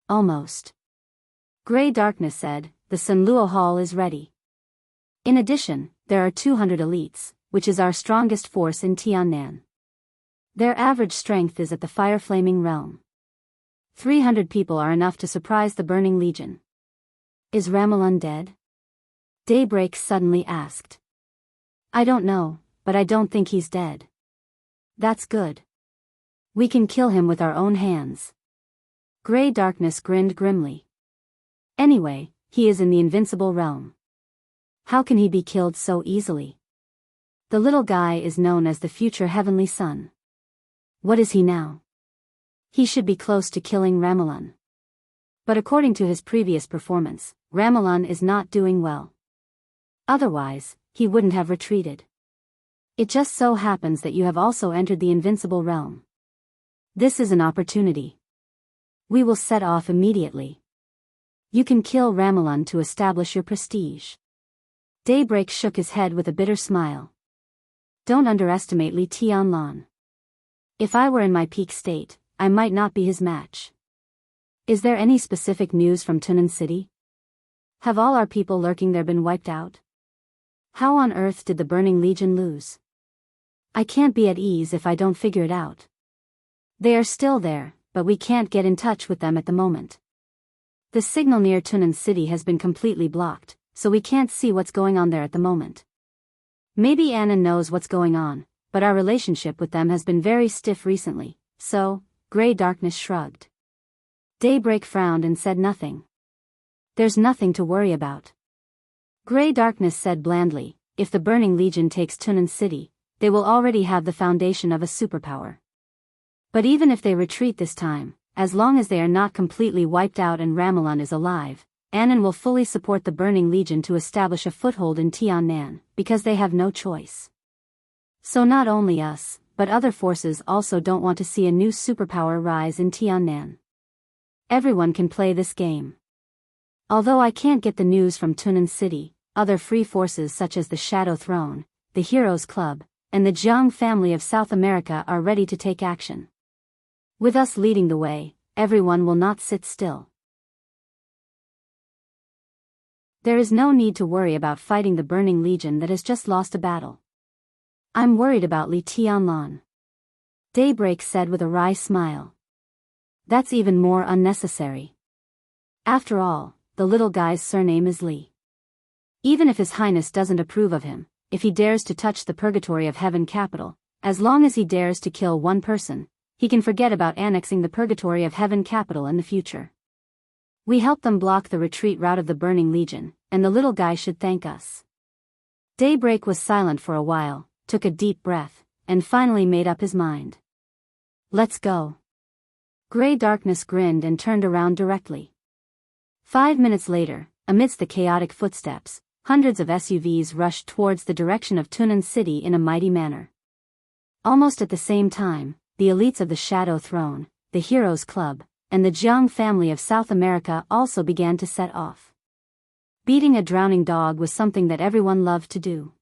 "Almost." Grey Darkness said, "The Sanluo Hall is ready. In addition, there are 200 elites, which is our strongest force in Tiannan. Their average strength is at the fire-flaming realm. 300 people are enough to surprise the Burning Legion." "Is Ramelun dead?" Daybreak suddenly asked. "I don't know, but I don't think he's dead." "That's good. We can kill him with our own hands." Grey Darkness grinned grimly. "Anyway, he is in the invincible realm. How can he be killed so easily? The little guy is known as the future Heavenly Sun. What is he now? He should be close to killing Ramelun. But according to his previous performance, Ramelun is not doing well. Otherwise, he wouldn't have retreated. It just so happens that you have also entered the invincible realm. This is an opportunity. We will set off immediately. You can kill Ramelun to establish your prestige." Daybreak shook his head with a bitter smile. "Don't underestimate Li Tianlan. If I were in my peak state, I might not be his match." "Is there any specific news from Tunan City? Have all our people lurking there been wiped out? How on earth did the Burning Legion lose? I can't be at ease if I don't figure it out. They are still there, but we can't get in touch with them at the moment. The signal near Tunan City has been completely blocked, so we can't see what's going on there at the moment. Maybe Anna knows what's going on, but our relationship with them has been very stiff recently, so..." Grey Darkness shrugged. Daybreak frowned and said nothing. "There's nothing to worry about." Grey Darkness said blandly, "If the Burning Legion takes Tunan City, they will already have the foundation of a superpower. But even if they retreat this time, as long as they are not completely wiped out and Ramelun is alive, Annan will fully support the Burning Legion to establish a foothold in Tiannan, because they have no choice. So not only us, but other forces also don't want to see a new superpower rise in Tiannan. Everyone can play this game. Although I can't get the news from Tunan City, other free forces such as the Shadow Throne, the Heroes Club, and the Jianghu family of South America are ready to take action. With us leading the way, everyone will not sit still. There is no need to worry about fighting the Burning Legion that has just lost a battle. I'm worried about Li Tianlan." Daybreak said with a wry smile. "That's even more unnecessary. After all, the little guy's surname is Li. Even if His Highness doesn't approve of him, if he dares to touch the purgatory of Heaven Capital, as long as he dares to kill one person, he can forget about annexing the purgatory of Heaven Capital in the future. We helped them block the retreat route of the Burning Legion, and the little guy should thank us." Daybreak was silent for a while, took a deep breath, and finally made up his mind. "Let's go." Grey Darkness grinned and turned around directly. 5 minutes later, amidst the chaotic footsteps, hundreds of SUVs rushed towards the direction of Tunan City in a mighty manner. Almost at the same time, the elites of the Shadow Throne, the Heroes Club, and the Jianghu family of South America also began to set off. Beating a drowning dog was something that everyone loved to do.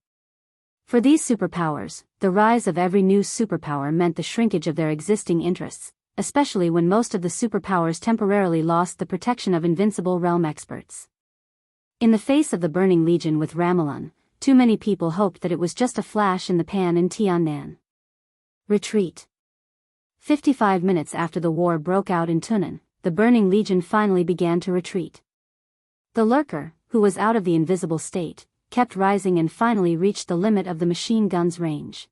For these superpowers, the rise of every new superpower meant the shrinkage of their existing interests, especially when most of the superpowers temporarily lost the protection of invincible realm experts. In the face of the Burning Legion with Ramelun, too many people hoped that it was just a flash in the pan in Tiannan. Retreat. 55 minutes after the war broke out in Tunan, the Burning Legion finally began to retreat. The lurker, who was out of the invisible state, kept rising and finally reached the limit of the machine gun's range.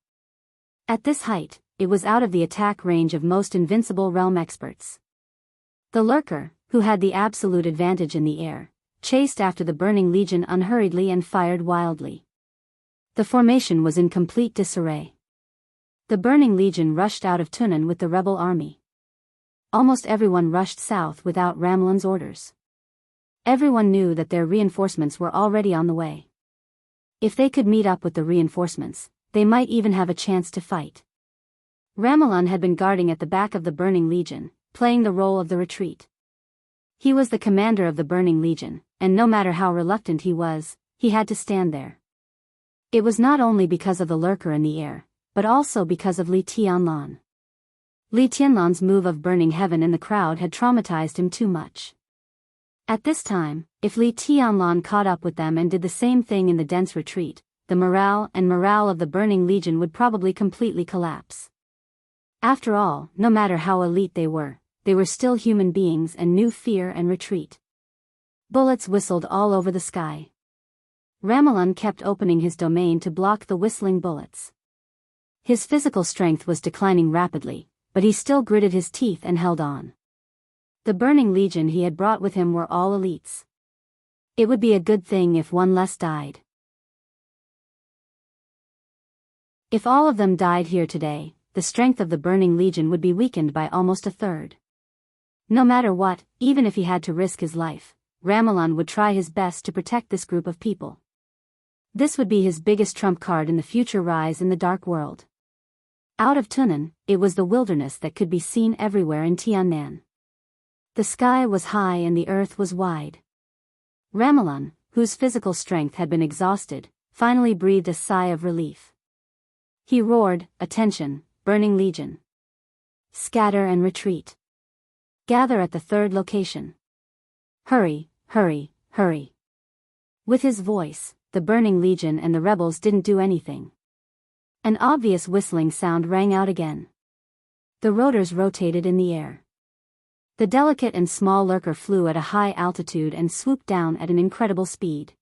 At this height, it was out of the attack range of most invincible realm experts. The lurker, who had the absolute advantage in the air, chased after the burning legion unhurriedly and fired wildly. The formation was in complete disarray. The burning legion rushed out of Tunan with the rebel army. Almost everyone rushed south without Ramelan's orders. Everyone knew that their reinforcements were already on the way. If they could meet up with the reinforcements, they might even have a chance to fight. Ramelan had been guarding at the back of the burning legion, playing the role of the retreat. He was the commander of the burning legion, and no matter how reluctant he was, he had to stand there. It was not only because of the lurker in the air, but also because of Li Tianlan. Li Tianlan's move of burning heaven in the crowd had traumatized him too much. At this time, if Li Tianlan caught up with them and did the same thing in the dense retreat, the morale of the burning legion would probably completely collapse. After all, no matter how elite they were still human beings and knew fear and retreat. Bullets whistled all over the sky. Ramelan kept opening his domain to block the whistling bullets. His physical strength was declining rapidly, but he still gritted his teeth and held on. The burning legion he had brought with him were all elites. It would be a good thing if one less died. If all of them died here today, the strength of the burning legion would be weakened by almost a third. No matter what, even if he had to risk his life, Ramelan would try his best to protect this group of people. This would be his biggest trump card in the future rise in the dark world. Out of Tunan, it was the wilderness that could be seen everywhere in Tiannan. The sky was high and the earth was wide. Ramelan, whose physical strength had been exhausted, finally breathed a sigh of relief. He roared, "Attention, burning legion! Scatter and retreat! Gather at the third location! Hurry, hurry, hurry!" With his voice, the burning legion and the rebels didn't do anything. An obvious whistling sound rang out again. The rotors rotated in the air. The delicate and small lurker flew at a high altitude and swooped down at an incredible speed.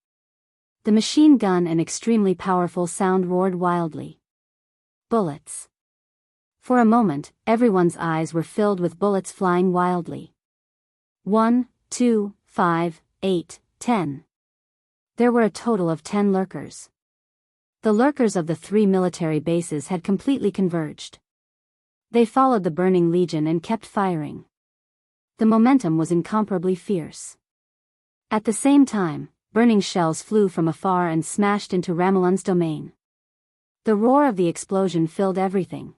The machine gun and extremely powerful sound roared wildly. Bullets. For a moment, everyone's eyes were filled with bullets flying wildly. 1, 2, 5, 8, 10. There were a total of 10 lurkers. The lurkers of the 3 military bases had completely converged. They followed the burning legion and kept firing. The momentum was incomparably fierce. At the same time, burning shells flew from afar and smashed into Ramelan's domain. The roar of the explosion filled everything.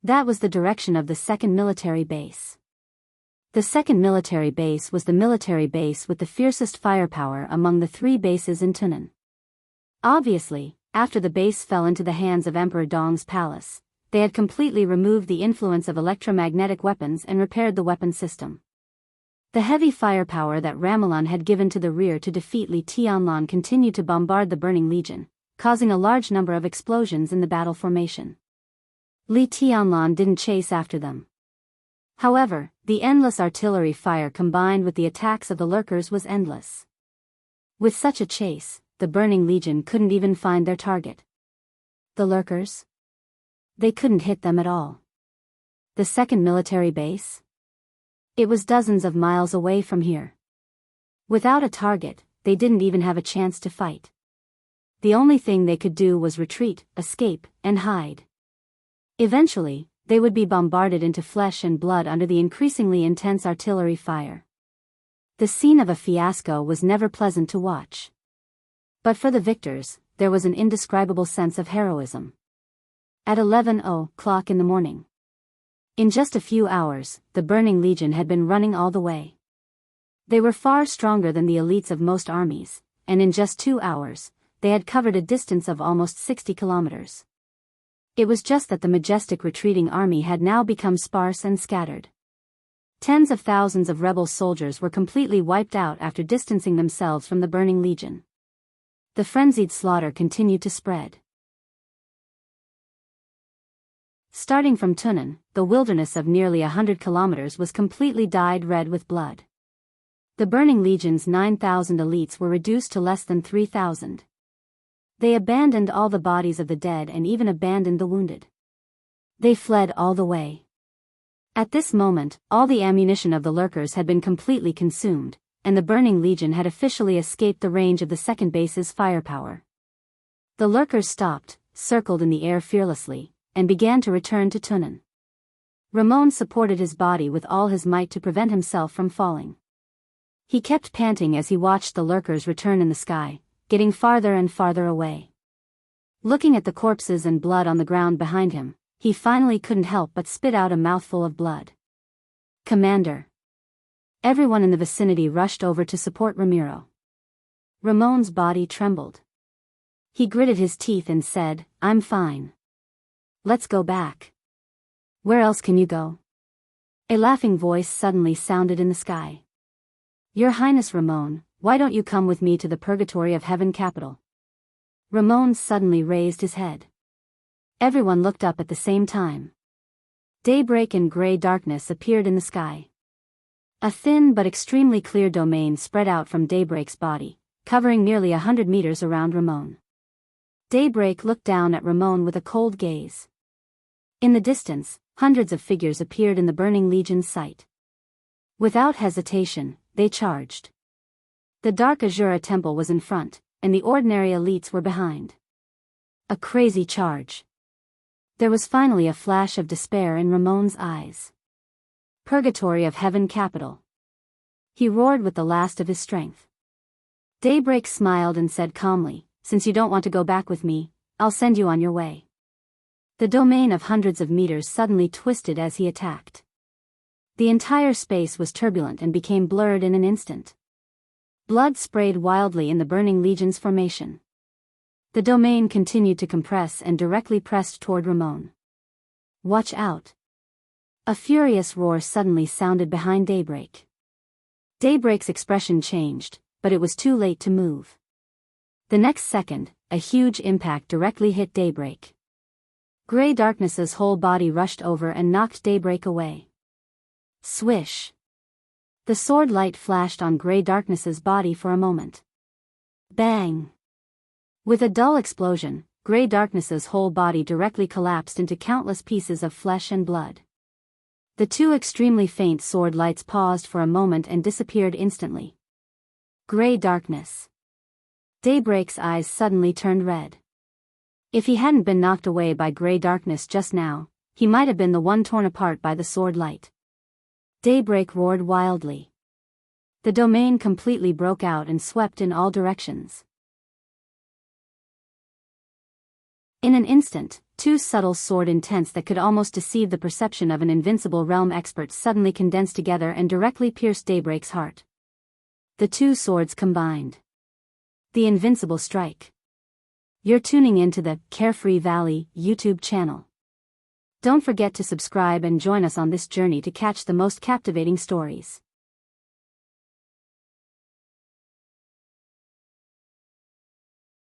That was the direction of the second military base. The second military base was the military base with the fiercest firepower among the 3 bases in Tunan. Obviously, after the base fell into the hands of Emperor Dong's palace, they had completely removed the influence of electromagnetic weapons and repaired the weapon system. The heavy firepower that Ramelan had given to the rear to defeat Li Tianlan continued to bombard the burning legion, causing a large number of explosions in the battle formation. Li Tianlan didn't chase after them. However, the endless artillery fire combined with the attacks of the lurkers was endless. With such a chase, the burning legion couldn't even find their target. The lurkers? They couldn't hit them at all. The second military base? It was dozens of miles away from here. Without a target, they didn't even have a chance to fight. The only thing they could do was retreat, escape, and hide. Eventually, they would be bombarded into flesh and blood under the increasingly intense artillery fire. The scene of a fiasco was never pleasant to watch. But for the victors, there was an indescribable sense of heroism. At 11:00 in the morning. In just a few hours, the burning legion had been running all the way. They were far stronger than the elites of most armies, and in just 2 hours, they had covered a distance of almost 60 kilometers. It was just that the majestic retreating army had now become sparse and scattered. Tens of thousands of rebel soldiers were completely wiped out after distancing themselves from the burning legion. The frenzied slaughter continued to spread. Starting from Tunan, the wilderness of nearly 100 kilometers was completely dyed red with blood. The burning legion's 9,000 elites were reduced to less than 3,000. They abandoned all the bodies of the dead and even abandoned the wounded. They fled all the way. At this moment, all the ammunition of the lurkers had been completely consumed, and the Burning Legion had officially escaped the range of the second base's firepower. The lurkers stopped, circled in the air fearlessly, and began to return to Tunnen. Ramon supported his body with all his might to prevent himself from falling. He kept panting as he watched the lurkers return in the sky, getting farther and farther away. Looking at the corpses and blood on the ground behind him, he finally couldn't help but spit out a mouthful of blood. "Commander!" Everyone in the vicinity rushed over to support Ramiro. Ramon's body trembled. He gritted his teeth and said, "I'm fine. Let's go back." "Where else can you go?" A laughing voice suddenly sounded in the sky. "Your Highness Ramon, why don't you come with me to the Purgatory of Heaven capital?" Ramon suddenly raised his head. Everyone looked up at the same time. Daybreak and gray darkness appeared in the sky. A thin but extremely clear domain spread out from Daybreak's body, covering nearly 100 meters around Ramon. Daybreak looked down at Ramon with a cold gaze. In the distance, hundreds of figures appeared in the Burning Legion's sight. Without hesitation, they charged. The Dark Azura Temple was in front, and the ordinary elites were behind. A crazy charge. There was finally a flash of despair in Ramon's eyes. Purgatory of Heaven capital. He roared with the last of his strength. Daybreak smiled and said calmly, "Since you don't want to go back with me, I'll send you on your way." The domain of hundreds of meters suddenly twisted as he attacked. The entire space was turbulent and became blurred in an instant. Blood sprayed wildly in the Burning Legion's formation. The domain continued to compress and directly pressed toward Ramon. "Watch out!" A furious roar suddenly sounded behind Daybreak. Daybreak's expression changed, but it was too late to move. The next second, a huge impact directly hit Daybreak. Gray Darkness's whole body rushed over and knocked Daybreak away. Swish! The sword light flashed on Gray Darkness's body for a moment. Bang! With a dull explosion, Gray Darkness's whole body directly collapsed into countless pieces of flesh and blood. The two extremely faint sword lights paused for a moment and disappeared instantly. Gray Darkness. Daybreak's eyes suddenly turned red. If he hadn't been knocked away by Gray Darkness just now, he might have been the one torn apart by the sword light. Daybreak roared wildly. The domain completely broke out and swept in all directions. In an instant, two subtle sword intents that could almost deceive the perception of an invincible realm expert suddenly condensed together and directly pierced Daybreak's heart. The two swords combined. The invincible strike. You're tuning into the Carefree Valley YouTube channel. Don't forget to subscribe and join us on this journey to catch the most captivating stories.